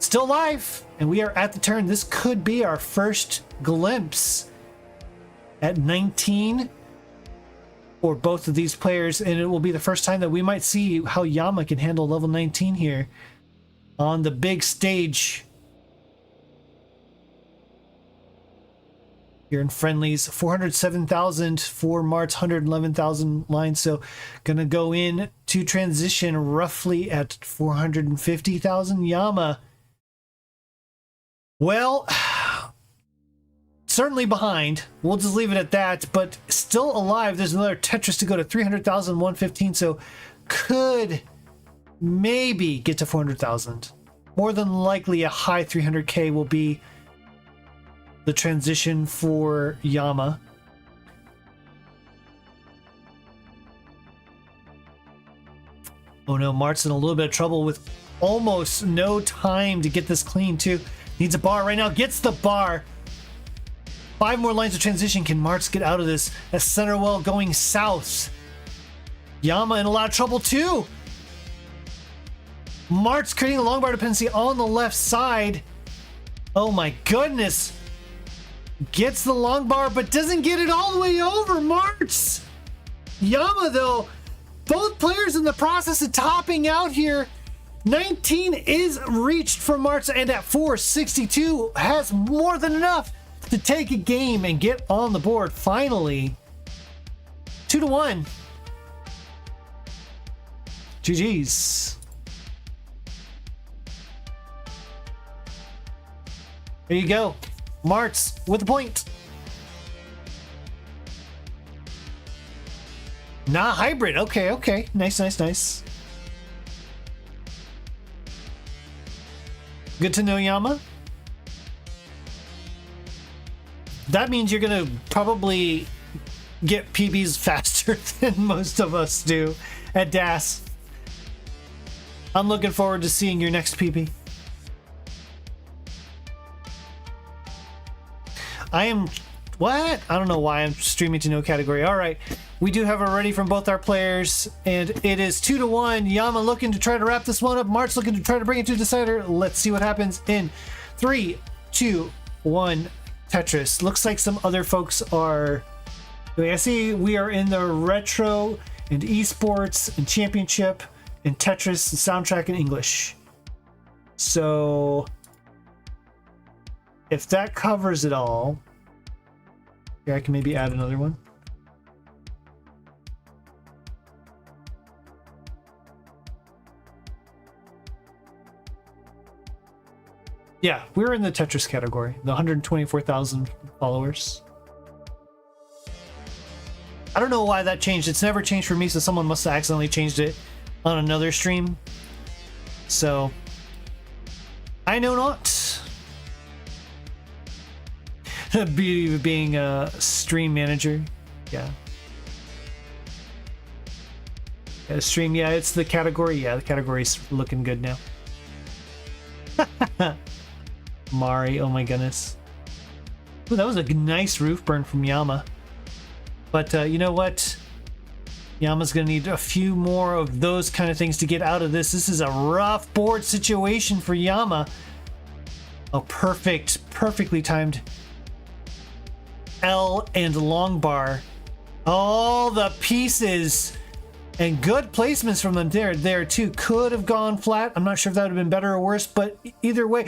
Still alive, and we are at the turn. This could be our first glimpse at 19 for both of these players, and it will be the first time that we might see how Yama can handle level 19 here on the big stage. Here in friendlies, 407,000 for Marts, 111,000 lines. So gonna go in to transition roughly at 450,000. Yama, well, certainly behind. We'll just leave it at that, but still alive. There's another Tetris to go to 300,000, 115. So could maybe get to 400,000. More than likely a high 300K will be the transition for Yama. Oh no, Mart's in a little bit of trouble with almost no time to get this clean too. Needs a bar right now, gets the bar. 5 more lines of transition. Can Marts get out of this? As Centerwell going south. Yama in a lot of trouble too. Marts creating a long bar dependency on the left side. Oh my goodness. Gets the long bar, but doesn't get it all the way over. Marts! Yama, though, both players in the process of topping out here. 19 is reached for Marts, and at 462 has more than enough to take a game and get on the board. Finally, 2-1. GG's. There you go. Marts with a point. Nah, hybrid. Okay, okay. Nice, nice, nice. Good to know, Yama. That means you're gonna probably get PBs faster than most of us do at DAS. I'm looking forward to seeing your next PB. I am... What? I don't know why I'm streaming to no category. All right. We do have a ready from both our players, and it is 2-1. Yama looking to try to wrap this one up. Mart's looking to try to bring it to a decider. Let's see what happens in 3, 2, 1. Tetris. Looks like some other folks are... I see we are in the retro and esports and championship and Tetris and soundtrack in English. So... if that covers it all, here I can maybe add another one. Yeah, we're in the Tetris category, the 124,000 followers. I don't know why that changed. It's never changed for me, so someone must have accidentally changed it on another stream. So, I know not. The beauty of being a stream manager. Yeah. Stream, yeah, it's the category. Yeah, the category's looking good now. Mari, oh my goodness. Ooh, that was a nice roof burn from Yama. But you know what? Yama's gonna need a few more of those kind of things to get out of this. This is a rough board situation for Yama. Oh, perfectly timed L and long bar. All the pieces and good placements from them there too. Could have gone flat. I'm not sure if that would have been better or worse, but either way,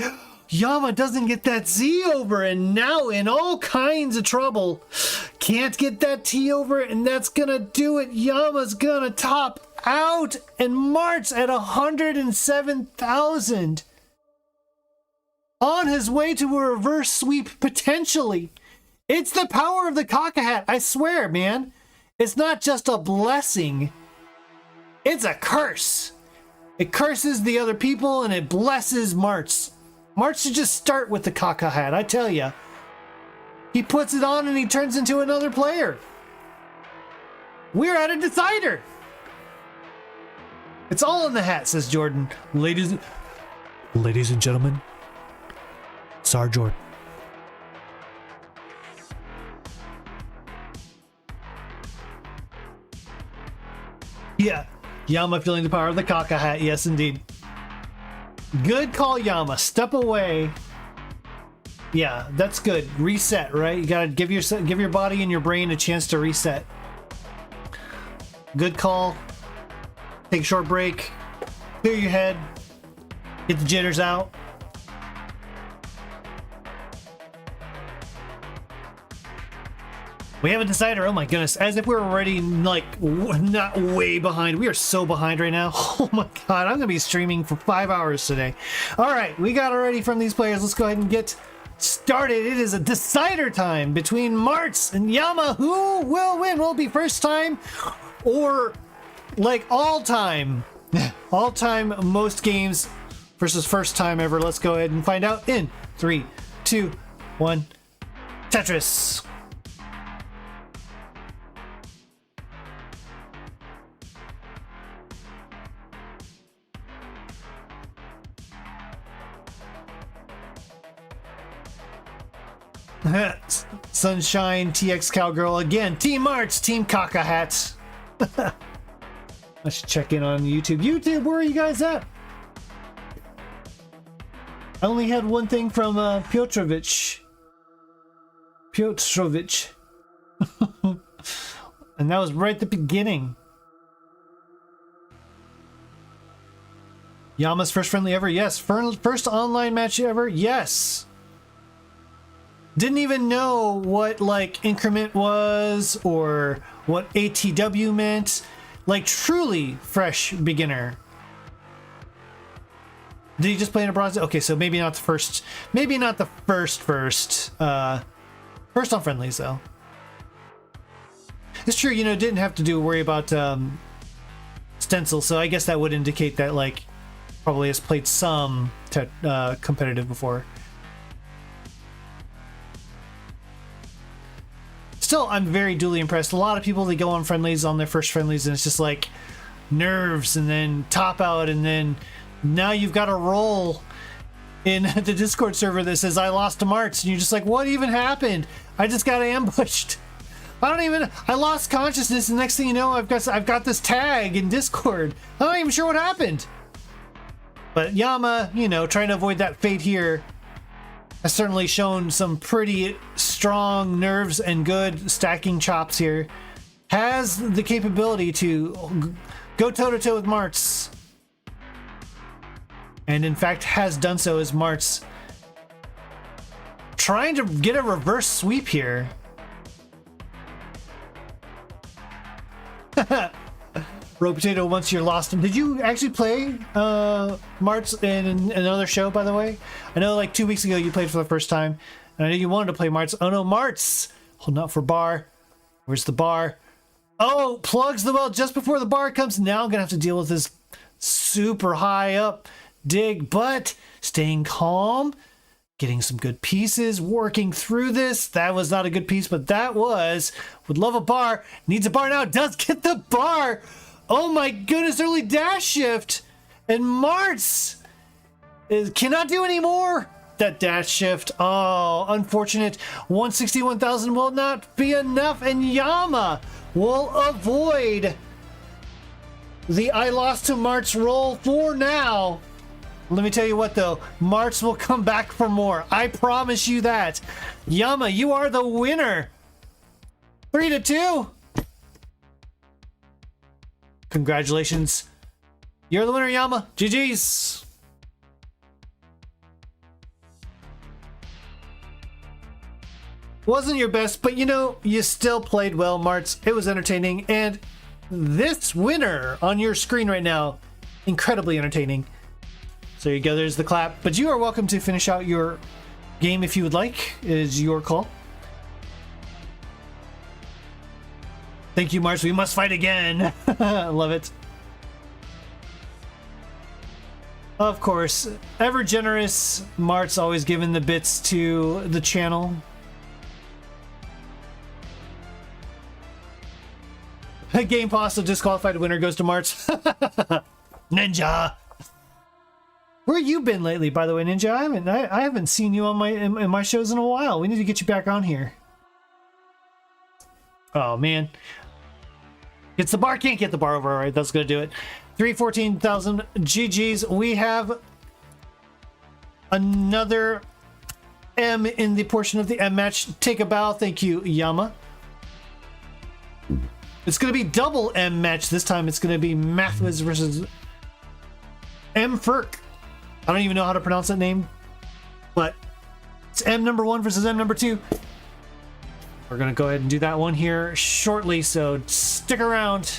Yama doesn't get that Z over and now in all kinds of trouble. Can't get that T over, and that's gonna do it. Yama's gonna top out and March at 107,000. On his way to a reverse sweep potentially. It's the power of the Caca Hat, I swear, man. It's not just a blessing. It's a curse. It curses the other people and it blesses Martz. Martz should just start with the caca hat, I tell ya. He puts it on and he turns into another player. We're at a decider. It's all in the hat, says Jordan. Ladies and gentlemen, Sar Jordan. Yeah, Yama feeling the power of the caca hat. Yes, indeed. Good call, Yama. Step away. Yeah, that's good. Reset, right? You gotta give your body and your brain a chance to reset. Good call. Take a short break. Clear your head. Get the jitters out. We have a decider. Oh my goodness. As if we were already, like, not way behind. We are so behind right now. Oh my god. I'm going to be streaming for 5 hours today. All right. We got already from these players. Let's go ahead and get started. It is a decider time between Martz and Yama. Who will win? Will it be first time or, like, all time? All time, most games versus first time ever. Let's go ahead and find out in 3, 2, 1. Tetris. Sunshine, TX Cowgirl again. Team Martz, Team Caca Hats. I should check in on YouTube. YouTube, where are you guys at? I only had one thing from Piotrovich. And that was right at the beginning. Yama's first friendly ever? Yes. First online match ever? Yes. Didn't even know what, like, increment was or what ATW meant. Like, truly fresh beginner. Did he just play in a bronze? Okay, so maybe not the first. Maybe not the first. First on friendlies, though. It's true, you know, didn't have to worry about stencil, so I guess that would indicate that, like, probably has played some competitive before. Still, I'm very duly impressed. A lot of people, they go on friendlies, on their first friendlies, and it's just like nerves and then top out, and then now you've got a role in the Discord server that says I lost to Martz, and you're just like, what even happened? I just got ambushed. I lost consciousness, and next thing you know, I've got this tag in Discord. I'm not even sure what happened. But Yama, you know, trying to avoid that fate here, has certainly shown some pretty strong nerves and good stacking chops here. Has the capability to go toe-to-toe with Martz. And in fact has done so as Martz trying to get a reverse sweep here. Rogue Potato, once you're lost. Did you actually play Martz in another show, by the way? I know like 2 weeks ago you played for the first time, and I know you wanted to play Martz. Oh no, Martz! Holding out for bar. Where's the bar? Oh, plugs the well just before the bar comes. Now I'm gonna have to deal with this super high up dig, but staying calm, getting some good pieces, working through this. That was not a good piece, but that was. Would love a bar. Needs a bar now. Does get the bar. Oh my goodness, early dash shift. And Martz cannot do any more. That dash shift. Oh, unfortunate. 161,000 will not be enough. And Yama will avoid the I lost to Martz roll for now. Let me tell you what, though. Martz will come back for more. I promise you that. Yama, you are the winner. 3-2. Congratulations. You're the winner, Yama. GG's. Wasn't your best, but you know, you still played well, Martz. It was entertaining. And this winner on your screen right now, incredibly entertaining. So there you go, there's the clap. But you are welcome to finish out your game if you would like. It is your call. Thank you, Martz. We must fight again. I love it. Of course, ever generous, Mart's always giving the bits to the channel. Game pasta disqualified winner goes to Mart's. Ninja. Where you been lately, by the way, Ninja? I haven't seen you on my in my shows in a while. We need to get you back on here. Oh man. It's the bar, can't get the bar over. All right, that's gonna do it. 314,000 GGs. We have another M in the portion of the M match. Take a bow. Thank you, Yama. It's gonna be double M match this time. It's gonna be Mathwiz versus M Ferk. I don't even know how to pronounce that name, but it's M number 1 versus M number 2. We're gonna go ahead and do that one here shortly, so stick around.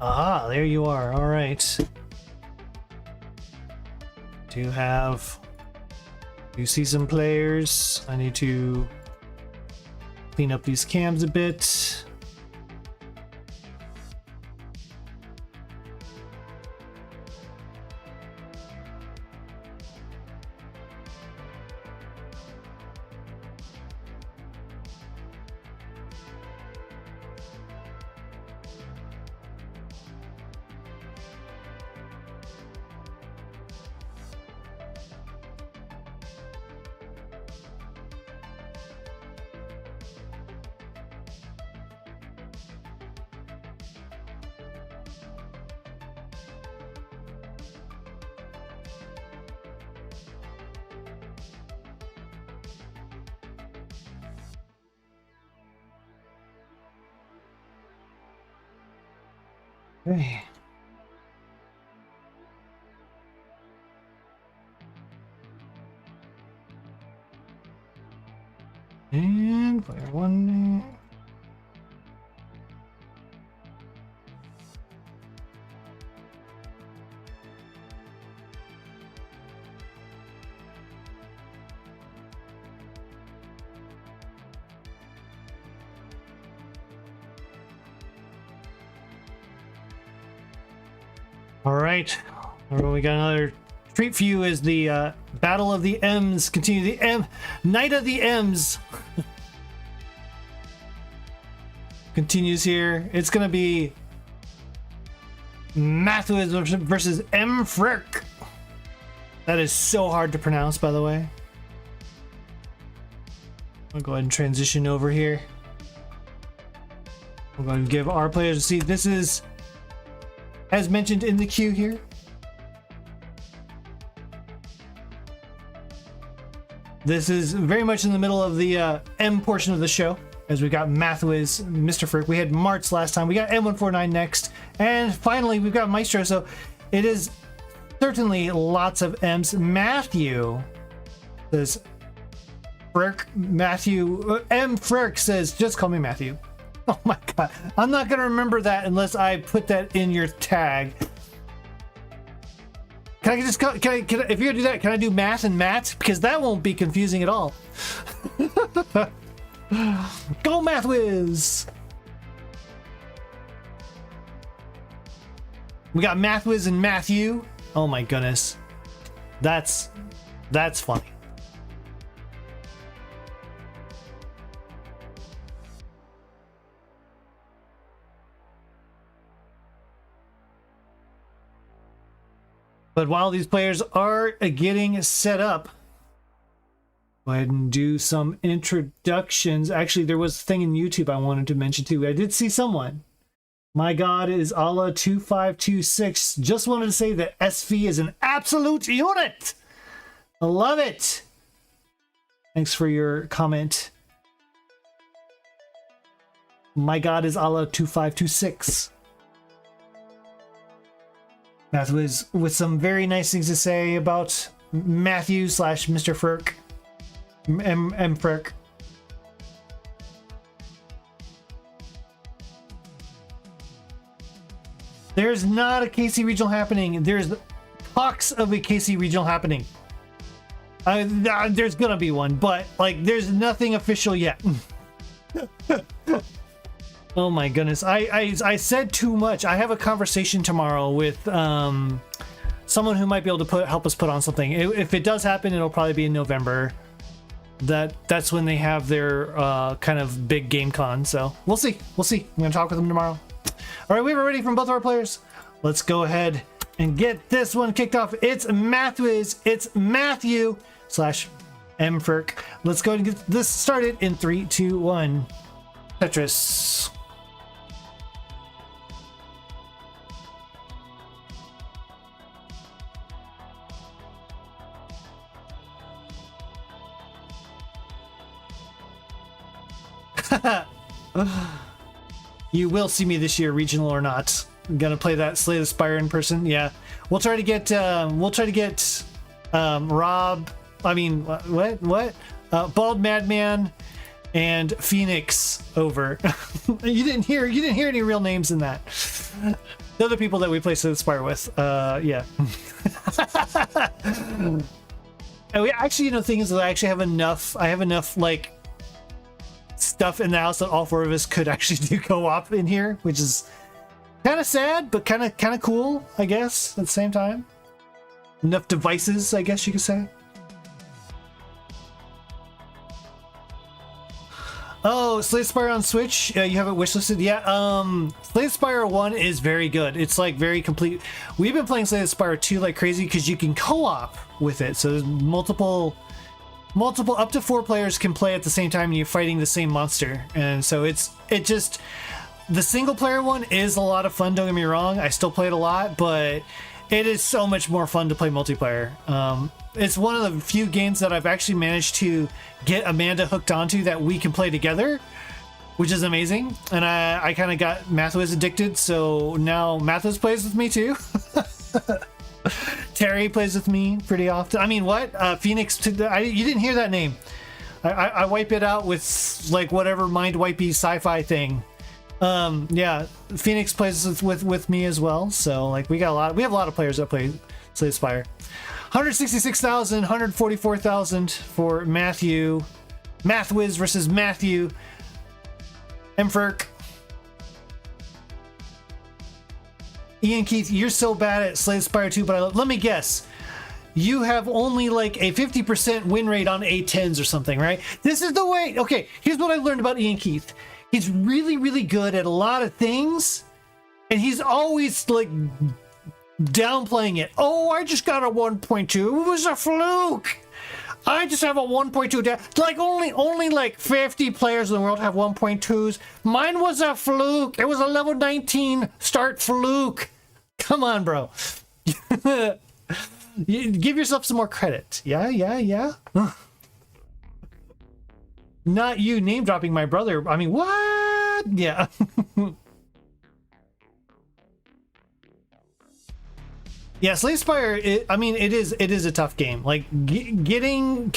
Ah, there you are. All right. Do see some players. I need to clean up these cams a bit. Okay. And player one. All right, we got another treat for you as the Battle of the M's continue. The Night of the M's continues here. It's gonna be Matthews versus M. Frick. That is so hard to pronounce, by the way. I'll go ahead and transition over here. We're going to give our players a seat. This is, as mentioned in the queue here, this is very much in the middle of the M portion of the show, as we got Matthews, Mr. Frick. We had Martz last time. We got M149 next. And finally, we've got Maestro. So it is certainly lots of M's. Matthew says, Frick, Matthew, M. Frick says, just call me Matthew. Oh my God. I'm not going to remember that unless I put that in your tag. Can I just, if you're going to do that, can I do Matt and Matt? Because that won't be confusing at all. Go Math Whiz! We got Math Whiz and Matthew. Oh my goodness. That's funny. But while these players are getting set up, go ahead and do some introductions. Actually, there was a thing in YouTube I wanted to mention too. I did see someone. My God is Allah 2526. Just wanted to say that SV is an absolute unit. I love it. Thanks for your comment. My God is Allah 2526. Matthew is with some very nice things to say about Matthew / Mr. Frick. M. Frick. There's not a KC regional happening. There's talks of a KC regional happening. There's gonna be one, but like there's nothing official yet. Oh my goodness. I said too much. I have a conversation tomorrow with someone who might be able to help us put on something. If it does happen, it'll probably be in November. That's when they have their kind of big game con. So we'll see. I'm gonna talk with them tomorrow. All right, we have it ready from both of our players. Let's go ahead and get this one kicked off. It's Matthews. It's Matthew / M. Frick. Let's go ahead and get this started in 3, 2, 1. Tetris. You will see me this year, regional or not. I'm gonna play that Slay the Spire in person. Yeah, we'll try to get Rob. I mean, what? Bald Madman and Phoenix over. You didn't hear any real names in that. The other people that we play Slay the Spire with. Yeah. And we actually, the thing is that I actually have enough. I have enough like stuff in the house that all 4 of us could actually do co-op in here, which is kind of sad, but kind of cool, I guess, at the same time. Enough devices, I guess you could say. Oh, Slay the Spire on Switch. You have it wishlisted? Yeah. Slay the Spire 1 is very good. It's like very complete. We've been playing Slay the Spire 2 like crazy because you can co-op with it. So there's multiple up to 4 players can play at the same time and you're fighting the same monster. And so the single player one is a lot of fun, don't get me wrong. I still play it a lot, but it is so much more fun to play multiplayer. It's one of the few games that I've actually managed to get Amanda hooked onto that we can play together, which is amazing. And I kind of got Matthews addicted, so now Matthews plays with me too. Terry plays with me pretty often. I mean, what? Phoenix, you didn't hear that name. I wipe it out with like whatever mind-wipey sci-fi thing. Yeah, Phoenix plays with me as well. So like we have a lot of players that play Slay the Spire. 166,000, 144,000 for Matthew. Mathwiz versus Matthew. Mferk. Ian Keith, you're so bad at Slay the Spire 2, but let me guess. You have only like a 50% win rate on A10s or something, right? This is the way. Okay, here's what I learned about Ian Keith. He's really, really good at a lot of things, And he's always like downplaying it. Oh, I just got a 1.2. It was a fluke. I just have a 1.2. Like only like 50 players in the world have 1.2s. Mine was a fluke. It was a level 19 start fluke. Come on, bro. Give yourself some more credit. Yeah. Not you name dropping my brother. I mean, what? Yeah. Yeah, Slave Spire, I mean, it is a tough game. Like, getting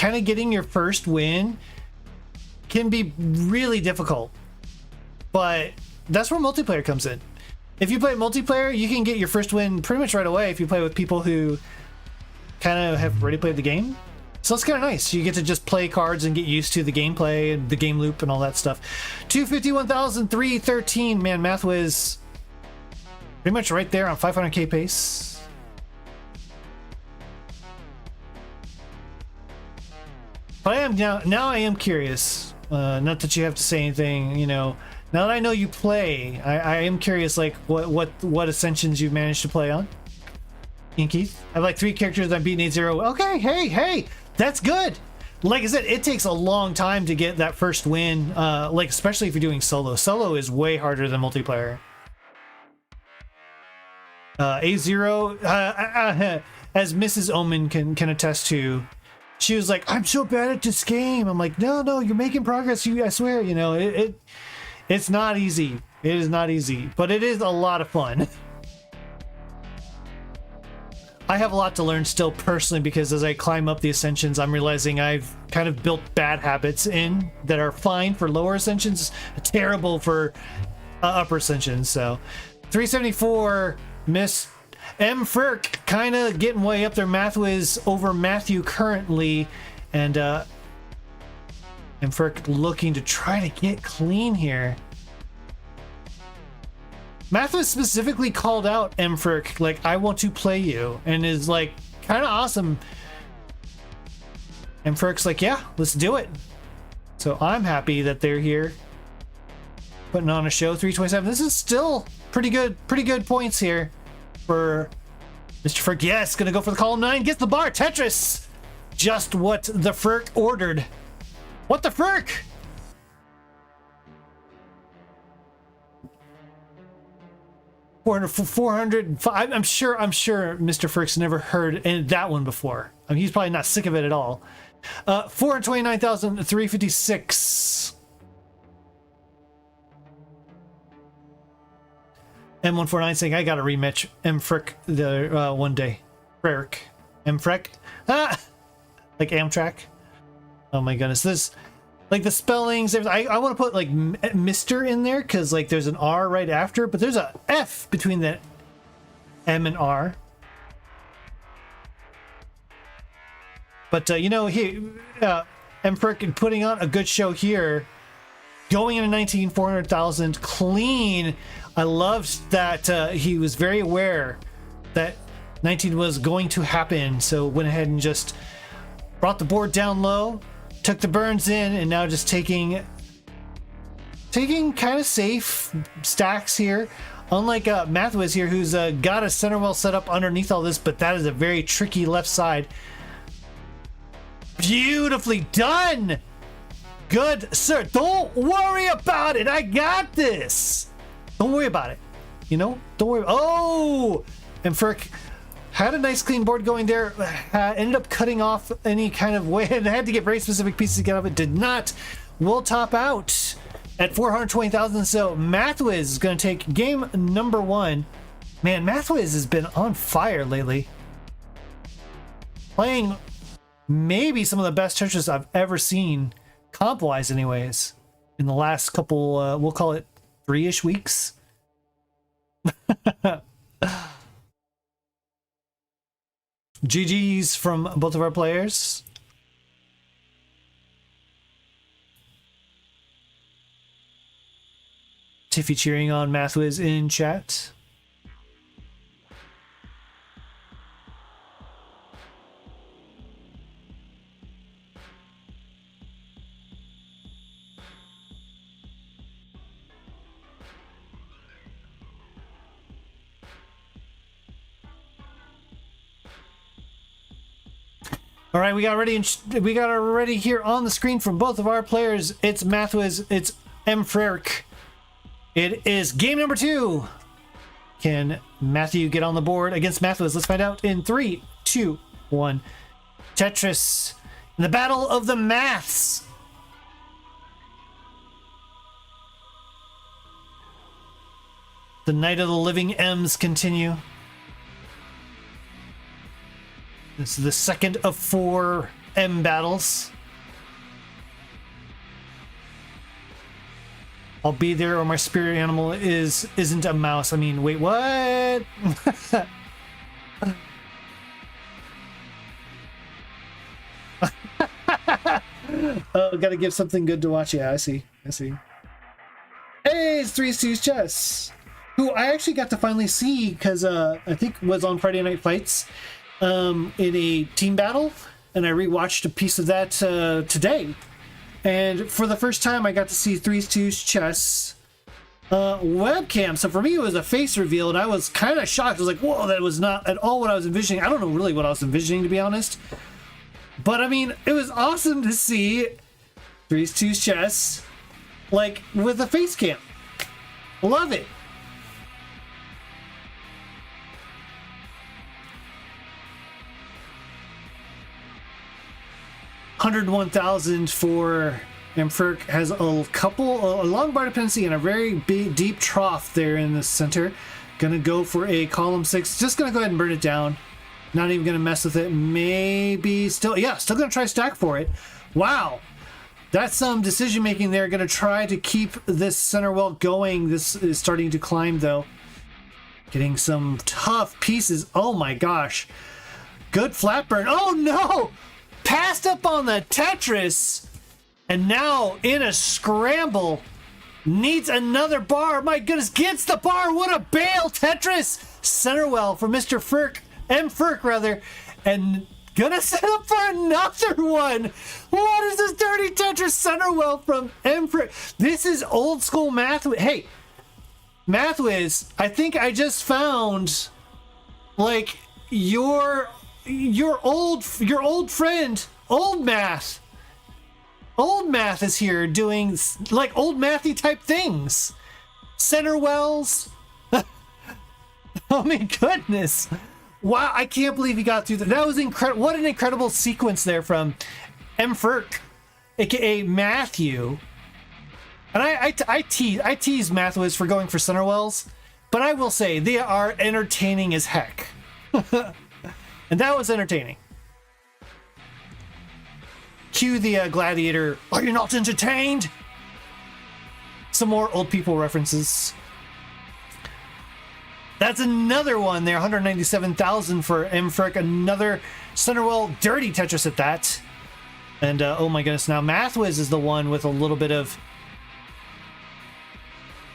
your first win can be really difficult. But that's where multiplayer comes in. If you play multiplayer, you can get your first win pretty much right away if you play with people who kind of have already played the game. So it's kind of nice. You get to just play cards and get used to the gameplay and the game loop and all that stuff. 251,313. Man, Mathwiz pretty much right there on 500k pace. But I am now I am curious. Not that you have to say anything, you know. Now that I know you play, I am curious, like what ascensions you've managed to play on. Ian Keith, I have like 3 characters I'm beating 8-0. Okay, hey, that's good. Like I said, it takes a long time to get that first win. Like especially if you're doing solo. Solo is way harder than multiplayer. A0, as Mrs. Omen can attest to. She was like, I'm so bad at this game. I'm like, no, you're making progress. I swear, you know, it's not easy. It is not easy, but it is a lot of fun. I have a lot to learn still personally, because as I climb up the ascensions, I'm realizing I've kind of built bad habits in that are fine for lower ascensions, terrible for upper ascensions. So 374, Miss M. Firk kind of getting way up there. Mathwiz over Matthew currently, and M. Firk looking to try to get clean here. Mathwiz specifically called out M. Firk, like, I want to play you, and is like kind of awesome. M. Firk's like, yeah, let's do it. So I'm happy that they're here putting on a show. 327. This is still pretty good points here for Mr. Firk. Yes, gonna go for the column 9. Gets the bar. Tetris. Just what the Firk ordered. What the Firk? I'm sure Mr. Firk's never heard that one before. I mean, he's probably not sick of it at all. 429,356. M149 saying, I got a rematch. M. Frick the one day. Frick. M. Frick. Ah! Like Amtrak. Oh my goodness. This, like the spellings, I want to put like Mr. in there because like there's an R right after, but there's a F between the M and R. But you know, M. Frick putting on a good show here. Going into 19, 400,000 clean. I loved that he was very aware that 19 was going to happen, so went ahead and just brought the board down low, took the burns in, and now just taking kind of safe stacks here. Unlike Mathwiz here, who's got a center well set up underneath all this, but that is a very tricky left side. Beautifully done! Good, sir. Don't worry about it. I got this. Don't worry about it. You know? Don't worry. Oh! And Firk had a nice clean board going there. Ended up cutting off any kind of way and had to get very specific pieces to get off it. Did not. Will top out at 420,000. So Mathwiz is going to take game number 1. Man, Mathwiz has been on fire lately. Playing maybe some of the best Tetris I've ever seen. Comp-wise anyways, in the last couple, we'll call it 3-ish weeks. GG's from both of our players. Tiffy cheering on Mathwiz in chat. All right, we got already here on the screen from both of our players. It's Mathwiz, it's Mfrerk. It is game number 2. Can Matthew get on the board against Mathwiz? Let's find out in 3, 2, 1. Tetris in the battle of the maths. The Night of the Living M's continue. This is the second of 4 M battles. I'll be there or my spirit animal isn't a mouse. I mean, wait, what? Oh, gotta give something good to watch. Yeah, I see. Hey, it's 3C's Chess, who I actually got to finally see because I think was on Friday Night Fights in a team battle, and I rewatched a piece of that today. And for the first time, I got to see 3C's Chess webcam. So for me, it was a face reveal, and I was kind of shocked. I was like, whoa, that was not at all what I was envisioning. I don't know really what I was envisioning, to be honest. But I mean, it was awesome to see 3C's Chess, like, with a face cam. Love it. $101,000 for Mfrerk. Has a long bar dependency and a very big, deep trough there in the center. Gonna go for a column 6. Just gonna go ahead and burn it down. Not even gonna mess with it. Maybe still gonna try stack for it. Wow, that's some decision making there. Gonna try to keep this center well going. This is starting to climb though. Getting some tough pieces. Oh my gosh, good flat burn. Oh no, passed up on the Tetris, and now in a scramble, needs another bar. My goodness, gets the bar. What a bail, Tetris. Center well for Mr. Mfrerk rather, and gonna set up for another one. What is this dirty Tetris center well from Mfrerk? This is old school math. Hey, Mathwiz, I think I just found like your old friend, Old Math. Old Math is here doing like old mathy type things. Center wells. Oh my goodness. Wow, I can't believe he got through that. That was incredible. What an incredible sequence there from Mfrerk, aka Matthew. And I tease Mathwiz for going for center wells, but I will say they are entertaining as heck. And that was entertaining. Cue the gladiator. Are you not entertained? Some more old people references. That's another one there. 197,000 for Mfrerk. Another Centerwell dirty Tetris at that. And oh my goodness, now Mathwiz is the one with a little bit of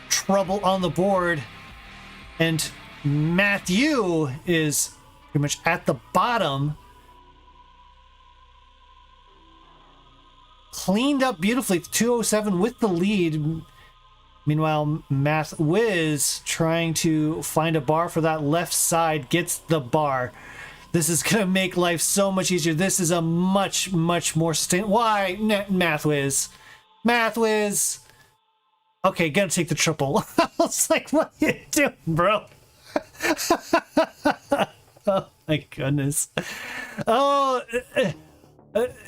trouble on the board. And Matthew is pretty much at the bottom. Cleaned up beautifully. 207 with the lead. Meanwhile, Mathwiz trying to find a bar for that left side, gets the bar. This is going to make life so much easier. This is a much, much more sustainable. Why, Mathwiz? Mathwiz. Okay, gonna take the triple. I was like, what are you doing, bro? Oh my goodness. Oh,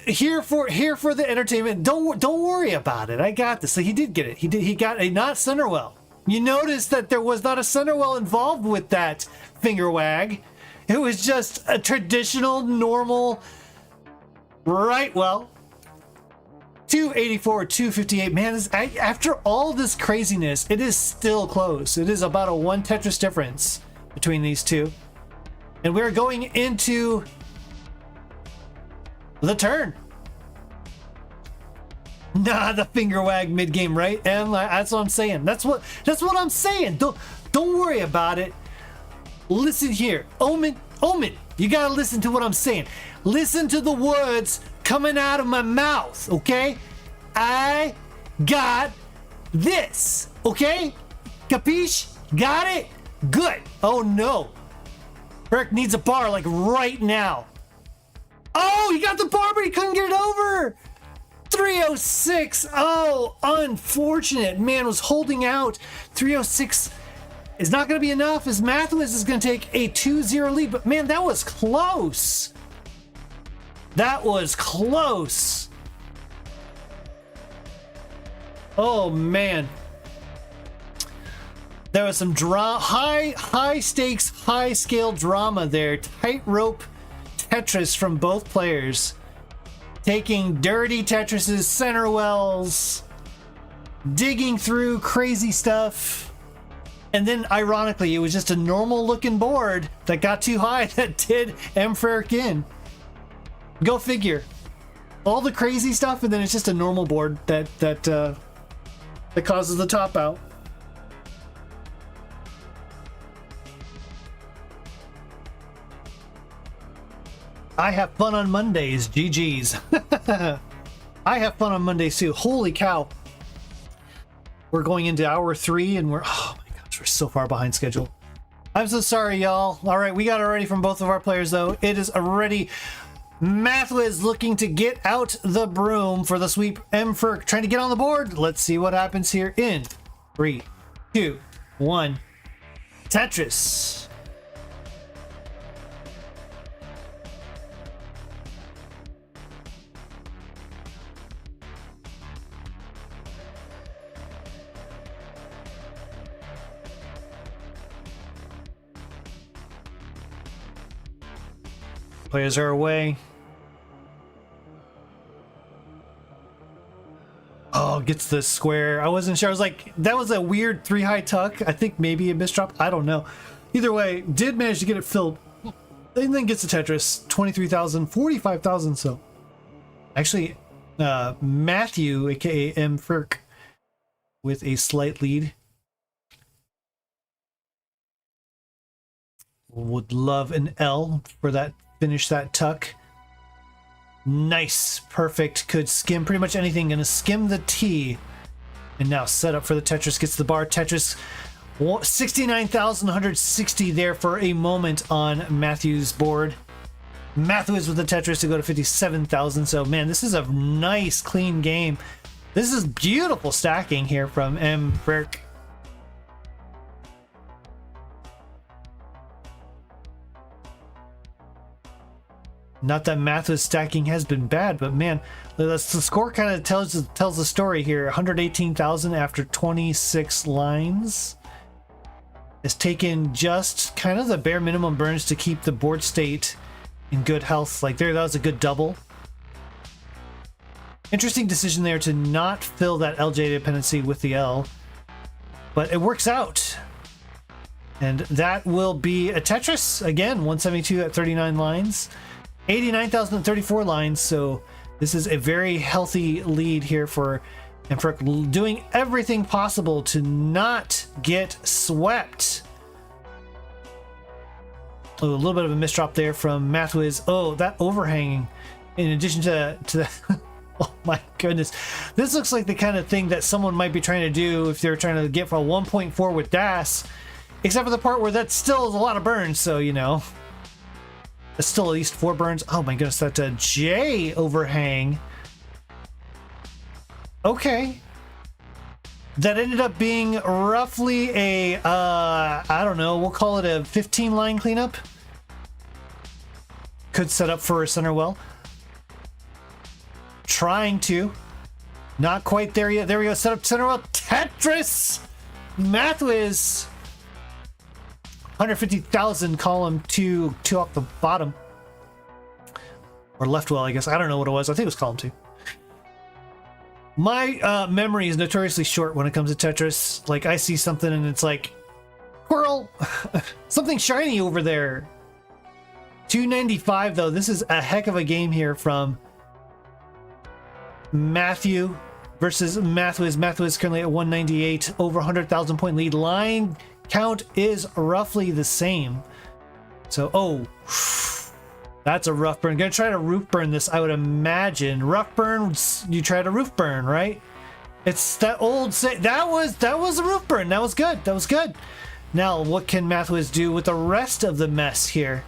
here for the entertainment. Don't worry about it. I got this. So he did get it. He got a not Centerwell. You notice that there was not a Centerwell involved with that finger wag. It was just a traditional, normal right well. 284, 258. Man, after all this craziness, it is still close. It is about a 1 Tetris difference between these two. And we're going into the turn. Nah, the finger wag mid game, right? And that's what I'm saying. That's what I'm saying. Don't worry about it. Listen here, Omen, you gotta listen to what I'm saying. Listen to the words coming out of my mouth, okay? I got this, okay? Capiche? Got it? Good. Oh no. Burke needs a bar like right now. Oh, he got the bar, but he couldn't get it over. 306. Oh, unfortunate. Man was holding out. 306 is not going to be enough as Mathews is going to take a 2-0 lead. But man, that was close. That was close. Oh man. There was some high stakes, high scale drama there. Tightrope Tetris from both players. Taking dirty Tetris's center wells. Digging through crazy stuff. And then ironically, it was just a normal looking board that got too high that did Mayhem in. Go figure. All the crazy stuff, and then it's just a normal board that causes the top out. I have fun on Mondays. GG's. I have fun on Mondays too. Holy cow. We're going into hour 3 and oh my gosh, we're so far behind schedule. I'm so sorry, y'all. All right, we got it ready from both of our players though. It is already Mathews looking to get out the broom for the sweep. Mayhem trying to get on the board. Let's see what happens here in 3, 2, 1. Tetris. Players are away. Oh, gets the square. I wasn't sure. I was like, that was a weird 3 high tuck. I think maybe a misdrop. I don't know. Either way, did manage to get it filled. And then gets the Tetris. 23,000, 45,000. So actually, Matthew, aka Mayhem, with a slight lead. Would love an L for that. Finish that tuck. Nice. Perfect. Could skim pretty much anything. Gonna skim the T. And now set up for the Tetris. Gets the bar. Tetris 69,160 there for a moment on Matthews' board. Mathews with the Tetris to go to 57,000. So man, this is a nice clean game. This is beautiful stacking here from Mayhem. Not that Mathews stacking has been bad, but man, the score kind of tells the story here. 118,000 after 26 lines. Has taken just kind of the bare minimum burns to keep the board state in good health. Like there, that was a good double. Interesting decision there to not fill that LJ dependency with the L, but it works out. And that will be a Tetris again, 172 at 39 lines. 89,034 lines, so this is a very healthy lead here for doing everything possible to not get swept. Oh, a little bit of a misdrop there from Mathews. Oh, that overhanging in addition to the oh my goodness. This looks like the kind of thing that someone might be trying to do if they're trying to get for a 1.4 with DAS, except for the part where that still is a lot of burns, so you know. It's still at least 4 burns. Oh my goodness, that's a J overhang. Okay. That ended up being roughly a, I don't know, we'll call it a 15 line cleanup. Could set up for a center well. Trying to. Not quite there yet. There we go, set up center well. Tetris! Mathews! 150,000 column 2 off the bottom. Or left well, I guess. I don't know what it was. I think it was column 2. My memory is notoriously short when it comes to Tetris. Like, I see something and it's like, squirrel! Something shiny over there. 295, though. This is a heck of a game here from Matthew versus Mathews. Mathews currently at 198. Over 100,000 point lead. Line count is roughly the same. So, oh, that's a rough burn. Gonna try to roof burn this, I would imagine. Rough burn, you try to roof burn, right? It's that old say. That was a roof burn. That was good. That was good. Now, what can Mathews do with the rest of the mess here?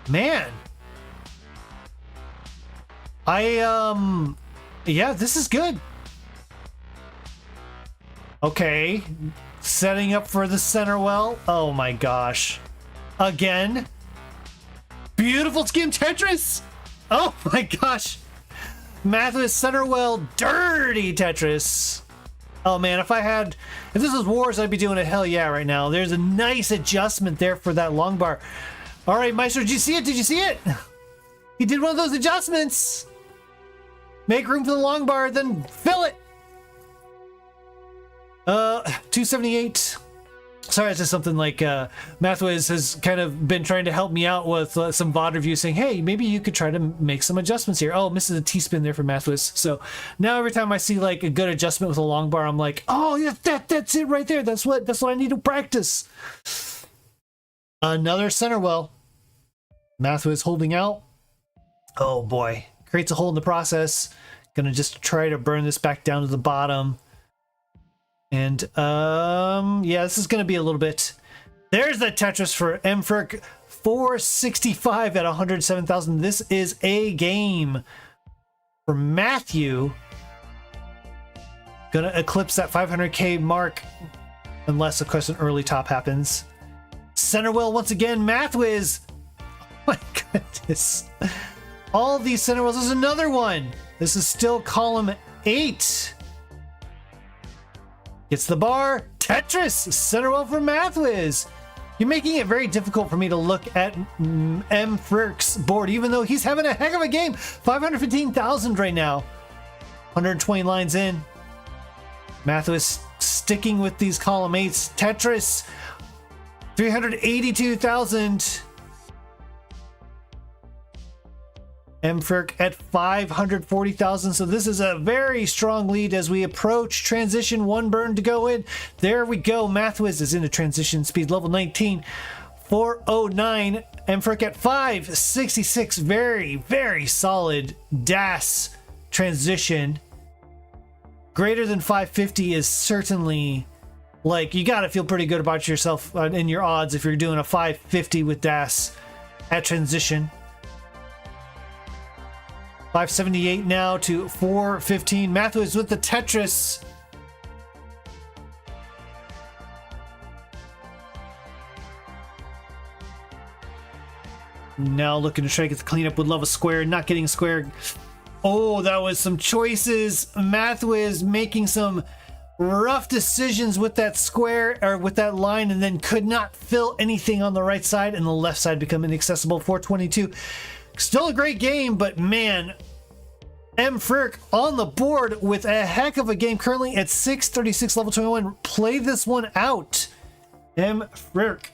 Man, Yeah, this is good. Okay, setting up for the center well. Oh my gosh. Again. Beautiful skim Tetris. Oh my gosh. Mathis center well, dirty Tetris. Oh man, if this was Wars, I'd be doing a hell yeah right now. There's a nice adjustment there for that long bar. All right, Maestro, did you see it? Did you see it? He did one of those adjustments. Make room for the long bar, then fill it. 278. Sorry, it's just something like Mathwiz has kind of been trying to help me out with some VOD reviews saying, hey, maybe you could try to make some adjustments here. Oh, misses a T-spin there for Mathwiz. So now every time I see like a good adjustment with a long bar, I'm like, oh yeah, that's it right there. That's what I need to practice. Another center well. Mathwiz holding out. Oh boy. Creates a hole in the process. Gonna just try to burn this back down to the bottom. And yeah, this is gonna be a little bit. There's the Tetris for Mfrick, 465 at 107,000. This is a game for Matthew. Gonna eclipse that 500k mark unless of course an early top happens. Center well once again. Mathwiz. Oh my goodness. All these center wells. There's another one. This is still column 8. Gets the bar. Tetris. Center well for Mathwiz. You're making it very difficult for me to look at Frick's board, even though he's having a heck of a game. 515,000 right now. 120 lines in. Mathwiz sticking with these column 8s. Tetris. 382,000. Mfrick at 540,000. So this is a very strong lead as we approach transition. One burn to go in. There we go. Mathwiz is into transition speed level 19. 409. Mfrick at 566. Very, very solid DAS transition. Greater than 550 is certainly like, you got to feel pretty good about yourself in your odds if you're doing a 550 with DAS at transition. 578 now to 415. Mathwiz with the Tetris. Now looking to try to get the cleanup. Would love a square. Not getting a square. Oh, that was some choices. Mathwiz making some rough decisions with that square or with that line, and then could not fill anything on the right side, and the left side become inaccessible. 422. Still a great game, but man, Mfrick on the board with a heck of a game, currently at 636 level 21. Play this one out, Mfrick.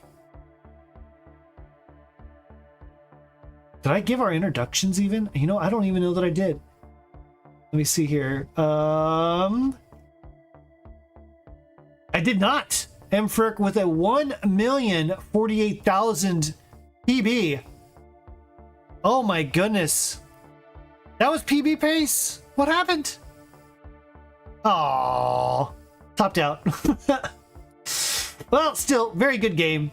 Did I give our introductions even? You know, I don't even know that I did. Let me see here. I did not. Mfrick with a 1,048,000 PB. Oh my goodness. That was PB pace? What happened? Oh, topped out. Well, still, very good game.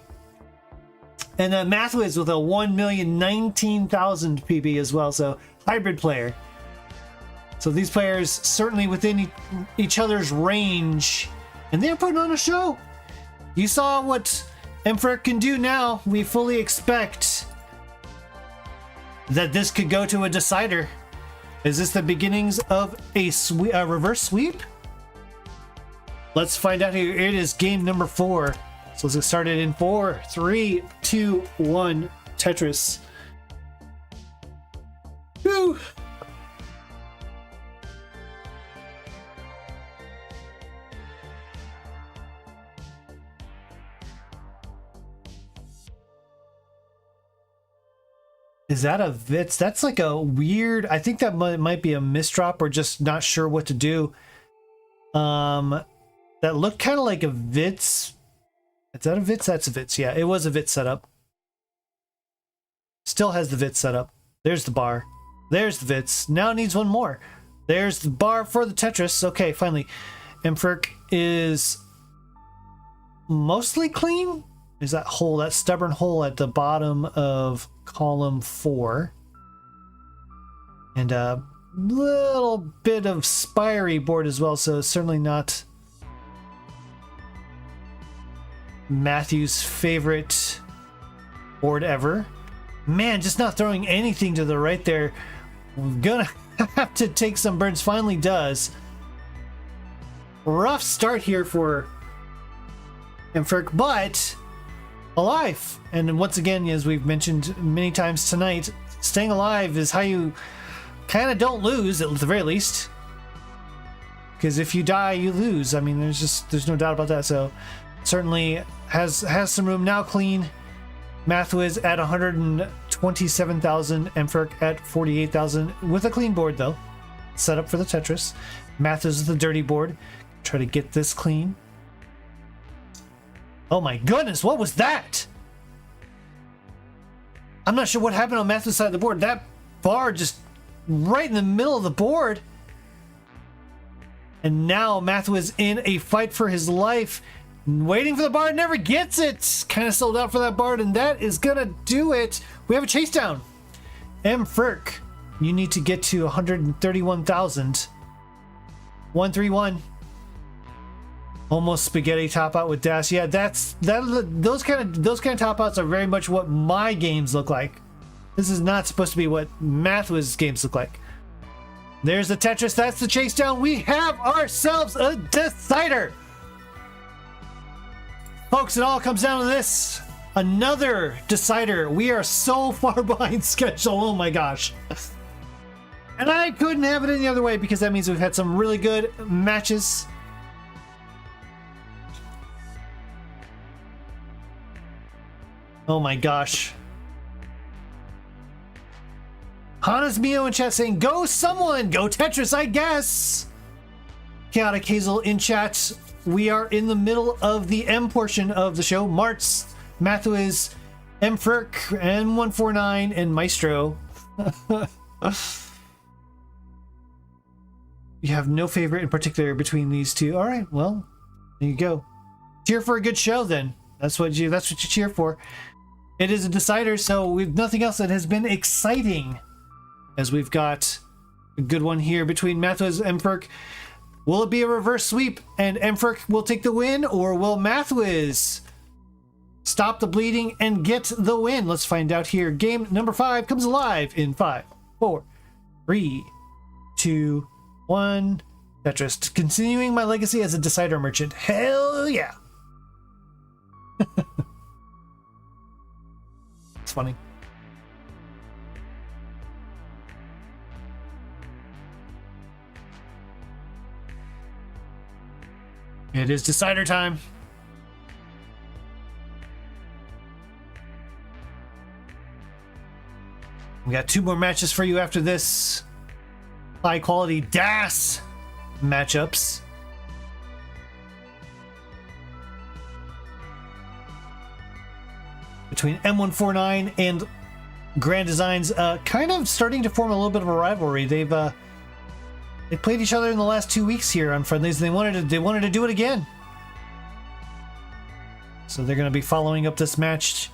And Mathwiz with a 1,019,000 PB as well, so hybrid player. So these players certainly within each other's range, and they're putting on a show. You saw what Mfrick can do now. We fully expect that this could go to a decider. Is this the beginnings of a reverse sweep? Let's find out here. It is game number 4. So let's get started in 4, 3, 2, 1. Tetris. Woo! Is that a Vitz? That's like a weird, I think that might be a misdrop or just not sure what to do. That looked kind of like a Vitz. Is that a Vitz? That's a Vitz. Yeah, it was a Vitz setup. Still has the Vitz setup. There's the bar. There's the Vitz. Now needs one more. There's the bar for the Tetris. Okay, finally. Mfrick is mostly clean. Is that hole, that stubborn hole at the bottom of column 4. And a little bit of spiry board as well, so certainly not Matthew's favorite board ever. Man, just not throwing anything to the right there. We're gonna have to take some burns. Finally does. Rough start here for Emfric, but alive. And once again, as we've mentioned many times tonight, staying alive is how you kind of don't lose, at the very least. Because if you die, you lose. I mean, there's no doubt about that. So certainly has some room now. Clean. Mathwiz at 127,000, Emfric at 48,000 with a clean board though. Set up for the Tetris. Mathwiz is the dirty board. Try to get this clean. Oh my goodness, what was that? I'm not sure what happened on Mathwiz side of the board. That bar just right in the middle of the board. And now Mathwiz in a fight for his life. Waiting for the bard, never gets it. Kind of sold out for that bard, and that is gonna do it. We have a chase down. Emfric, you need to get to 131,000. 131. Almost spaghetti top out with dash. Yeah, those kind of top outs are very much what my games look like. This is not supposed to be what Mathwiz's games look like. There's the Tetris. That's the chase down. We have ourselves a decider. Folks, it all comes down to this. Another decider. We are so far behind schedule. Oh my gosh. And I couldn't have it any other way because that means we've had some really good matches. Oh my gosh. Hana's Mio in chat saying, go someone! Go Tetris, I guess! Chaotic Hazel in chat. We are in the middle of the M portion of the show. Martz, Mathwiz, Emfric, M149, and Maestro. You have no favorite in particular between these two. All right, well, there you go. Cheer for a good show, then. That's what you cheer for. It is a decider, so we've nothing else that has been exciting, as we've got a good one here between Mathwiz and Emfric. Will it be a reverse sweep and Emfric will take the win, or will Mathwiz stop the bleeding and get the win? Let's find out here. Game number 5 comes alive in 5, 4, 3, 2, 1. Tetris. Continuing my legacy as a decider merchant. Hell yeah. It's funny. It is decider time. We got 2 more matches for you after this. High quality DAS matchups. Between M149 and Grand Designs, kind of starting to form a little bit of a rivalry. They played each other in the last 2 weeks here on friendlies, and they wanted to do it again. So they're going to be following up this match,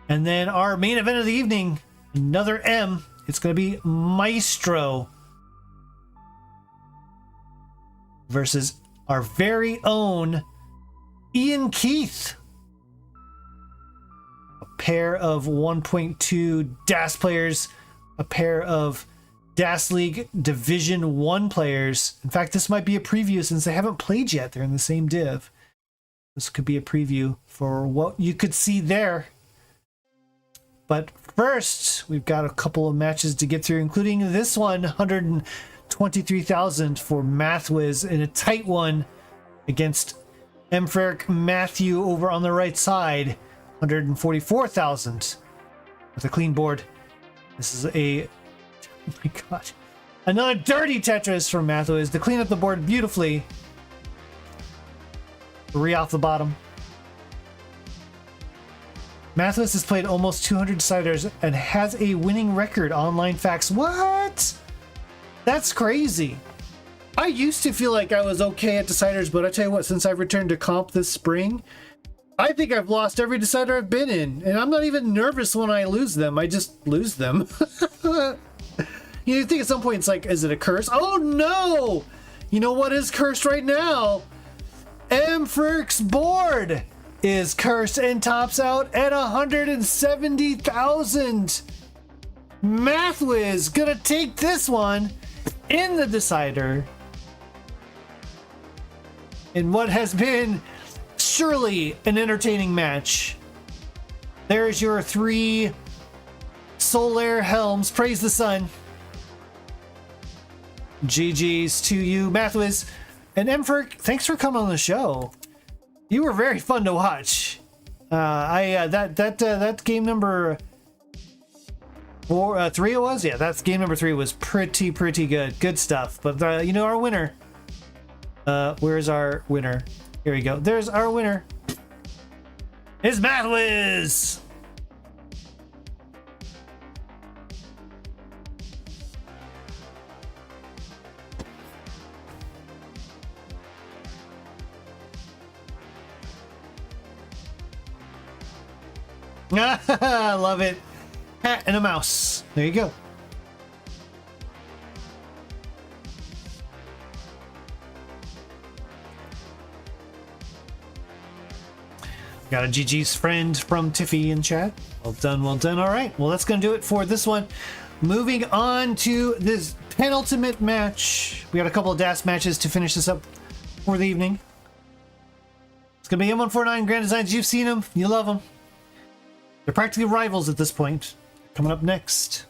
and then our main event of the evening, another M. It's going to be Maestro versus our very own Ian Keith. A pair of 1.2 DAS players, a pair of DAS League Division 1 players. In fact, this might be a preview since they haven't played yet. They're in the same div. This could be a preview for what you could see there. But first, we've got a couple of matches to get through, including this one, 123,000 for Mathwiz in a tight one against Emfric Matthew over on the right side, 144,000 with a clean board. This is a oh my god. Another dirty Tetris from Mathwiz to clean up the board beautifully. 3 off the bottom. Mathwiz has played almost 200 deciders and has a winning record. Online facts. What? That's crazy. I used to feel like I was okay at deciders, but I tell you what, since I've returned to comp this spring, I think I've lost every decider I've been in. And I'm not even nervous when I lose them. I just lose them. You think at some point it's like, is it a curse? Oh no! You know what is cursed right now? Mfrik's board is cursed and tops out at 170,000. Mathwiz gonna take this one in the decider. In what has been surely an entertaining match. There's your 3 Solaire Helms. Praise the sun. GG's to you, Mathwiz. And Mfrik, thanks for coming on the show. You were very fun to watch. That game number 3 it was? Yeah, that's game number 3 was pretty good. Good stuff. But you know our winner. Where's our winner? Here we go. There's our winner. It's Mathwiz! I love it. Hat and a mouse. There you go. Got a GG's friend from Tiffy in chat. Well done, well done. All right, well, that's going to do it for this one. Moving on to this penultimate match. We got a couple of DAS matches to finish this up for the evening. It's going to be M149 Grand Designs. You've seen them. You love them. They're practically rivals at this point. Coming up next.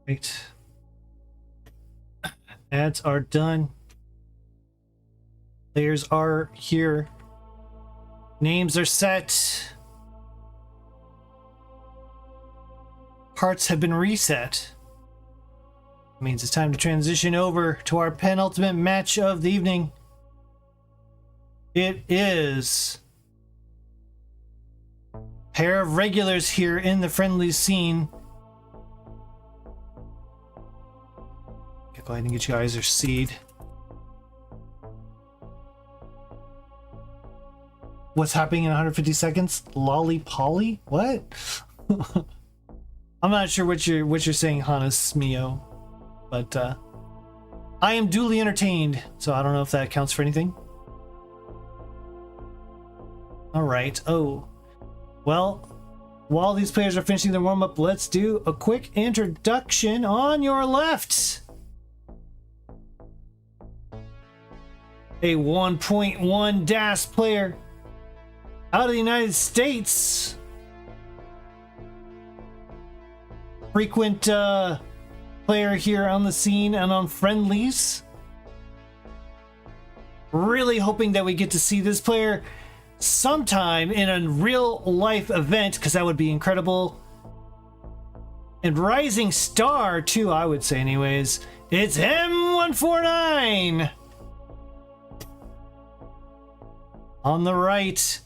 Right. Ads are done. Players are here. Names are set. Hearts have been reset. Means it's time to transition over to our penultimate match of the evening. It is a pair of regulars here in the friendly scene. Go ahead and get you guys your seed. What's happening in 150 seconds? Lolly Polly? What? I'm not sure what you're saying, Hannes Mio, but I am duly entertained, so I don't know if that counts for anything. All right. Oh, well, while these players are finishing their warm-up, let's do a quick introduction. On your left, a 1.1 DAS player out of the United States. Frequent player here on the scene and on friendlies. Really hoping that we get to see this player sometime in a real life event, because that would be incredible. And rising star too, I would say anyways. It's M149. On the right,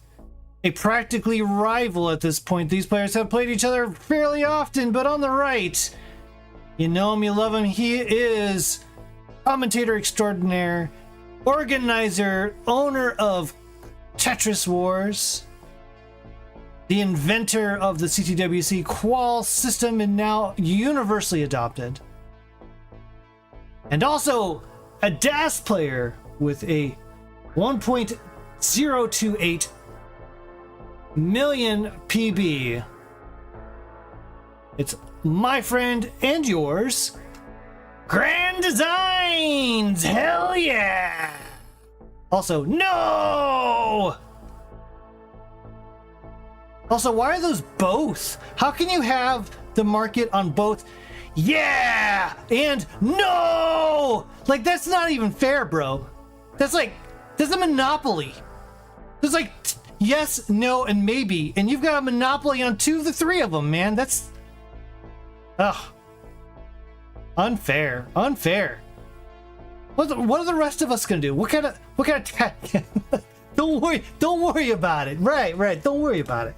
a practically rival at this point. These players have played each other fairly often, but on the right, you know him, you love him. He is commentator extraordinaire, organizer, owner of Tetris Wars, the inventor of the CTWC Qual system, and now universally adopted. And also a DAS player with a 1.028 million PB. It's my friend and yours, Grand Designs. Hell yeah! Also, no! Also, why are those both? How can you have the market on both? Yeah! And no! Like, that's not even fair, bro. That's a monopoly. There's like yes, no, and maybe. And you've got a monopoly on 2 of the 3 of them, man. That's... ugh. Unfair. Unfair. What are the rest of us gonna do? What kind of don't worry about it. Right, don't worry about it.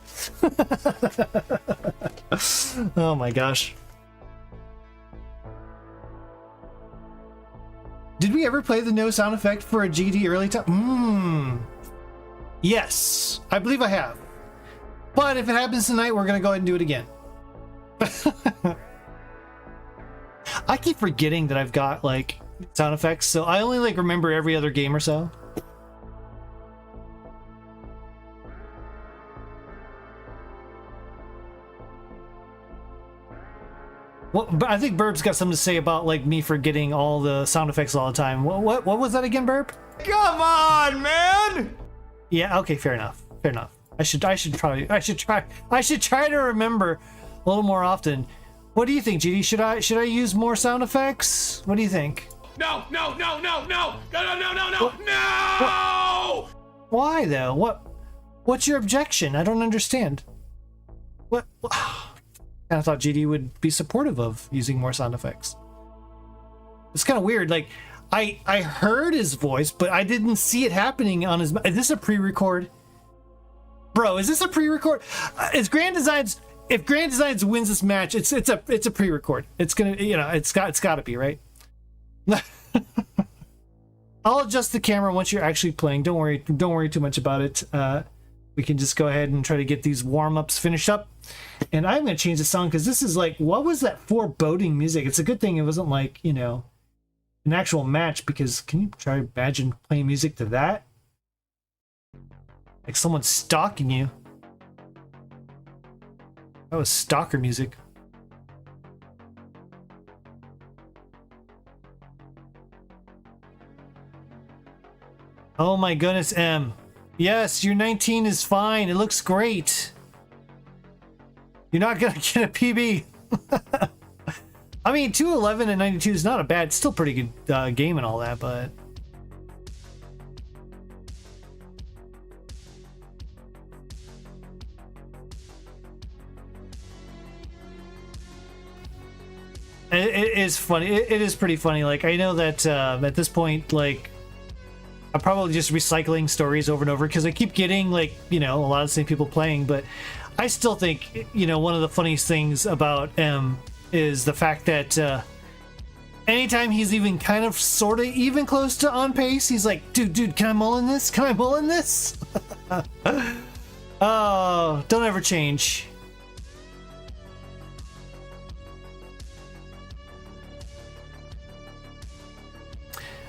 Oh my gosh. Did we ever play the no sound effect for a GD early time? Yes, I believe I have. But if it happens tonight, we're gonna go ahead and do it again. I keep forgetting that I've got like sound effects, so I only like remember every other game or so. Well, but I think Burb's got something to say about like me forgetting all the sound effects all the time. What was that again, Burb? Come on, man! Yeah, okay, fair enough. Fair enough. I should try to remember a little more often. What do you think, GD? Should I use more sound effects? What do you think? No! Why though? What's your objection? I don't understand. What? I thought GD would be supportive of using more sound effects. It's kind of weird. Like, I heard his voice, but I didn't see it happening on his. Is this a pre-record? Bro, is this a pre-record? Is Grand Designs? If Grand Designs wins this match, it's a pre-record. It's gonna, it's got to be, right? I'll adjust the camera once you're actually playing. Don't worry too much about it. We can just go ahead and try to get these warm-ups finished up. And I'm gonna change the song because this is like, what was that foreboding music? It's a good thing it wasn't like, an actual match, because can you try to imagine playing music to that? Like someone's stalking you. That was stalker music. Oh my goodness, M. Yes, your 19 is fine. It looks great. You're not gonna get a PB. I mean, 211 and 92 is not a bad, still pretty good game and all that, but it is funny. It is pretty funny. Like, I know that at this point, like, I'm probably just recycling stories over and over because I keep getting like, a lot of the same people playing, but I still think, one of the funniest things about M is the fact that anytime he's even kind of sort of even close to on pace, he's like, dude, can I mull in this? Can I mull in this? Oh, don't ever change.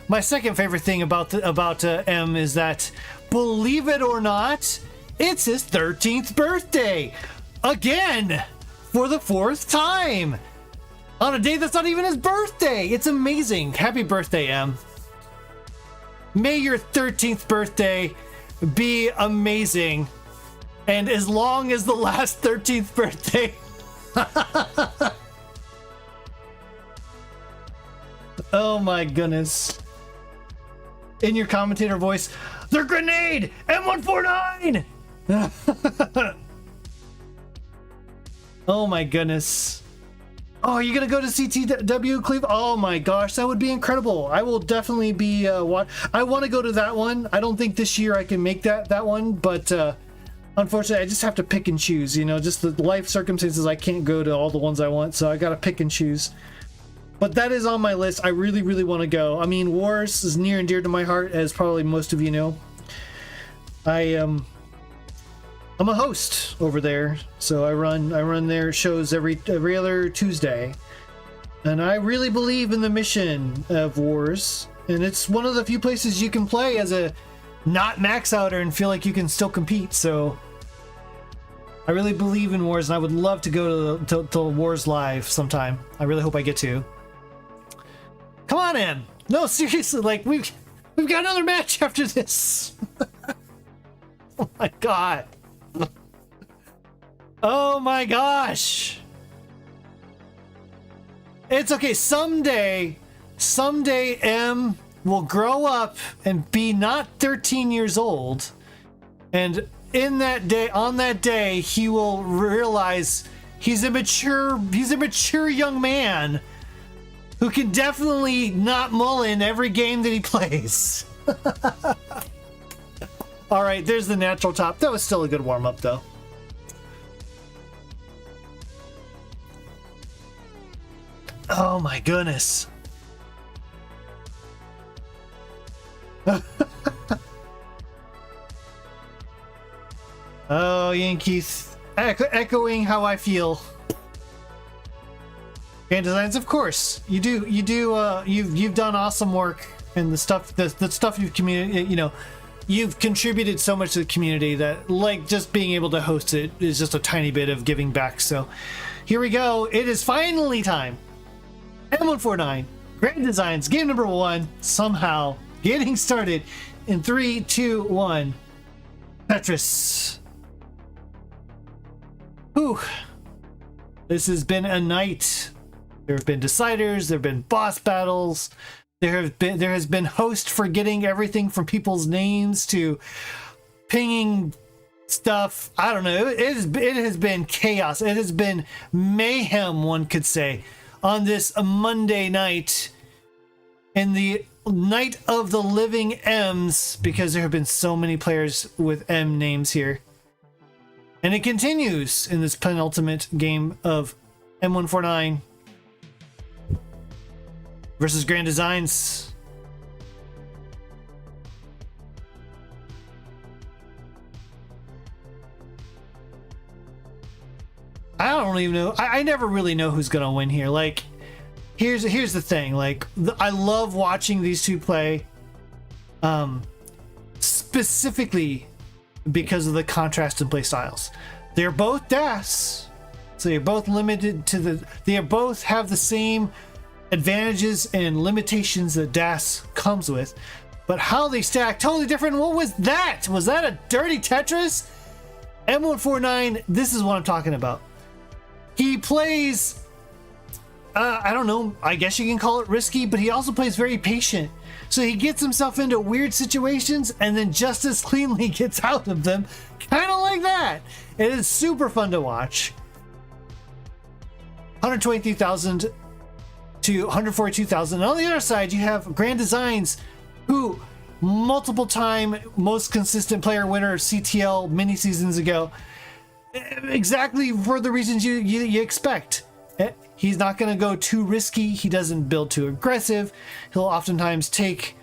My second favorite thing about M is that, believe it or not, It's his 13th birthday! Again! For the 4th time! On a day that's not even his birthday! It's amazing! Happy birthday, M. May your 13th birthday be amazing. And as long as the last 13th birthday. Oh my goodness. In your commentator voice, they're grenade! M149! Oh my goodness. Oh, are you gonna go to CTW Cleveland? Oh my gosh, that would be incredible. I will definitely be I want to go to that one. I don't think this year I can make that one, but unfortunately I just have to pick and choose, you know, just the life circumstances. I can't go to all the ones I want, so I gotta pick and choose. But that is on my list. I really, really want to go. I mean, Wars is near and dear to my heart, as probably most of you know. I'm a host over there, so I run their shows every other Tuesday, and I really believe in the mission of Wars, and it's one of the few places you can play as a not max outer and feel like you can still compete. So I really believe in Wars, and I would love to go to Wars live sometime. I really hope I get to. Come on in. No, seriously, like we've got another match after this. Oh my god. Oh my gosh. It's okay. Someday M will grow up and be not 13 years old. And on that day, he will realize he's a mature young man who can definitely not mullen every game that he plays. All right, there's the natural top. That was still a good warm-up, though. Oh my goodness. Oh, Yankees, echoing how I feel. Grand Designs, of course, you've done awesome work, and the stuff you've contributed so much to the community that, like, just being able to host it is just a tiny bit of giving back. So here we go. It is finally time. M149 Grand Designs game number 1 somehow getting started in 3, 2, 1. Tetris. Whew. This has been a night. There have been deciders, there have been boss battles, there has been host forgetting everything from people's names to pinging stuff. I don't know. It has been chaos. It has been mayhem, one could say, on this Monday night, in the night of the living M's, because there have been so many players with M names here. And it continues in this penultimate game of M149 versus Grand Designs. I don't even know. I never really know who's gonna win here. Like, here's the thing. Like, I love watching these two play, specifically because of the contrast in play styles. They're both DAS, so they're both limited to they both have the same advantages and limitations that DAS comes with, but how they stack totally different. What was that? Was that a dirty Tetris? M149, this is what I'm talking about. He plays, I don't know, I guess you can call it risky, but he also plays very patient. So he gets himself into weird situations and then just as cleanly gets out of them. Kind of like that. It is super fun to watch. 123,000 to 142,000. On the other side, you have Grand Designs, who multiple time most consistent player winner of CTL many seasons ago. Exactly for the reasons you expect. He's not going to go too risky. He doesn't build too aggressive. He'll oftentimes take,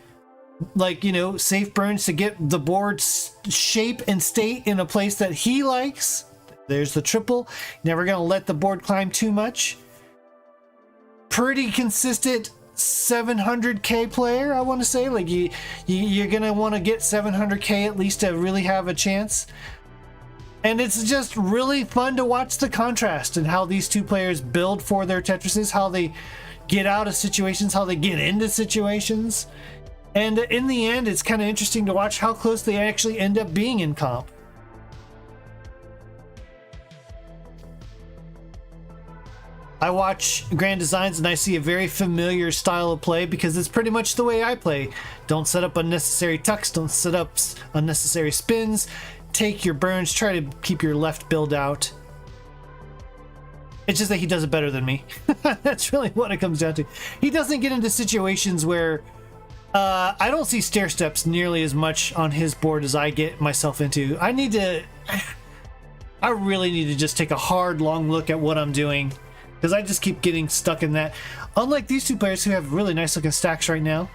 like, safe burns to get the board's shape and state in a place that he likes. There's the triple. Never going to let the board climb too much. Pretty consistent 700k player, I want to say. Like, you're going to want to get 700k at least to really have a chance. And it's just really fun to watch the contrast and how these two players build for their Tetrises, how they get out of situations, how they get into situations. And in the end, it's kind of interesting to watch how close they actually end up being in comp. I watch Grand Designs and I see a very familiar style of play because it's pretty much the way I play. Don't set up unnecessary tucks, don't set up unnecessary spins, take your burns, try to keep your left build out. It's just that he does it better than me. That's really what it comes down to. He doesn't get into situations where I don't see stair steps nearly as much on his board as I get myself into. I really need to just take a hard, long look at what I'm doing because I just keep getting stuck in that. Unlike these two players who have really nice looking stacks right now.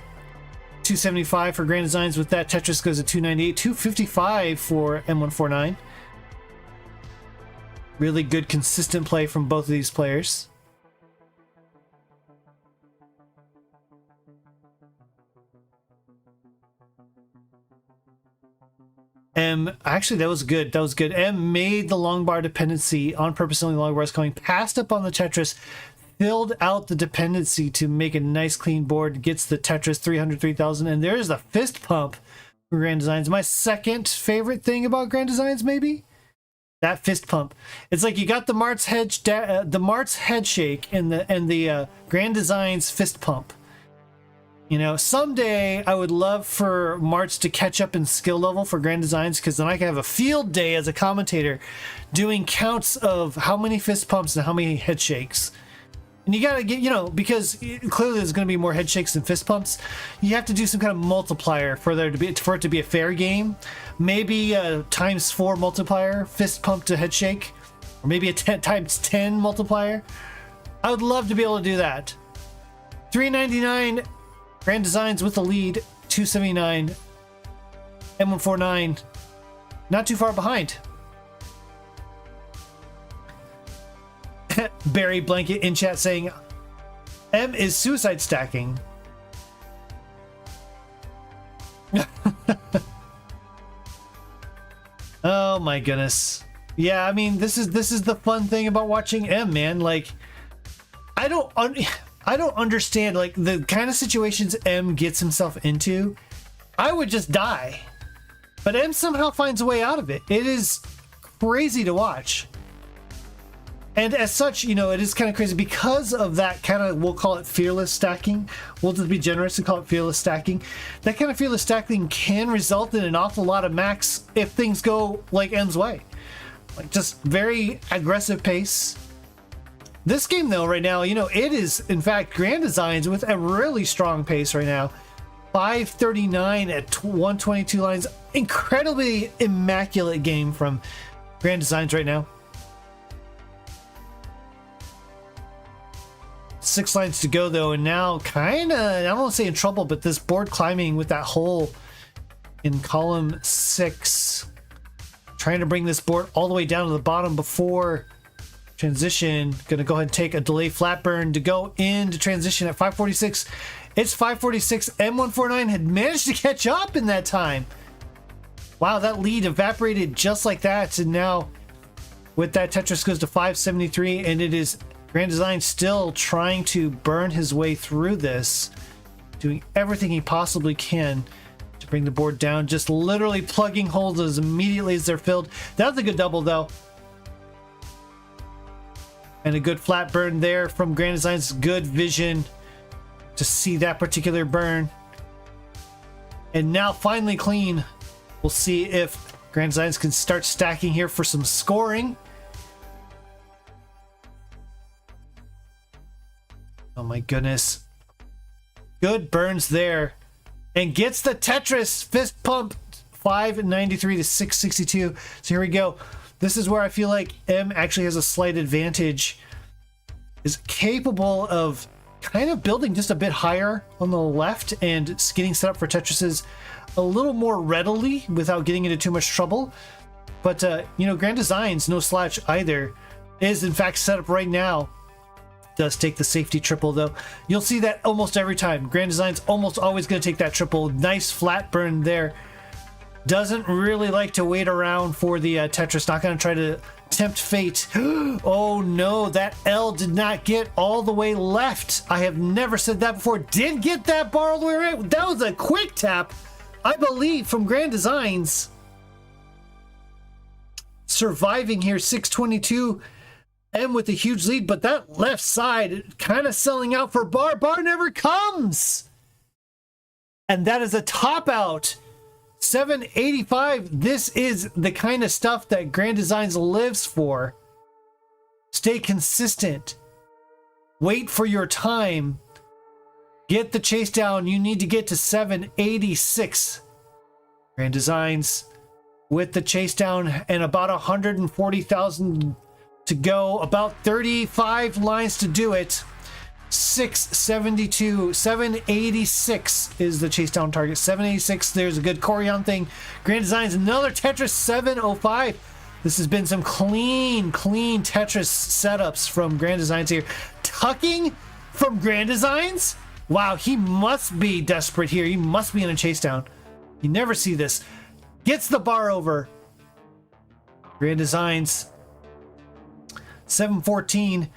275 for Grand Designs with that. Tetris goes to 298. 255 for M149. Really good, consistent play from both of these players. Actually, that was good. That was good. M made the long bar dependency on purpose. Only long bars coming passed up on the Tetris, filled out the dependency to make a nice clean board. Gets the Tetris 303,000, and there's the fist pump for Grand Designs. My second favorite thing about Grand Designs, maybe that fist pump. It's like you got the Mart's head shake and the Grand Designs fist pump. You know, someday I would love for Martz to catch up in skill level for Grand Designs, because then I can have a field day as a commentator doing counts of how many fist pumps and how many head shakes. And you gotta get, you know, because clearly there's gonna be more head shakes than fist pumps. You have to do some kind of multiplier for it to be a fair game. Maybe a ×4 multiplier, fist pump to head shake, or maybe a 10 times 10 multiplier. I would love to be able to do that. 399. Grand Designs with the lead, 279. M149, not too far behind. Barry Blanket in chat saying, M is suicide stacking. Oh my goodness. Yeah, I mean, this is the fun thing about watching M, man. Like, I don't understand, like, the kind of situations M gets himself into. I would just die. But M somehow finds a way out of it. It is crazy to watch. And as such, you know, it is kind of crazy because of that kind of, we'll call it fearless stacking. We'll just be generous and call it fearless stacking. That kind of fearless stacking can result in an awful lot of max if things go like M's way. Like, just very aggressive pace. This game, though, right now, you know, it is, in fact, Grand Designs with a really strong pace right now. 539 at 122 lines. Incredibly immaculate game from Grand Designs right now. 6 lines to go, though, and now kind of, I don't want to say in trouble, but this board climbing with that hole in column 6. Trying to bring this board all the way down to the bottom before transition. Gonna go ahead and take a delay flat burn to go into transition at 546. It's 546. M149 had managed to catch up in that time. Wow, that lead evaporated just like that. And now with that, Tetris goes to 573, and it is Grand Design still trying to burn his way through this, doing everything he possibly can to bring the board down, just literally plugging holes as immediately as they're filled. That was a good double, though. And a good flat burn there from Grand Design's good vision to see that particular burn. And now finally clean. We'll see if Grand Designs can start stacking here for some scoring. Oh my goodness. Good burns there. And gets the Tetris fist pump 593 to 662. So here we go. This is where I feel like M actually has a slight advantage. Is capable of kind of building just a bit higher on the left and getting set up for Tetrises a little more readily without getting into too much trouble. But, you know, Grand Designs, no slouch either, is in fact set up right now. Does take the safety triple, though. You'll see that almost every time. Grand Design's almost always going to take that triple. Nice flat burn there. Doesn't really like to wait around for the Tetris. Not going to try to tempt fate. Oh no, that L did not get all the way left. I have never said that before. Did get that bar all the way right. That was a quick tap, I believe, from Grand Designs. Surviving here, 622. M with a huge lead, but that left side kind of selling out for Bar. Bar never comes. And that is a top out. 785. This is the kind of stuff that Grand Designs lives for. Stay consistent. Wait for your time. Get the chase down. You need to get to 786. Grand Designs with the chase down and about 140,000 to go. About 35 lines to do it. 672, 786 is the chase down target. 786. There's a good Corian thing. Grand Designs, another Tetris 705. This has been some clean Tetris setups from Grand Designs here. Tucking from Grand Designs. Wow, he must be desperate here. He must be in a chase down. You never see this. Gets the bar over. Grand Designs 714.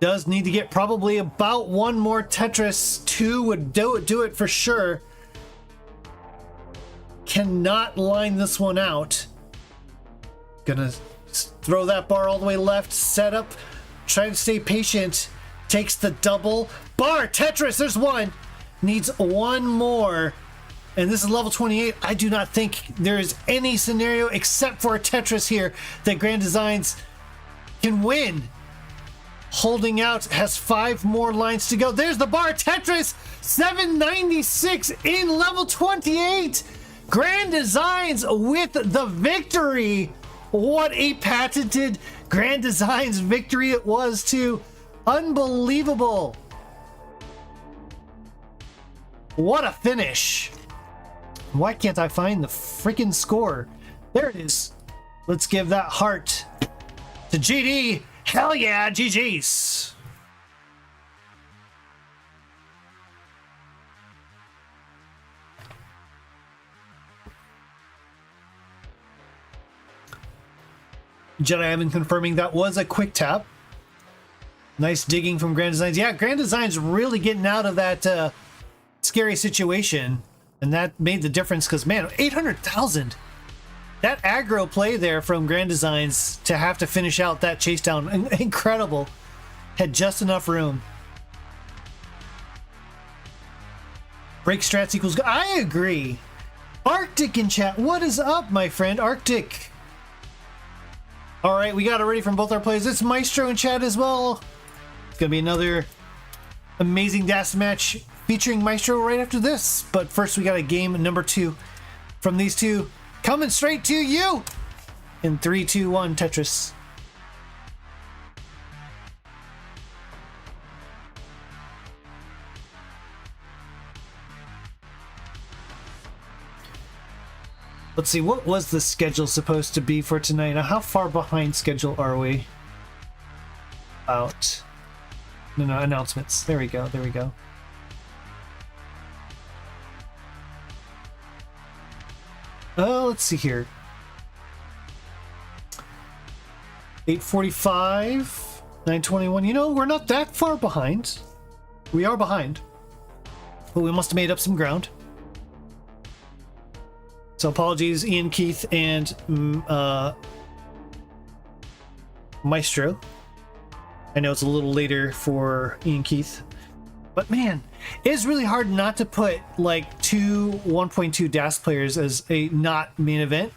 Does need to get probably about one more Tetris. 2 would do it for sure. Cannot line this one out. Gonna throw that bar all the way left. Set up. Try to stay patient. Takes the double. Bar! Tetris! There's one! Needs one more. And this is level 28. I do not think there is any scenario except for a Tetris here that Grand Designs can win. Holding out, has 5 more lines to go. There's the bar. Tetris 796 in level 28. Grand Designs with the victory. What a patented Grand Designs victory it was too. Unbelievable. What a finish. Why can't I find the freaking score? There it is. Let's give that heart to GD. Hell yeah, GG's. Jedi Evan confirming that was a quick tap. Nice digging from Grand Designs. Yeah, Grand Designs really getting out of that scary situation. And that made the difference because, man, 800,000. That aggro play there from Grand Designs to have to finish out that chase down, incredible. Had just enough room. Break strats equals... I agree. Arctic in chat. What is up, my friend? Arctic. All right, we got it ready from both our plays. It's Maestro in chat as well. It's going to be another amazing DAS match featuring Maestro right after this. But first, we got a game number 2 from these two. Coming straight to you in 3, 2, 1, Tetris. Let's see, what was the schedule supposed to be for tonight? Now, how far behind schedule are we? About... No, announcements. There we go, there we go. Let's see here. 8:45, 9:21. You know, we're not that far behind. We are behind, but we must have made up some ground. So apologies, Ian, Keith, and Maestro. I know it's a little later for Ian Keith, but man, it's really hard not to put like 2 1.2 DAS players as a not main event.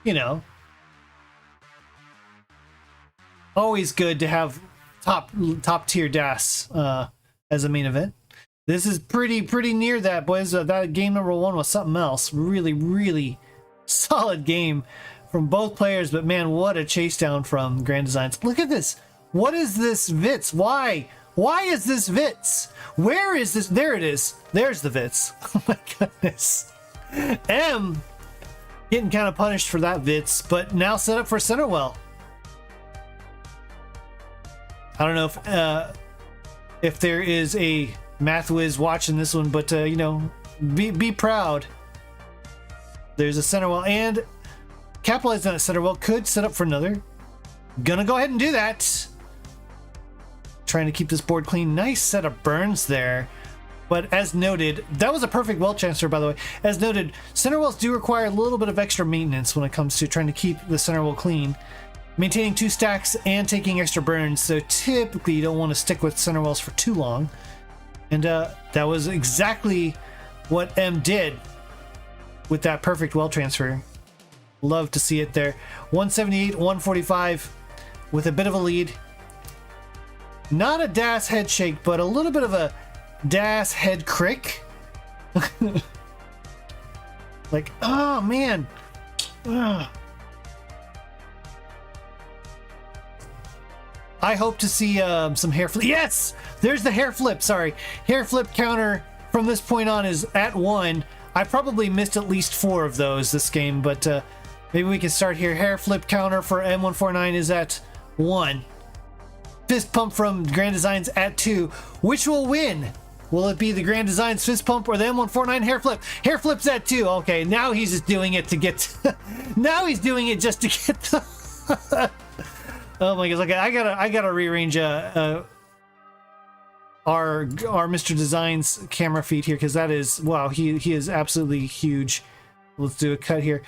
You know, always good to have top tier DAS as a main event. This is pretty near that, boys. That game number 1 was something else. Really solid game from both players, but man, what a chase down from Grand Designs. Look at this. What is this Vits? Why is this Vits? Where is this? There it is. There's the Vits. Oh my goodness. M getting kind of punished for that Vits, but now set up for Centerwell. I don't know if there is a math whiz watching this one, but you know, be proud. There's a center well, and capitalizing on that center well could set up for another. Gonna go ahead and do that. Trying to keep this board clean. Nice set of burns there. But as noted, that was a perfect well transfer, by the way. As noted, center wells do require a little bit of extra maintenance when it comes to trying to keep the center well clean. Maintaining 2 stacks and taking extra burns, so typically you don't want to stick with center wells for too long. And that was exactly what M did with that perfect well transfer. Love to see it there. 178, 145 with a bit of a lead. Not a Das head shake, but a little bit of a Das head crick. Like, oh man. Ugh. I hope to see some hair flip. Yes! There's the hair flip. Sorry. Hair flip counter from this point on is at 1. I probably missed at least 4 of those this game, but maybe we can start here. Hair flip counter for M149 is at 1. Fist pump from Grand Designs at 2. Which will win? Will it be the Grand Designs fist pump or the M149 hair flip? Hair flip's at 2. Okay, now he's just doing it to get... now he's doing it just to get the... Oh my gosh! Okay, I gotta rearrange our Mr. Designs camera feed here, because that is, wow, he is absolutely huge. Let's do a cut here,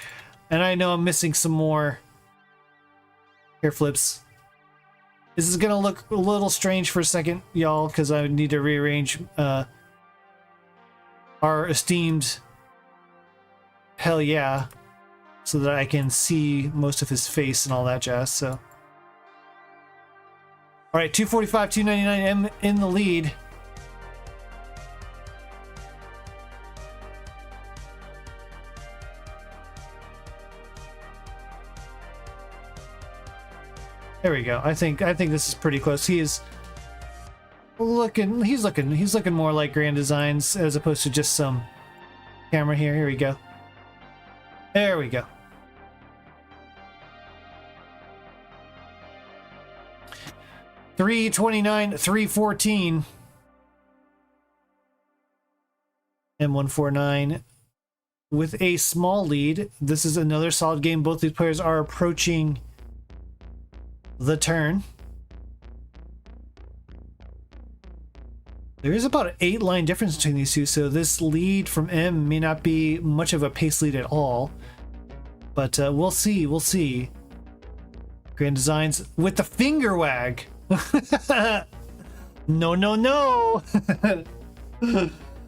and I know I'm missing some more hair flips. This is gonna look a little strange for a second, y'all, because I need to rearrange our esteemed hell yeah, so that I can see most of his face and all that jazz. So. All right, 245, 299, M in the lead. There we go. I think this is pretty close. He's looking more like Grand Designs as opposed to just some camera here. Here we go. There we go. $329, $314. M149 with a small lead. This is another solid game. Both these players are approaching the turn. There is about an 8-line difference between these two, so this lead from M may not be much of a pace lead at all. But we'll see. We'll see. Grand Designs with the finger wag. No, no, no.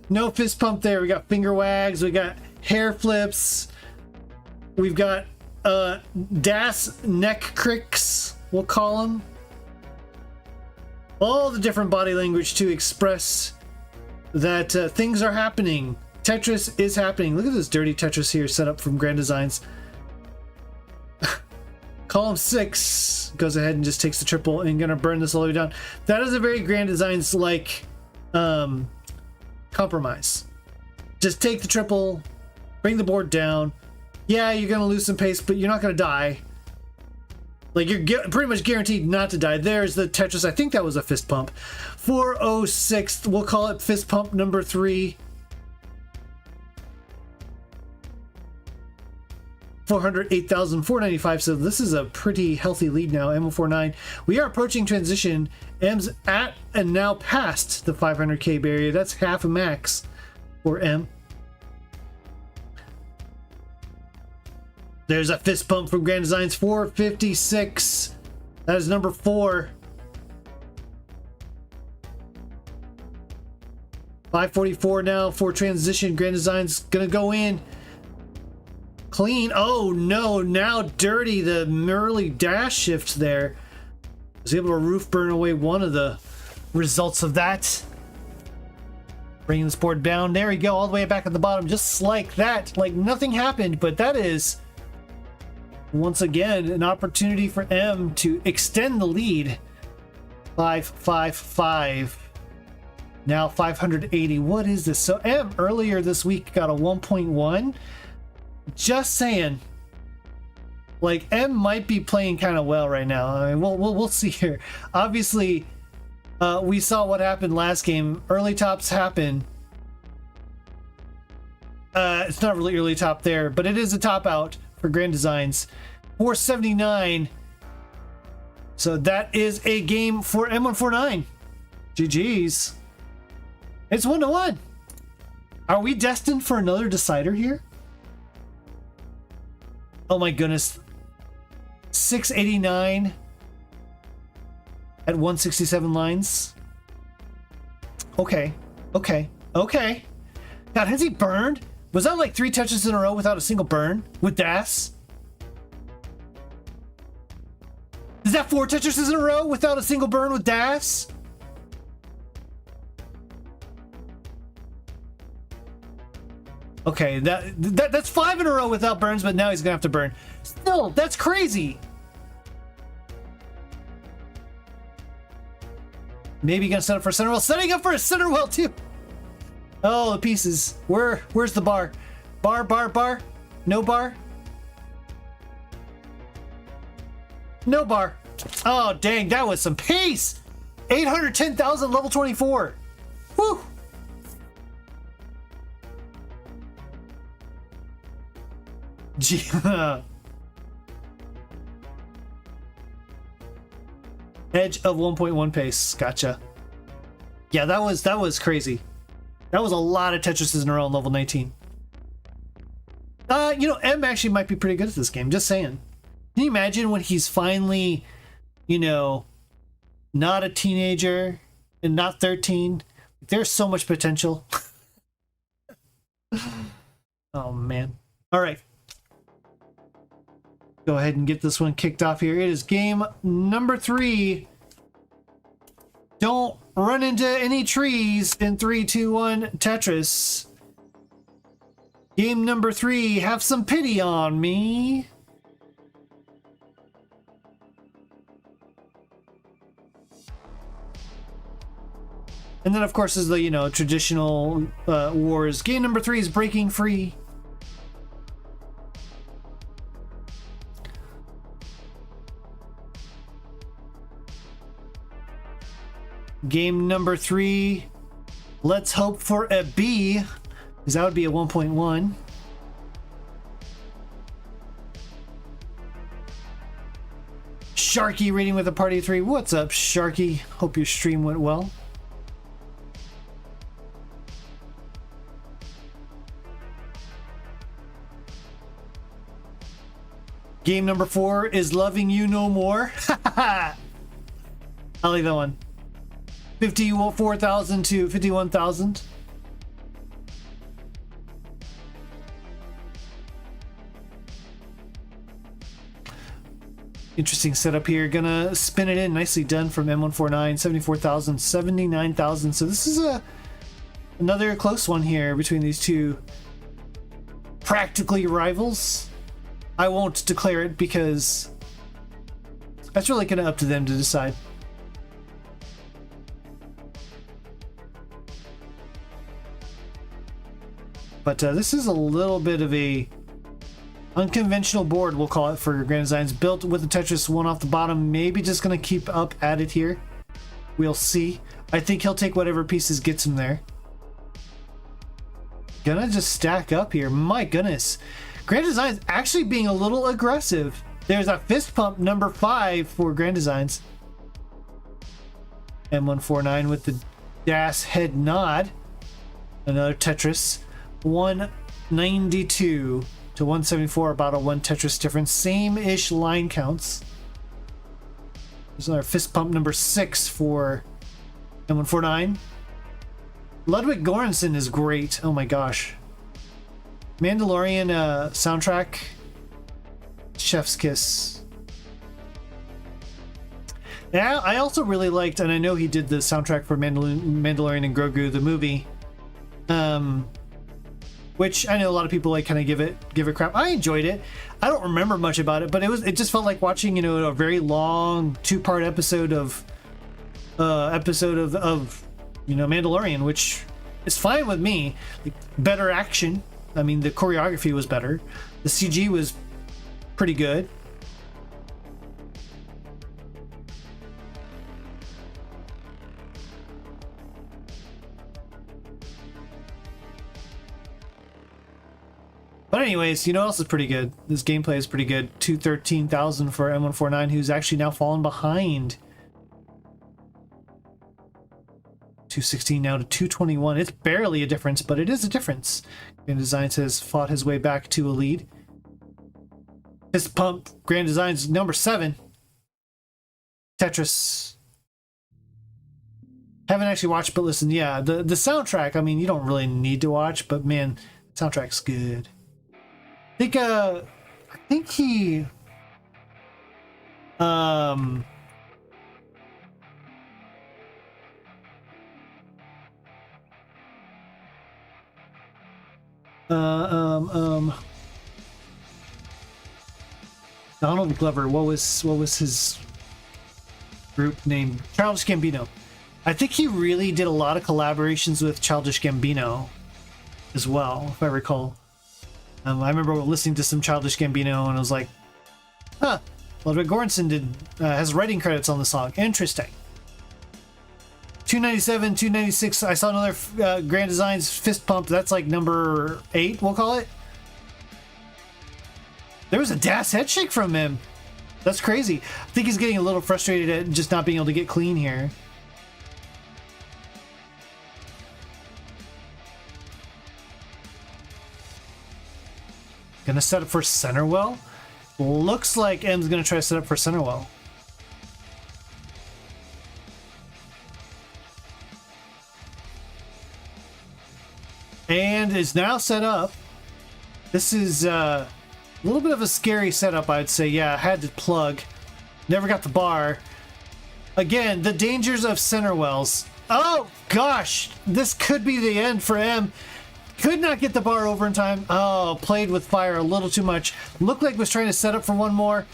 No fist pump there. We got finger wags, we got hair flips, we've got Das neck cricks, we'll call them. All the different body language to express that things are happening. Tetris is happening. Look at this dirty Tetris here set up from Grand Designs. Column 6 goes ahead and just takes the triple and gonna burn this all the way down. That is a very Grand Designs like compromise. Just take the triple, bring the board down. Yeah, you're gonna lose some pace, but you're not gonna die. Like, you're pretty much guaranteed not to die. There's the Tetris. I think that was a fist pump. 406. We'll call it fist pump number 3. 408,495. So this is a pretty healthy lead now. M149. We are approaching transition. M's at and now past the 500k barrier. That's half a max for M. There's a fist pump from Grand Designs. 456. That is number 4. 544 now for transition. Grand Designs gonna go in. Clean. Oh no, now dirty. The early dash shift there. Was able to roof burn away one of the results of that. Bringing this board down. There we go, all the way back at the bottom, just like that. Like nothing happened, but that is once again an opportunity for M to extend the lead. 555. Now 580. What is this? So M earlier this week got a 1.1. Just saying, like M might be playing kind of well right now. I mean, we'll see here. Obviously, we saw what happened last game. Early tops happen. It's not really early top there, but it is a top out for Grand Designs. 479. So that is a game for M149. GG's. It's 1-1. Are we destined for another decider here? Oh my goodness. 689 at 167 lines. Okay. God, has he burned? Was that like 3 touches in a row without a single burn with Das? Is that 4 touches in a row without a single burn with Das? Okay, that's 5 in a row without burns, but now he's gonna have to burn. Still, that's crazy. Maybe gonna set up for center well. Setting up for a center well too. Oh, the pieces. Where's the bar? Bar. No bar. No bar. Oh, dang, that was some pace. 810,000 level 24. Woo. Gee. Edge of 1.1 pace. Gotcha. Yeah, that was crazy. That was a lot of Tetrises in a row on level 19. You know, M actually might be pretty good at this game. Just saying. Can you imagine when he's finally, you know, not a teenager and not 13? There's so much potential. Oh, man. All right. Go ahead and get this one kicked off here. It is game number 3. Don't run into any trees in 3, 2, 1 Tetris. Game number 3. Have some pity on me. And then, of course, is the, you know, traditional wars. Game number 3 is Breaking Free. Game number 3, let's hope for a B, because that would be a 1.1. Sharky reading with a party of 3. What's up, Sharky? Hope your stream went well. Game number 4 is Loving You No More. I like that one. 54,000 to 51,000. Interesting setup here. Gonna spin it in. Nicely done from M149. 74,000, 79,000. So this is another close one here between these two practically rivals. I won't declare it because that's really kind of up to them to decide. But this is a little bit of a unconventional board, we'll call it, for Grand Designs. Built with the Tetris 1 off the bottom. Maybe just going to keep up at it here. We'll see. I think he'll take whatever pieces gets him there. Gonna just stack up here. My goodness. Grand Designs actually being a little aggressive. There's a fist pump number 5 for Grand Designs. M149 with the Das head nod. Another Tetris. 192 to 174, about a 1 Tetris difference. Same-ish line counts. There's another fist pump number 6 for M149. Ludwig Göransson is great. Oh my gosh. Mandalorian soundtrack. Chef's kiss. Yeah, I also really liked, and I know he did the soundtrack for Mandalorian and Grogu, the movie. Which I know a lot of people like kind of give it crap. I enjoyed it. I don't remember much about it, but it just felt like watching, you know, a very long 2-part episode of you know, Mandalorian, which is fine with me. Like, better action. I mean, the choreography was better. The CG was pretty good. But anyways, you know what else is pretty good? This gameplay is pretty good. 213,000 for M149, who's actually now fallen behind. 216 now to 221. It's barely a difference, but it is a difference. Grand Designs has fought his way back to a lead. Fist Pump, Grand Designs number 7. Tetris. Haven't actually watched, but listen, yeah, the soundtrack, I mean, you don't really need to watch, but man, the soundtrack's good. I think he Donald Glover, what was his group name? Childish Gambino. I think he really did a lot of collaborations with Childish Gambino as well, if I recall. I remember listening to some Childish Gambino and I was like, huh, Ludwig Göransson has writing credits on the song. Interesting. 297, 296, I saw another Grand Designs Fist Pump. That's like number 8, we'll call it. There was a Das head shake from him. That's crazy. I think he's getting a little frustrated at just not being able to get clean here. Gonna set up for center well. Looks like M's gonna try to set up for center well. And is now set up. This is a little bit of a scary setup, I'd say. Yeah, I had to plug. Never got the bar. Again, the dangers of center wells. Oh gosh, this could be the end for M. Could not get the bar over in time. Oh, played with fire a little too much. Looked like was trying to set up for one more.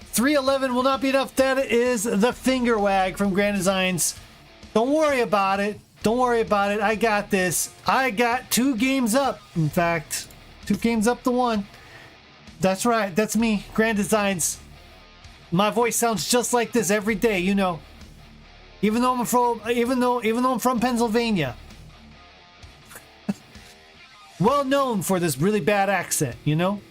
311 will not be enough. That is the finger wag from Grand Designs. Don't worry about it. Don't worry about it. I got this. I got 2 games up. In fact, 2 games up to 1. That's right. That's me. Grand Designs. My voice sounds just like this every day, you know. Even though I'm from Pennsylvania. Well known for this really bad accent, you know?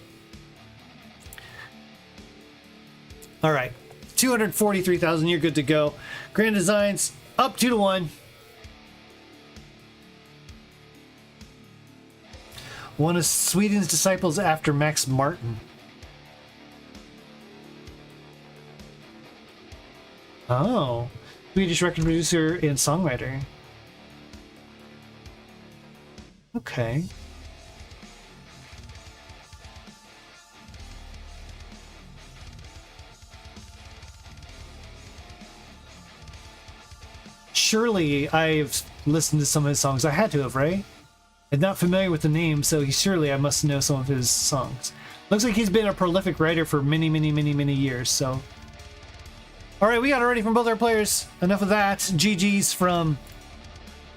All right. 243,000, you're good to go. Grand Designs up 2-1. One of Sweden's disciples after Max Martin. Oh. Swedish record producer and songwriter. Okay. Surely I've listened to some of his songs. I had to have, right? I'm not familiar with the name, so surely I must know some of his songs. Looks like he's been a prolific writer for many years, so. Alright, we got it ready from both our players. Enough of that. GG's from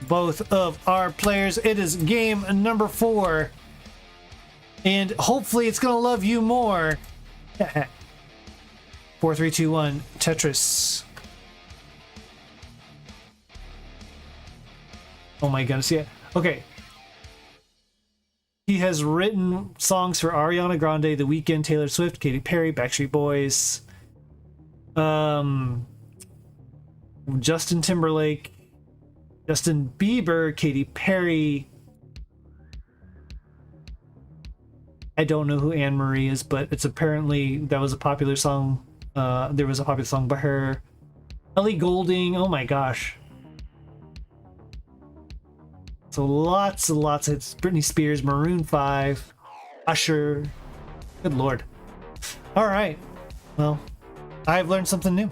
both of our players. It is game number 4. And hopefully it's gonna love you more. 4, 3, 2, 1, Tetris. Oh my goodness, yeah. Okay. He has written songs for Ariana Grande, The Weeknd, Taylor Swift, Katy Perry, Backstreet Boys, Justin Timberlake, Justin Bieber, Katy Perry. I don't know who Anne Marie is, but it's apparently that was a popular song. There was a popular song by her. Ellie Goulding. Oh my gosh. So lots and lots of Britney Spears, Maroon 5, Usher. Good lord. All right. Well, I've learned something new.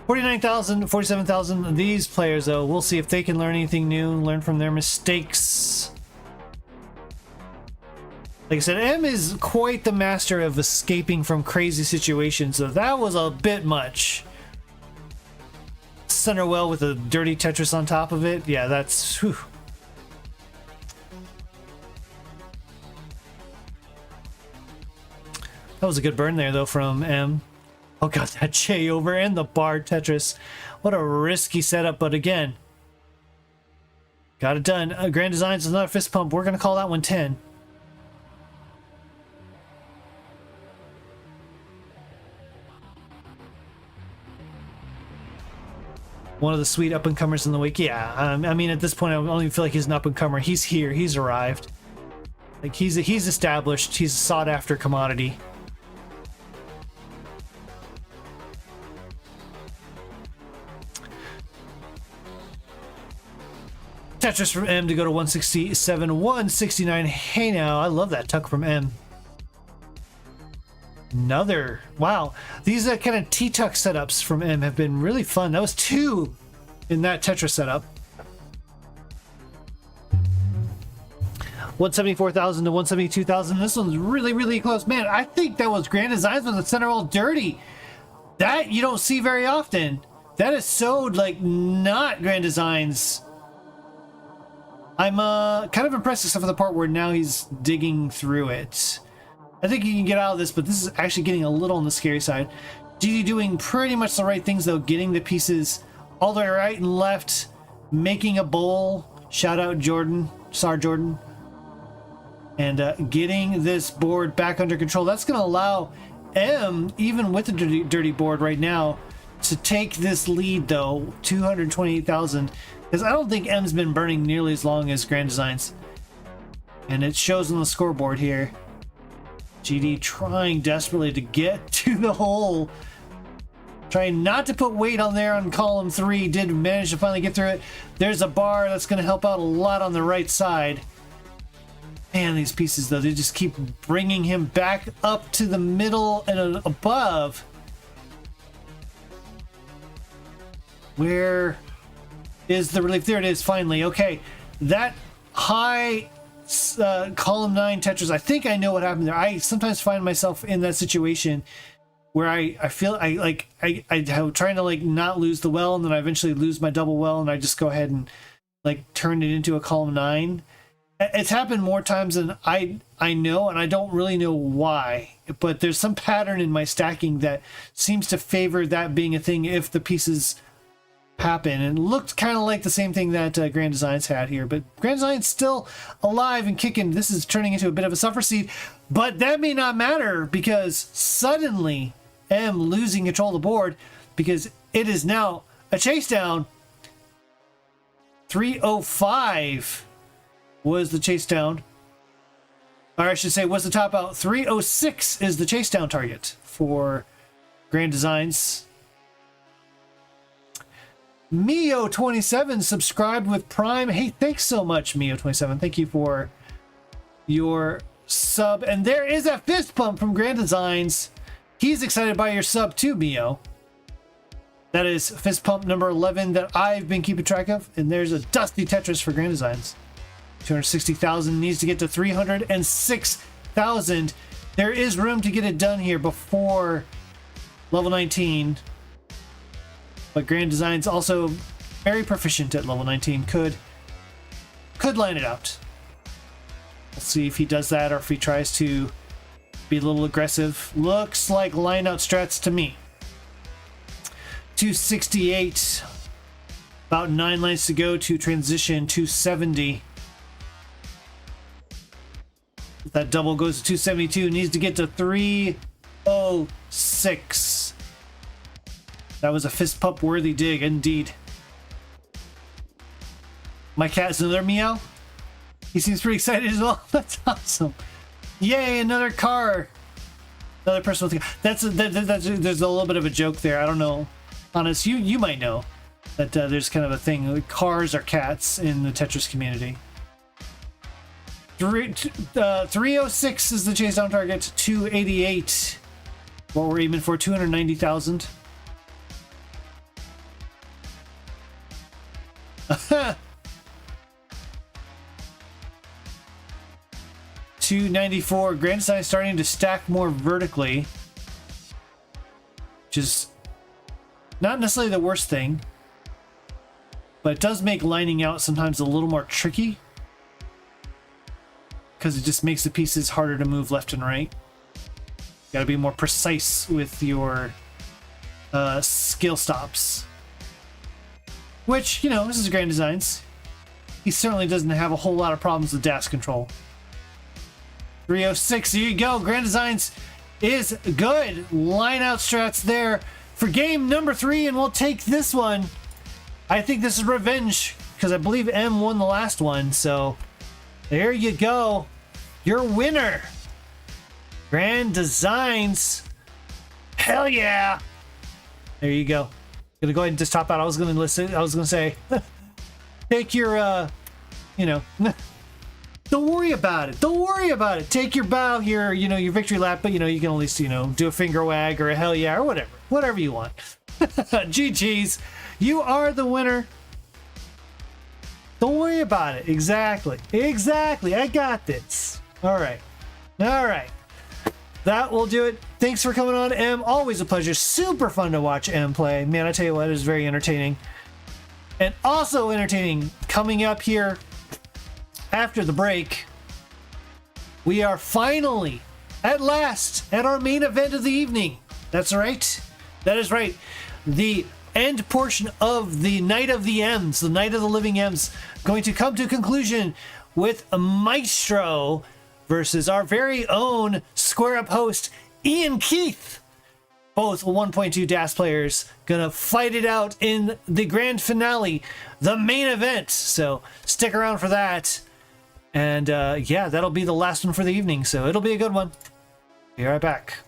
49,000, 47,000. These players, though, we'll see if they can learn anything new, learn from their mistakes. Like I said, M is quite the master of escaping from crazy situations, so that was a bit much. Center well with a dirty Tetris on top of it. Yeah, that's... Whew. That was a good burn there, though, from M. Oh, god, that J over and the bar Tetris. What a risky setup, but again, Got it done. Grand Designs is another fist pump. We're going to call that one 10. One of the sweet up-and-comers in the week. Yeah, I mean, at this point, I don't even feel like he's an up-and-comer. He's here. He's arrived. Like, he's established. He's a sought-after commodity. Tetris from M to go to 167, 169. Hey now, I love that tuck from M. Another, wow, these kind of T-tuck setups from M have been really fun. That was 2 in that Tetris setup. 174,000 to 172,000. This one's really, really close. Man, I think that was Grand Designs with the center all dirty. That you don't see very often. That is so, like, not Grand Designs. I'm kind of impressed except for the part where now he's digging through it. I think you can get out of this, but this is actually getting a little on the scary side. GD doing pretty much the right things, though. Getting the pieces all the way right and left. Making a bowl. Shout out Jordan. Sar Jordan. And getting this board back under control. That's going to allow M, even with the dirty board right now, to take this lead, though. 228,000. Because I don't think M's been burning nearly as long as Grand Designs. And it shows on the scoreboard here. GD trying desperately to get to the hole. Trying not to put weight on there on column 3. Did manage to finally get through it. There's a bar that's going to help out a lot on the right side. Man, these pieces, though, they just keep bringing him back up to the middle and above. Where is the relief? There it is, finally. Okay, that high column 9 Tetris, I think I know what happened there. I sometimes find myself in that situation where I feel I'm trying to like not lose the well, and then I eventually lose my double well, and I just go ahead and like turn it into a column 9. It's happened more times than I know, and I don't really know why, but there's some pattern in my stacking that seems to favor that being a thing if the pieces happen. And it looked kind of like the same thing that Grand Designs had here, but Grand Designs still alive and kicking. This is turning into a bit of a suffer seed, but that may not matter because suddenly M losing control of the board because it is now a chase down. 305 was the chase down, or I should say was the top out. 306 is the chase down target for Grand Designs. Mio27 subscribed with Prime. Hey, thanks so much, Mio27. Thank you for your sub. And there is a fist pump from Grand Designs. He's excited by your sub too, Mio. That is fist pump number 11 that I've been keeping track of. And there's a dusty Tetris for Grand Designs. 260,000 needs to get to 306,000. There is room to get it done here before level 19. But Grand Designs also very proficient at level 19. Could line it out. We'll see if he does that or if he tries to be a little aggressive. Looks like line out strats to me. 268. About 9 lines to go to transition 270. If that double goes to 272, needs to get to 306. That was a fist pump worthy dig indeed. My cat's another meow. He seems pretty excited as well. That's awesome. Yay, another car. Another person with a car. That's there's a little bit of a joke there. I don't know. Honest, you might know that there's kind of a thing. Cars are cats in the Tetris community. 306 is the chase down target. 288. What we're aiming for, 290,000. 294. Grand Design starting to stack more vertically, which is not necessarily the worst thing, but it does make lining out sometimes a little more tricky because it just makes the pieces harder to move left and right. Got to be more precise with your skill stops. Which, you know, this is Grand Designs. he certainly doesn't have a whole lot of problems with dash control. 306, here you go. Grand Designs is good. Line out strats there for game number 3, and we'll take this one. I think this is revenge, because I believe M won the last one, so there you go. Your winner, Grand Designs. Hell yeah. There you go. Gonna go ahead and just top out. I was gonna say, take your, you know, don't worry about it. Don't worry about it. Take your bow here, you know, your victory lap, but you know, you can at least, you know, do a finger wag or a hell yeah or whatever. Whatever you want. GG's. You are the winner. Don't worry about it. Exactly. Exactly. I got this. All right. All right. That will do it. Thanks for coming on, M. Always a pleasure. Super fun to watch M play. Man, I tell you what, it is very entertaining. And also entertaining, coming up here after the break, we are finally, at last, at our main event of the evening. That's right. That is right. The end portion of the Night of the M's, the Night of the Living M's, going to come to a conclusion with Maestro versus our very own Square Up host, Ian Keith. Both 1.2 DAS players gonna fight it out in the grand finale, the main event. So stick around for that. And yeah, that'll be the last one for the evening. So it'll be a good one. Be right back.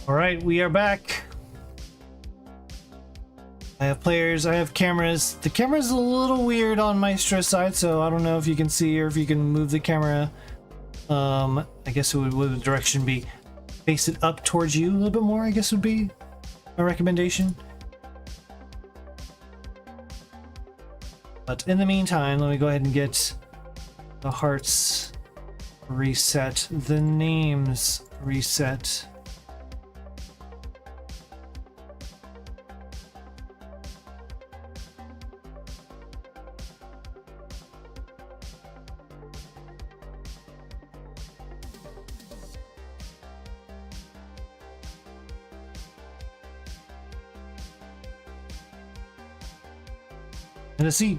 All right, we are back. I have players, I have cameras. The camera's a little weird on Maestro's side, so I don't know if you can see or if you can move the camera. I guess it would the direction be face it up towards you a little bit more, I guess would be a recommendation. But in the meantime, let me go ahead and get the hearts reset, the names reset. And a C.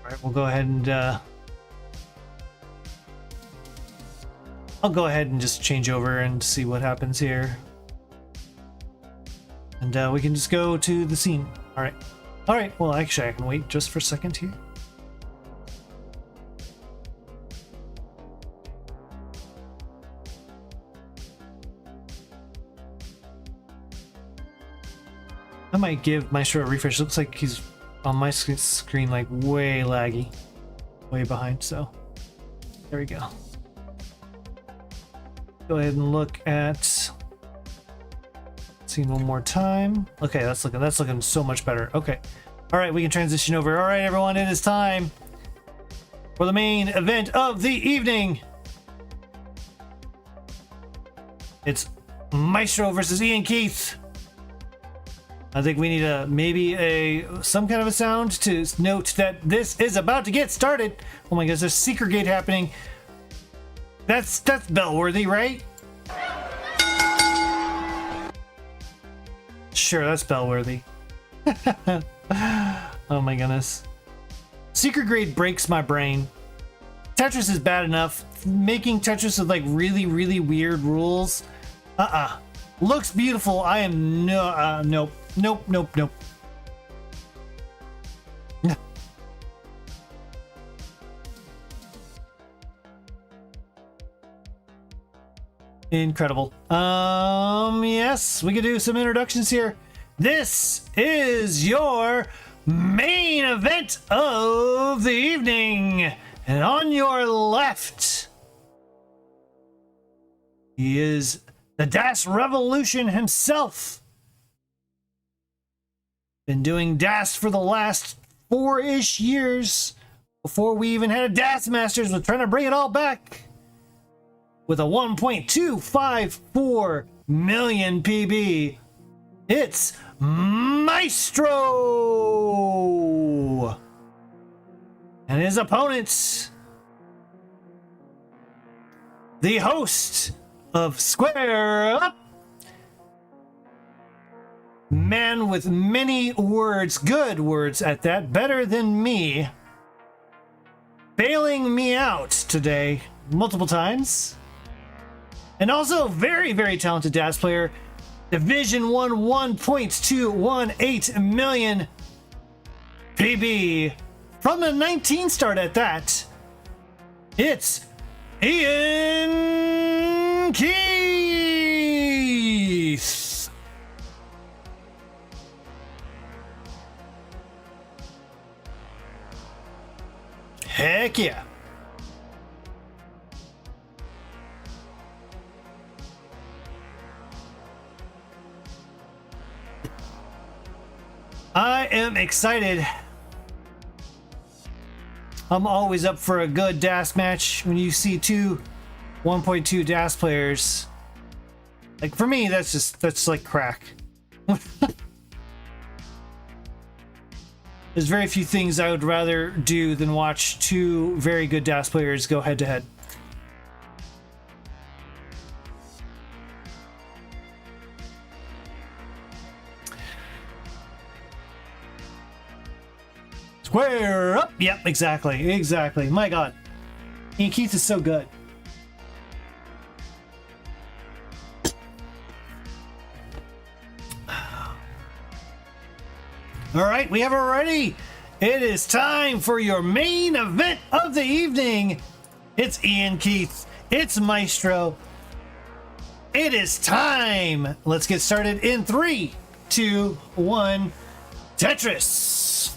All right, we'll go ahead and I'll go ahead and just change over and see what happens here. And we can just go to the scene. All right. All right. Well, actually, I can wait just for a second here. I might give Maestro a refresh. Looks like he's on my screen like way laggy, way behind. So there we go. Go ahead and look at scene one more time. Okay, that's looking so much better. Okay. All right, we can transition over. All right, everyone, it is time for the main event of the evening. It's Maestro versus Ian Keith. I think we need maybe some kind of a sound to note that this is about to get started. Oh my gosh, there's secret gate happening. That's bell-worthy, right? Sure, that's bell-worthy. Oh my goodness. Secret grade breaks my brain. Tetris is bad enough. Making Tetris with like really, really weird rules. Looks beautiful. I am nope. Incredible. Yes, we could do some introductions here. This is your main event of the evening. And on your left, he is the DAS Revolution himself. Been doing DAS for the last 4-ish years before we even had a DAS Masters. We're trying to bring it all back with a 1.254 million PB. It's Maestro and his opponents, the host of Square Up, man with many words, good words at that, better than me, bailing me out today multiple times, and also very, very talented DAS player, Division 1 1.218 million PB from a 19 start at that. It's Ian Keith. Heck yeah. I am excited. I'm always up for a good DAS match when you see two 1.2 DAS players. Like for me, that's like crack. There's very few things I would rather do than watch two very good DAS players go head to head. Square up. Yep, exactly. My God, Ian Keith is so good. All right, we have it ready. It is time for your main event of the evening. It's Ian Keith. It's Maestro. It is time. Let's get started in 3, 2, 1. Tetris.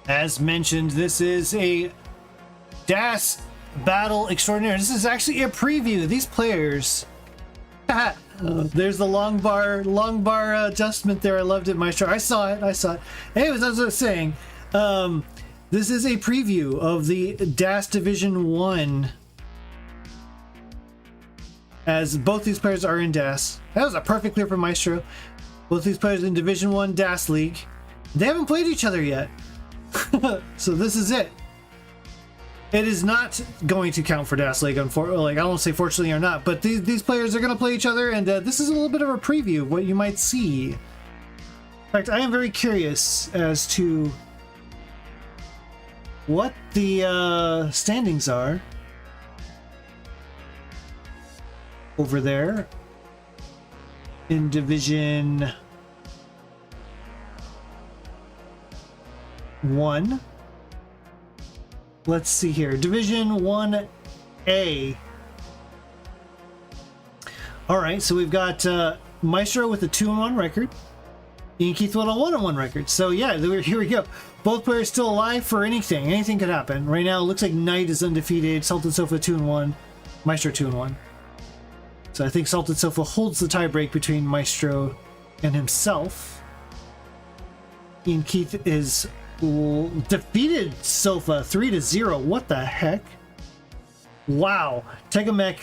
As mentioned, this is a DAS Battle Extraordinaire. This is actually a preview. These players... there's the long bar adjustment there. I loved it, Maestro. I saw it. Anyways, as I was saying, this is a preview of the DAS Division 1. As both these players are in DAS. That was a perfect clear for Maestro. Both these players in Division 1 DAS League. They haven't played each other yet. So this is it. It is not going to count for Das League, unfortunately. Like, I don't say fortunately or not, but these players are going to play each other, and this is a little bit of a preview of what you might see. In fact, I am very curious as to what the standings are over there in Division 1. Let's see here. Division 1A. All right, so we've got Maestro with a 2-1 record. Ian Keith with a 1-1 record. So yeah, here we go. Both players still alive for anything. Anything could happen. Right now, it looks like Knight is undefeated. Salted Sofa 2-1. Maestro 2-1. So I think Salted Sofa holds the tiebreak between Maestro and himself. Ian Keith is defeated Sofa 3-0. What the heck? Wow. Tegamek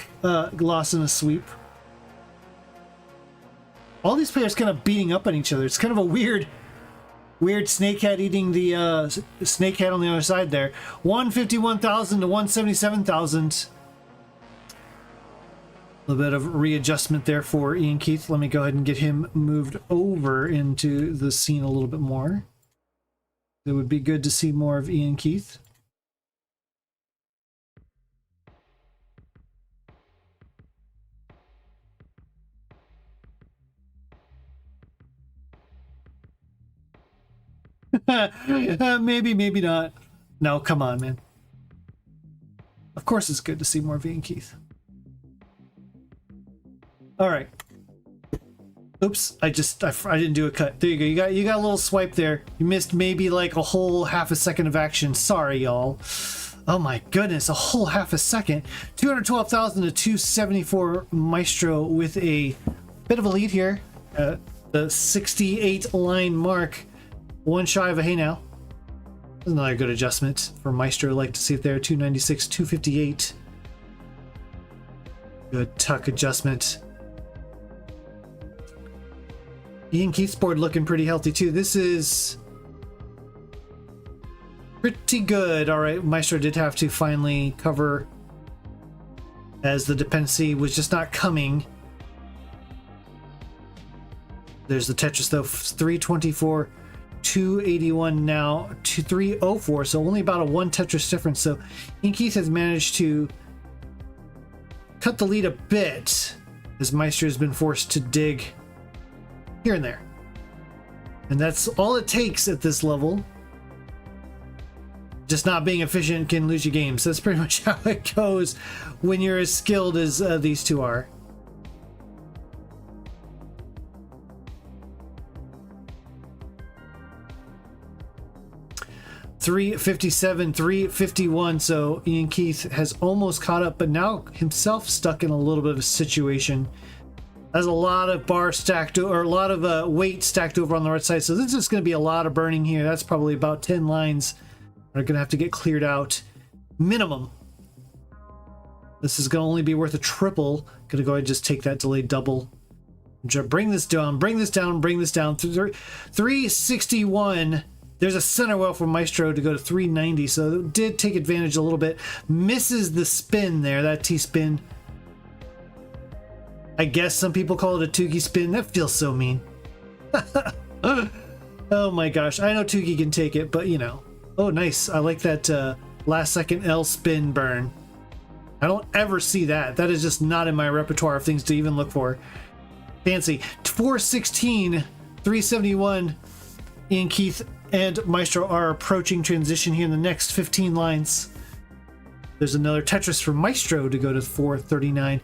lost in a sweep. All these players kind of beating up on each other. It's kind of a weird snakehead eating the snakehead on the other side there. 151,000 to 177,000. A little bit of readjustment there for Ian Keith. Let me go ahead and get him moved over into the scene a little bit more. It would be good to see more of Ian Keith. Maybe, maybe not. No, come on, man. Of course it's good to see more of Ian Keith. All right. Oops, I didn't do a cut. There you go. You got a little swipe there. You missed maybe like a whole half a second of action. Sorry, y'all. Oh my goodness, a whole half a second. 212,000 to 274 Maestro with a bit of a lead here. The 68 line mark. One shy of a hey now. That's another good adjustment for Maestro. I'd like to see it there. 296, 258. Good tuck adjustment. Ian Keith's board looking pretty healthy too. This is pretty good. All right, Maestro did have to finally cover as the dependency was just not coming. There's the Tetris though. 324, 281 now, 304. So only about a 1 Tetris difference. So Ian Keith has managed to cut the lead a bit as Maestro has been forced to dig here and there. And that's all it takes at this level. Just not being efficient can lose you games. That's pretty much how it goes when you're as skilled as these two are. .357, 351. So Ian Keith has almost caught up, but now himself stuck in a little bit of a situation. Has a lot of bar stacked, or a lot of weight stacked over on the right side. So this is going to be a lot of burning here. That's probably about 10 lines that are going to have to get cleared out. Minimum. This is going to only be worth a triple. Going to go ahead and just take that delayed double. Bring this down, bring this down, bring this down. 361. There's a center well for Maestro to go to 390. So it did take advantage a little bit. Misses the spin there, that T-spin. I guess some people call it a Tuki spin. That feels so mean. Oh my gosh. I know Tuki can take it, but you know. Oh, nice. I like that last second L spin burn. I don't ever see that. That is just not in my repertoire of things to even look for. Fancy. 416, 371. Ian Keith and Maestro are approaching transition here in the next 15 lines. There's another Tetris for Maestro to go to 439.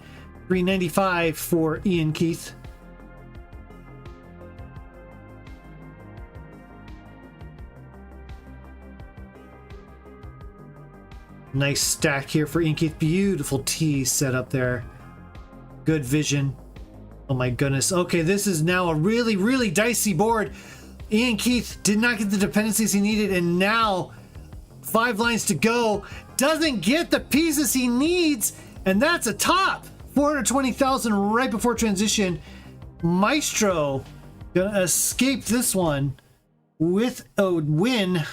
395 for Ian Keith. Nice stack here for Ian Keith. Beautiful T set up there. Good vision. Oh my goodness. Okay, this is now a really, really dicey board. Ian Keith did not get the dependencies he needed, and now 5 lines to go. Doesn't get the pieces he needs, and that's a top. 420,000 right before transition. Maestro gonna escape this one. with a win.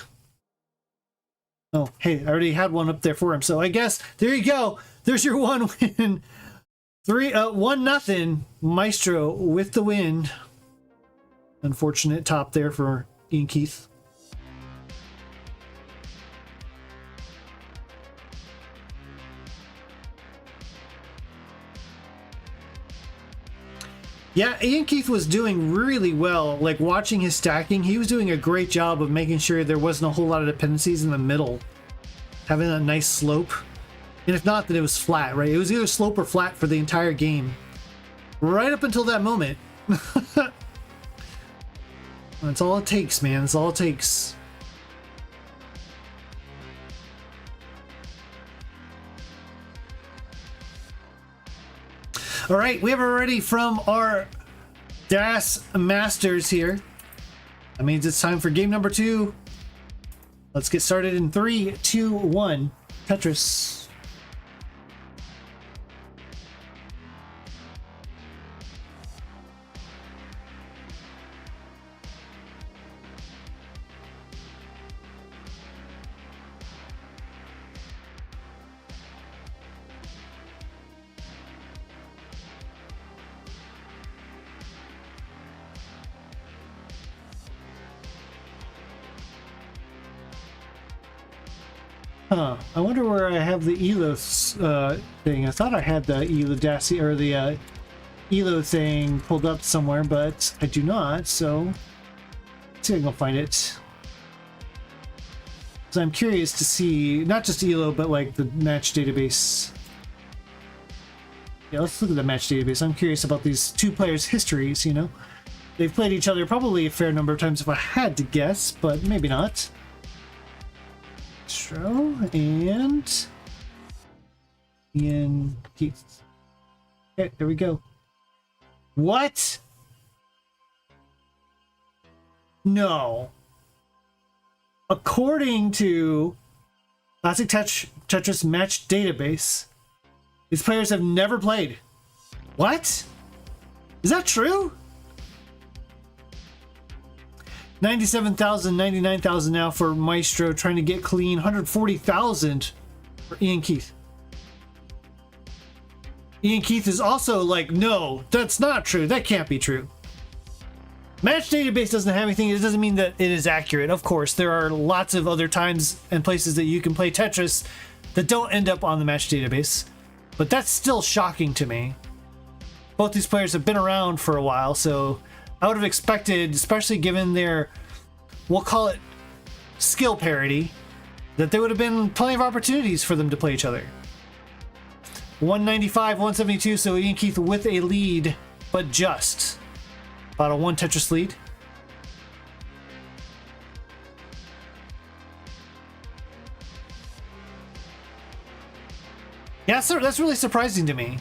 Oh, hey, I already had one up there for him. So I guess there you go. There's your one win. 1-0 Maestro with the win. Unfortunate top there for Ian Keith. Yeah, Ian Keith was doing really well. Like, watching his stacking, he was doing a great job of making sure there wasn't a whole lot of dependencies in the middle. Having a nice slope. And if not, then it was flat, right? It was either slope or flat for the entire game. Right up until that moment. That's all it takes, man. That's all it takes. All right, we have already from our DAS Masters here. That means it's time for game number 2. Let's get started in 3, 2, 1. Tetris. Huh. I wonder where I have the ELO thing. I thought I had the ELO Daci or the ELO thing pulled up somewhere, but I do not. So let's see if I can find it. So I'm curious to see not just ELO, but like the match database. Yeah, let's look at the match database. I'm curious about these two players' histories. You know, they've played each other probably a fair number of times if I had to guess, but maybe not. And Ian Keith. Okay, there we go. What? No. According to Classic Tetris Match Database, these players have never played. What? Is that true? 97,000, 99,000 now for Maestro, trying to get clean. 140,000 for Ian Keith. Ian Keith is also like, no, that's not true. That can't be true. Match database doesn't have anything. It doesn't mean that it is accurate. Of course, there are lots of other times and places that you can play Tetris that don't end up on the match database. But that's still shocking to me. Both these players have been around for a while, so I would have expected, especially given their, we'll call it skill parity, that there would have been plenty of opportunities for them to play each other. 195, 172, so Ian Keith with a lead, but just about a 1 Tetris lead. Yeah, that's really surprising to me.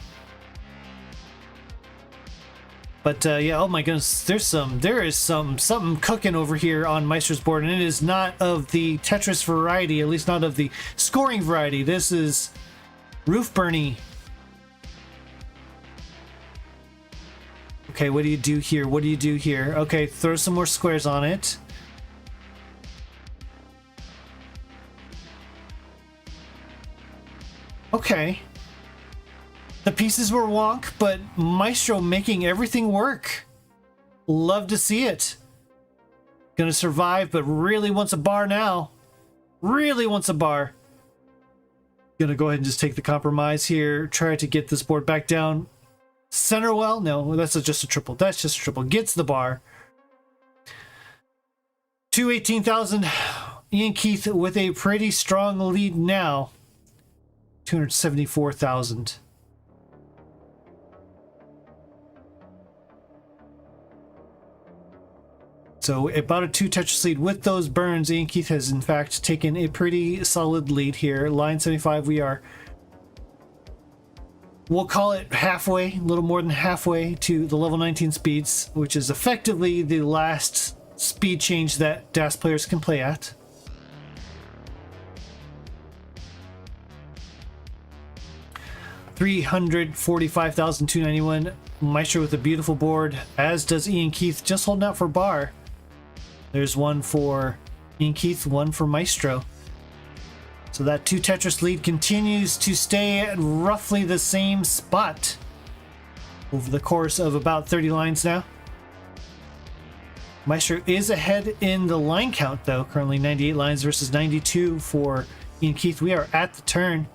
But yeah, oh my goodness, there is something cooking over here on Maestro's board, and it is not of the Tetris variety, at least not of the scoring variety. This is Roof Bernie. Okay, what do you do here? What do you do here? Okay, throw some more squares on it. Okay. The pieces were wonk, but Maestro making everything work. Love to see it. Gonna survive, but really wants a bar now. Really wants a bar. Gonna go ahead and just take the compromise here. Try to get this board back down. Center well? No, that's just a triple. That's just a triple. Gets the bar. 218,000. Ian Keith with a pretty strong lead now. 274,000. So about a 2 Tetris lead with those burns. Ian Keith has in fact taken a pretty solid lead here. Line 75, we are, we'll call it halfway, a little more than halfway to the level 19 speeds, which is effectively the last speed change that DAS players can play at. $345,291. Maestro with a beautiful board, as does Ian Keith, just holding out for bar. There's one for Ian Keith, one for Maestro. So that 2 Tetris lead continues to stay at roughly the same spot over the course of about 30 lines now. Maestro is ahead in the line count, though. Currently 98 lines versus 92 for Ian Keith. We are at the turn.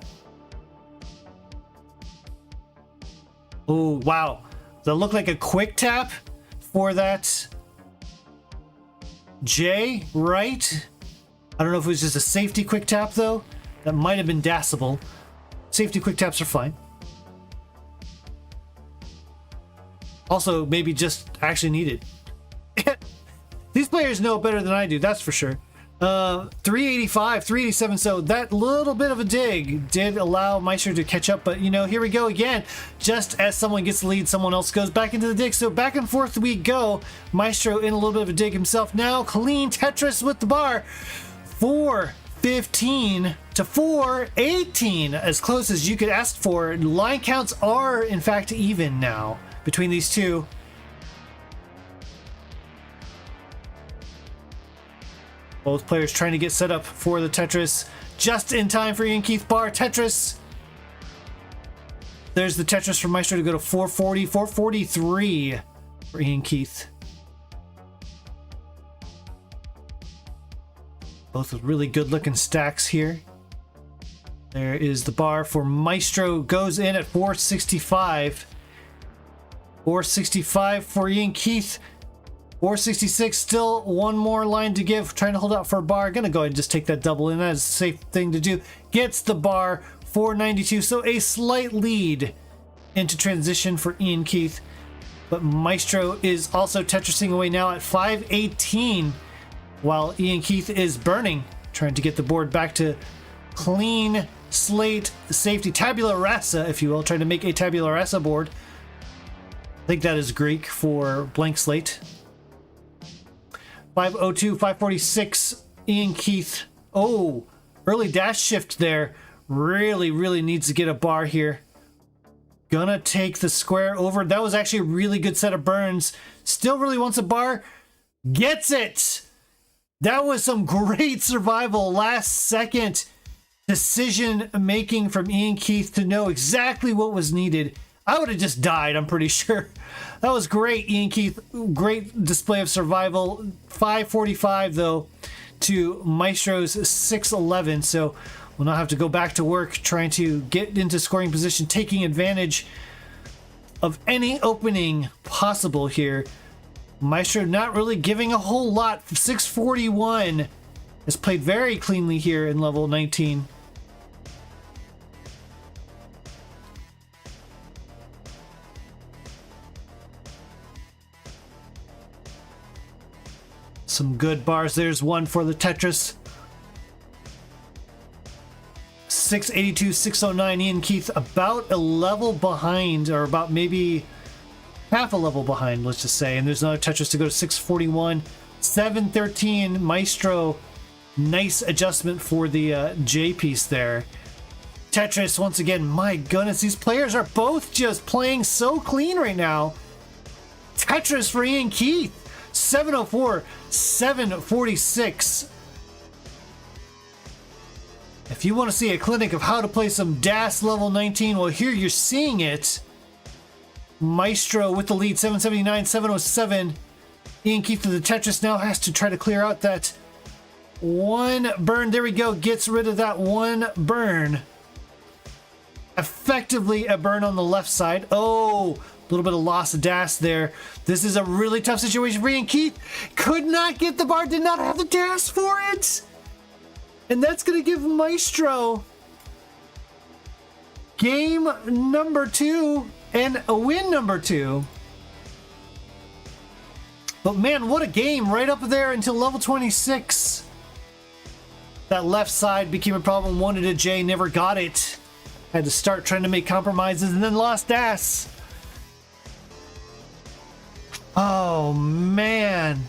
Oh, wow. Does that look like a quick tap for that J, right? I don't know if it was just a safety quick tap, though. That might have been dassable. Safety quick taps are fine. Also, maybe just actually needed. These players know better than I do, that's for sure. 385, 387, so that little bit of a dig did allow Maestro to catch up, but you know, here we go again. Just as someone gets the lead, someone else goes back into the dig, so back and forth we go. Maestro in a little bit of a dig himself now. Clean Tetris with the bar. 415 to 418, as close as you could ask for. Line counts are in fact even now between these two. Both players trying to get set up for the Tetris just in time for Ian Keith bar. Tetris. There's the Tetris for Maestro to go to 440, 443 for Ian Keith. Both with really good looking stacks here. There is the bar for Maestro, goes in at 465. 465 for Ian Keith. 466, still one more line to give, trying to hold out for a bar. Gonna go ahead and just take that double in. That is a safe thing to do. Gets the bar, 492, so a slight lead into transition for Ian Keith. But Maestro is also Tetrising away now at 518, while Ian Keith is burning, trying to get the board back to clean slate safety. Tabula rasa, if you will, trying to make a tabula rasa board. I think that is Greek for blank slate. 502, 546, Ian Keith. Oh, early dash shift there. Really needs to get a bar here. Gonna take the square over. That was actually a really good set of burns. Still really wants a bar. Gets it! That was some great survival. Last second decision making from Ian Keith to know exactly what was needed. I would have just died, I'm pretty sure. That was great, Ian Keith. Great display of survival. 545, though, to Maestro's 611. So we'll now have to go back to work trying to get into scoring position, taking advantage of any opening possible here. Maestro not really giving a whole lot. 641 has played very cleanly here in level 19. Some good bars. There's one for the Tetris. 682, 609. Ian Keith about a level behind, or about maybe half a level behind, let's just say. And there's another Tetris to go to 641. 713. Maestro. Nice adjustment for the J piece there. Tetris, once again, my goodness, these players are both just playing so clean right now. Tetris for Ian Keith. 704, 746. If you want to see a clinic of how to play some DAS level 19, well, here you're seeing it. Maestro with the lead, 779, 707. Ian Keith of the Tetris now has to try to clear out that one burn. There we go. Gets rid of that one burn. Effectively a burn on the left side. Oh, a little bit of loss of DAS there. This is a really tough situation for Ian Keith. Could not get the bar, did not have the DAS for it. And that's going to give Maestro game number 2 and a win number 2. But man, what a game right up there until level 26. That left side became a problem. Wanted a J, never got it. Had to start trying to make compromises and then lost DAS. Oh, man.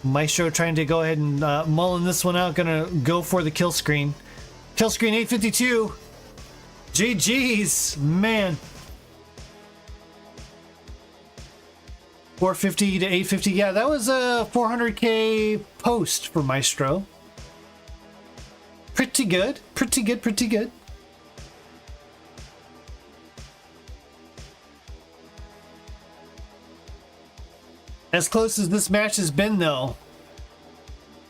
Maestro trying to go ahead and mulling this one out. Gonna go for the kill screen. Kill screen 852. GG's, man. 450 to 850. Yeah, that was a 400k post for Maestro. Pretty good. Pretty good. Pretty good. As close as this match has been, though,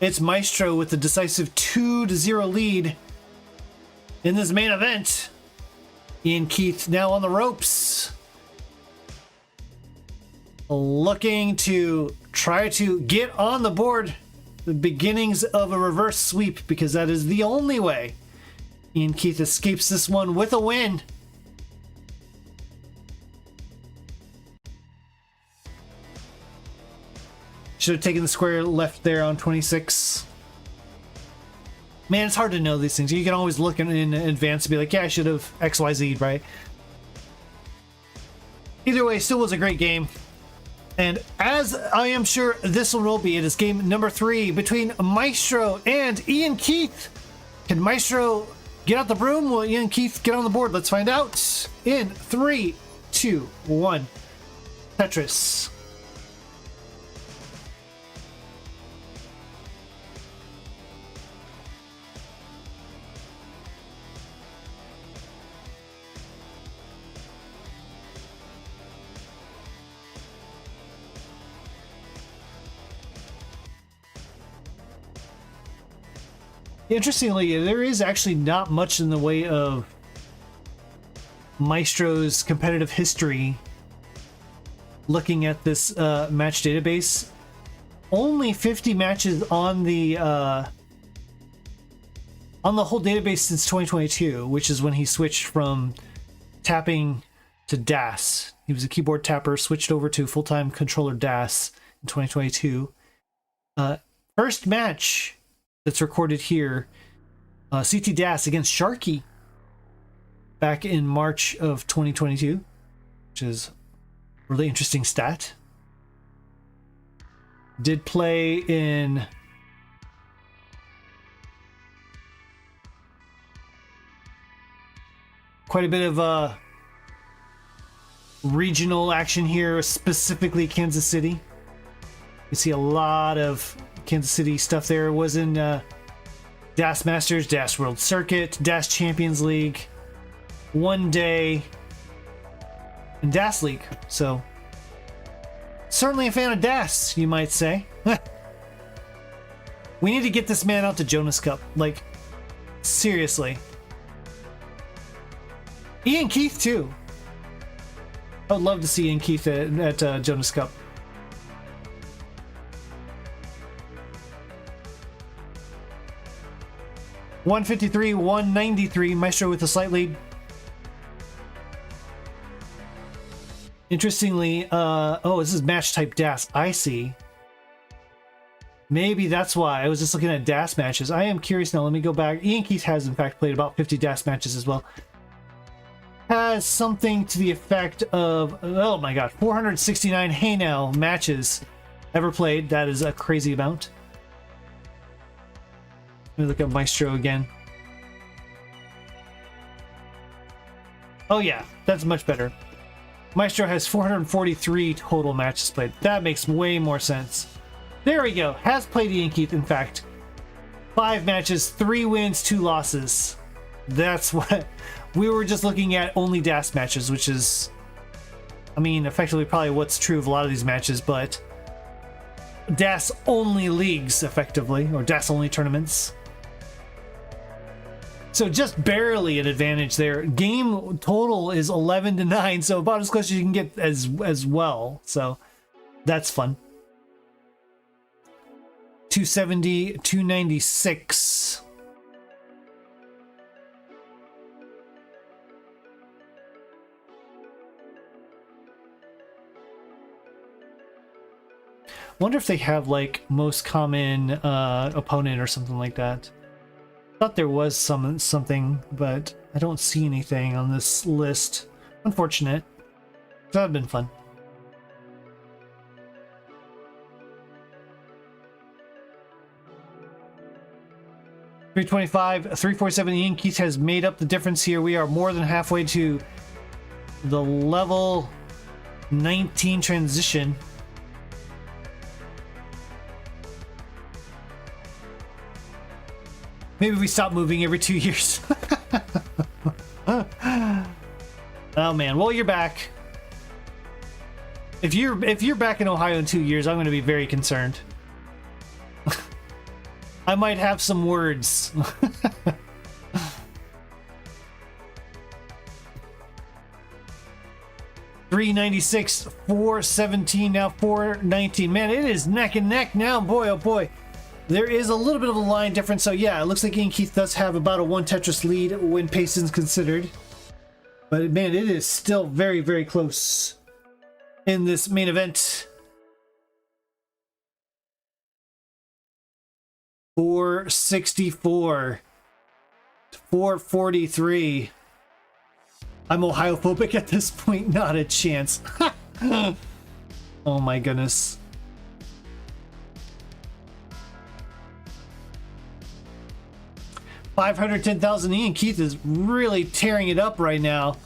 it's Maestro with the decisive 2-0 lead in this main event. Ian Keith now on the ropes, looking to try to get on the board, the beginnings of a reverse sweep, because that is the only way Ian Keith escapes this one with a win. Should have taken the square left there on 26. Man, it's hard to know these things. You can always look in advance and be like, yeah, I should have XYZ, right? Either way, still was a great game. And as I am sure this one will be, it is game number 3 between Maestro and Ian Keith. Can Maestro get out the broom? Will Ian Keith get on the board? Let's find out in 3, 2, 1. Tetris. Interestingly, there is actually not much in the way of Maestro's competitive history. Looking at this match database, only 50 matches on the whole database since 2022, which is when he switched from tapping to DAS. He was a keyboard tapper, switched over to full-time controller DAS in 2022. First match that's recorded here, CT DAS against Sharky back in March of 2022, which is a really interesting stat. Did play in quite a bit of regional action here, specifically Kansas City. You see a lot of Kansas City stuff there. Was in DAS Masters, DAS World Circuit, DAS Champions League, One Day, and DAS League. So certainly a fan of DAS, you might say. We need to get this man out to Jonas Cup. Like, seriously. Ian Keith too. I would love to see Ian Keith at Jonas Cup. $153, $193. Maestro with a slight lead. Interestingly, oh, this is match type DAS. I see. Maybe that's why. I was just looking at DAS matches. I am curious now. Let me go back. Ian Keith has, in fact, played about 50 DAS matches as well. Has something to the effect of, oh my god, 469 hey now matches ever played. That is a crazy amount. Let me look at Maestro again. Oh yeah, that's much better. Maestro has 443 total matches played. That makes way more sense. There we go. Has played Ian Keith, in fact. 5 matches, 3 wins, 2 losses. That's what... We were just looking at only DAS matches, which is... I mean, effectively probably what's true of a lot of these matches, but... DAS only leagues, effectively, or DAS only tournaments. So just barely an advantage there. Game total is 11-9, so about as close as you can get as well. So that's fun. 270, 296. Wonder if they have like most common opponent or something like that. Thought there was something, but I don't see anything on this list. Unfortunate. That would have been fun. $325, $347. Ian Keith has made up the difference here. We are more than halfway to the level 19 transition. Maybe we stop moving every 2 years. Oh man, well you're back. If you're back in Ohio in 2 years, I'm going to be very concerned. I might have some words. 396, 417, now 419. Man, it is neck and neck now. Boy, oh boy. There is a little bit of a line difference. So yeah, it looks like Ian Keith does have about a 1 Tetris lead when pace is considered. But man, it is still very, very close in this main event. 464 to 443. I'm Ohio-phobic at this point, not a chance. Oh my goodness. $510,000. Ian Keith is really tearing it up right now.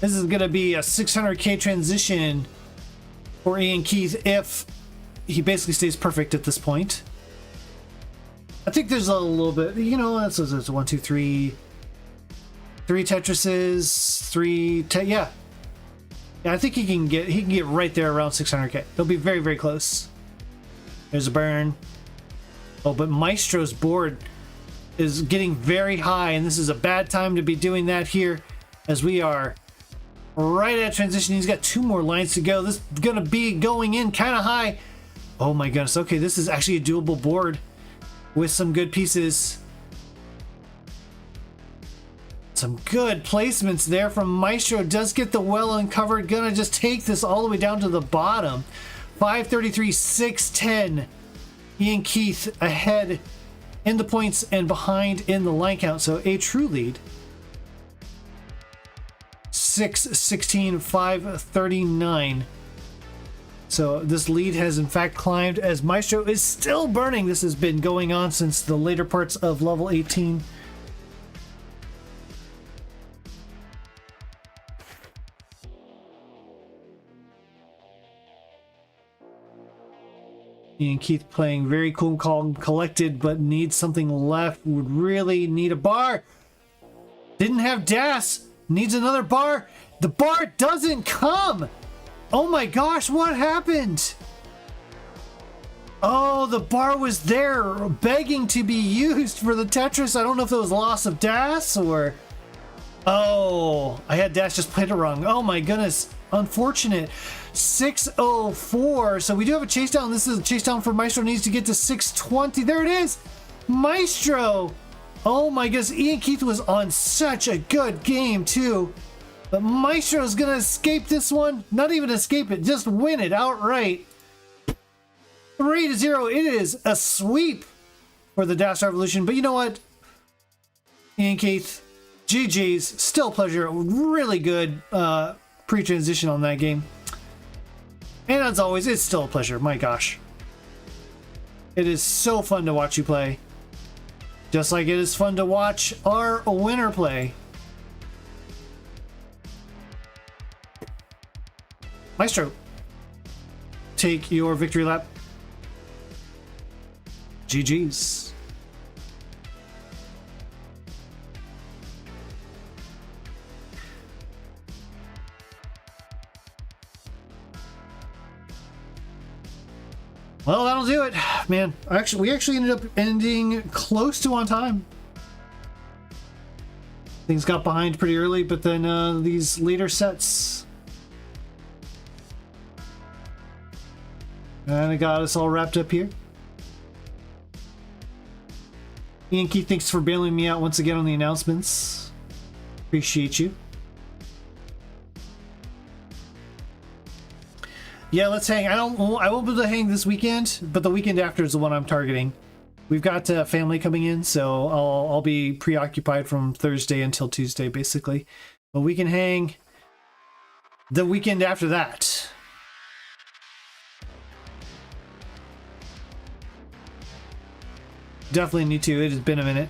This is going to be a 600K transition for Ian Keith if he basically stays perfect at this point. I think there's a little bit, you know, that's 1, 2, 3. 3 Tetrises, yeah. I think he can get right there around 600K. He'll be very, very close. There's a burn. Oh, but Maestro's board is getting very high, and this is a bad time to be doing that here, as we are right at transition. He's got 2 more lines to go. This is gonna be going in kind of high. Oh my goodness. Okay, this is actually a doable board with some good pieces. Some good placements there from Maestro. Does get the well uncovered. Gonna just take this all the way down to the bottom. 533, 610. Ian Keith ahead in the points and behind in the line count. So a true lead. 616, 539. So this lead has in fact climbed as Maestro is still burning. This has been going on since the later parts of level 18. Ian Keith playing very cool, calm, collected, but needs something left. Would really need a bar. Didn't have DAS. Needs another bar. The bar doesn't come. Oh my gosh, what happened? Oh, the bar was there begging to be used for the Tetris. I don't know if it was loss of DAS or... Oh, I had DAS, just played it wrong. Oh my goodness. Unfortunate. 604. So we do have a chase down. This is a chase down for Maestro. Needs to get to 620. There it is. Maestro. Oh my goodness. Ian Keith was on such a good game too. But Maestro is going to escape this one. Not even escape it. Just win it outright. 3-0. It is a sweep for the Dash Revolution. But you know what? Ian Keith, GG's. Still a pleasure. Really good pre-transition on that game. And as always, it's still a pleasure. My gosh. It is so fun to watch you play. Just like it is fun to watch our winner play. Maestro, take your victory lap. GG's. Well, that'll do it, man. We actually ended up ending close to on time. Things got behind pretty early, but then these later sets and it got us all wrapped up here. Ian Keith, thanks for bailing me out once again on the announcements. Appreciate you. Yeah, let's hang. I won't be able to hang this weekend, but the weekend after is the one I'm targeting. We've got family coming in, so I'll be preoccupied from Thursday until Tuesday, basically. But we can hang the weekend after that. Definitely need to. It has been a minute.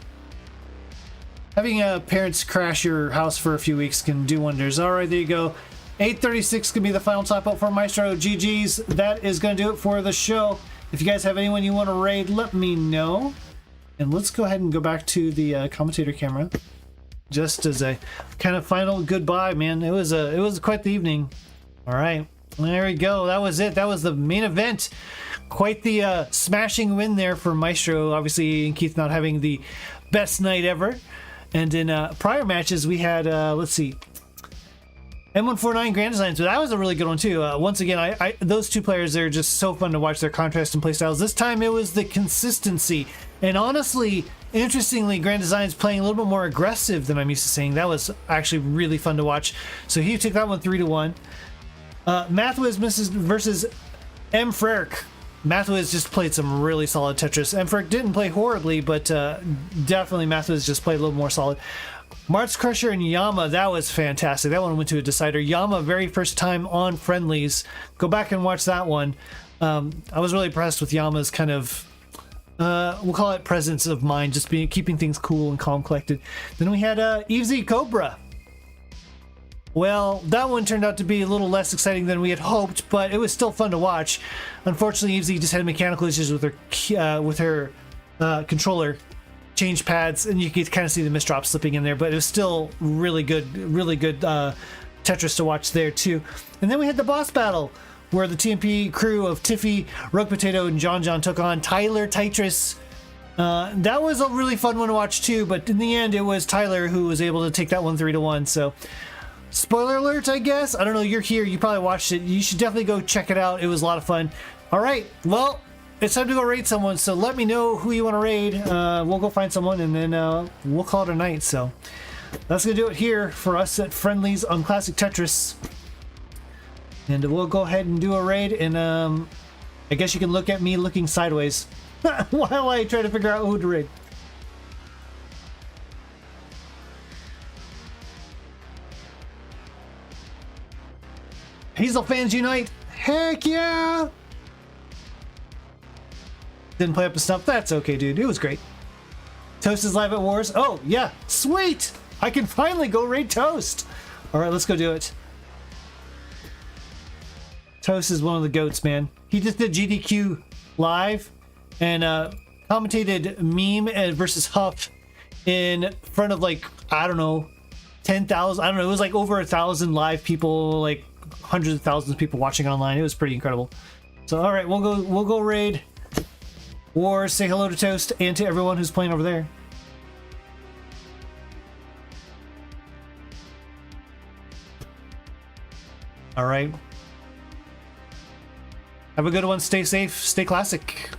Having parents crash your house for a few weeks can do wonders. All right, there you go. 8:36 can be the final top out for Maestro. GG's. That is going to do it for the show. If you guys have anyone you want to raid, let me know. And let's go ahead and go back to the commentator camera, just as a kind of final goodbye. Man, it was quite the evening. All right, there we go. That was it. That was the main event. Quite the smashing win there for Maestro. Obviously, Keith not having the best night ever. And in prior matches, we had let's see, M149 Grand Designs, so that was a really good one too. Once again, those two players, they're just so fun to watch their contrast and playstyles. This time it was the consistency. And honestly, interestingly, Grand Design's playing a little bit more aggressive than I'm used to seeing. That was actually really fun to watch. So he took that one 3-1. Mathwiz versus M. Frerk. Mathwiz just played some really solid Tetris. M. Frerk didn't play horribly, but definitely Mathwiz just played a little more solid. Marts Crusher and Yama, that was fantastic. That one went to a decider. Yama, very first time on friendlies. Go back and watch that one. I was really impressed with Yama's kind of, we'll call it presence of mind, just keeping things cool and calm, collected. Then we had Easy Cobra. Well, that one turned out to be a little less exciting than we had hoped, but it was still fun to watch. Unfortunately, Evesy just had mechanical issues with her controller change pads, and you could kind of see the misdrops slipping in there, but it was still really good Tetris to watch there too. And then we had the boss battle, where the TMP crew of Tiffy, Rogue Potato, and John took on Tyler Tetris. That was a really fun one to watch too, but in the end, it was Tyler who was able to take that one 3-1. So, spoiler alert, I guess. I don't know. You're here. You probably watched it. You should definitely go check it out. It was a lot of fun. All right. Well, it's time to go raid someone. So let me know who you want to raid. We'll go find someone, and then we'll call it a night. So that's gonna do it here for us at Friendlies on Classic Tetris. And we'll go ahead and do a raid. And I guess you can look at me looking sideways while I try to figure out who to raid. Hazel fans unite! Heck yeah! Didn't play up to snuff. That's okay, dude. It was great. Toast is live at Wars. Oh, yeah. Sweet! I can finally go raid Toast! Alright, let's go do it. Toast is one of the goats, man. He just did GDQ live and commentated Meme versus Huff in front of, like, I don't know, 10,000. I don't know. It was like over 1,000 live people, like hundreds of thousands of people watching online. It was pretty incredible. So, all right, we'll go raid Wars. Say hello to Toast and to everyone who's playing over there. All right. Have a good one. Stay safe. Stay classic.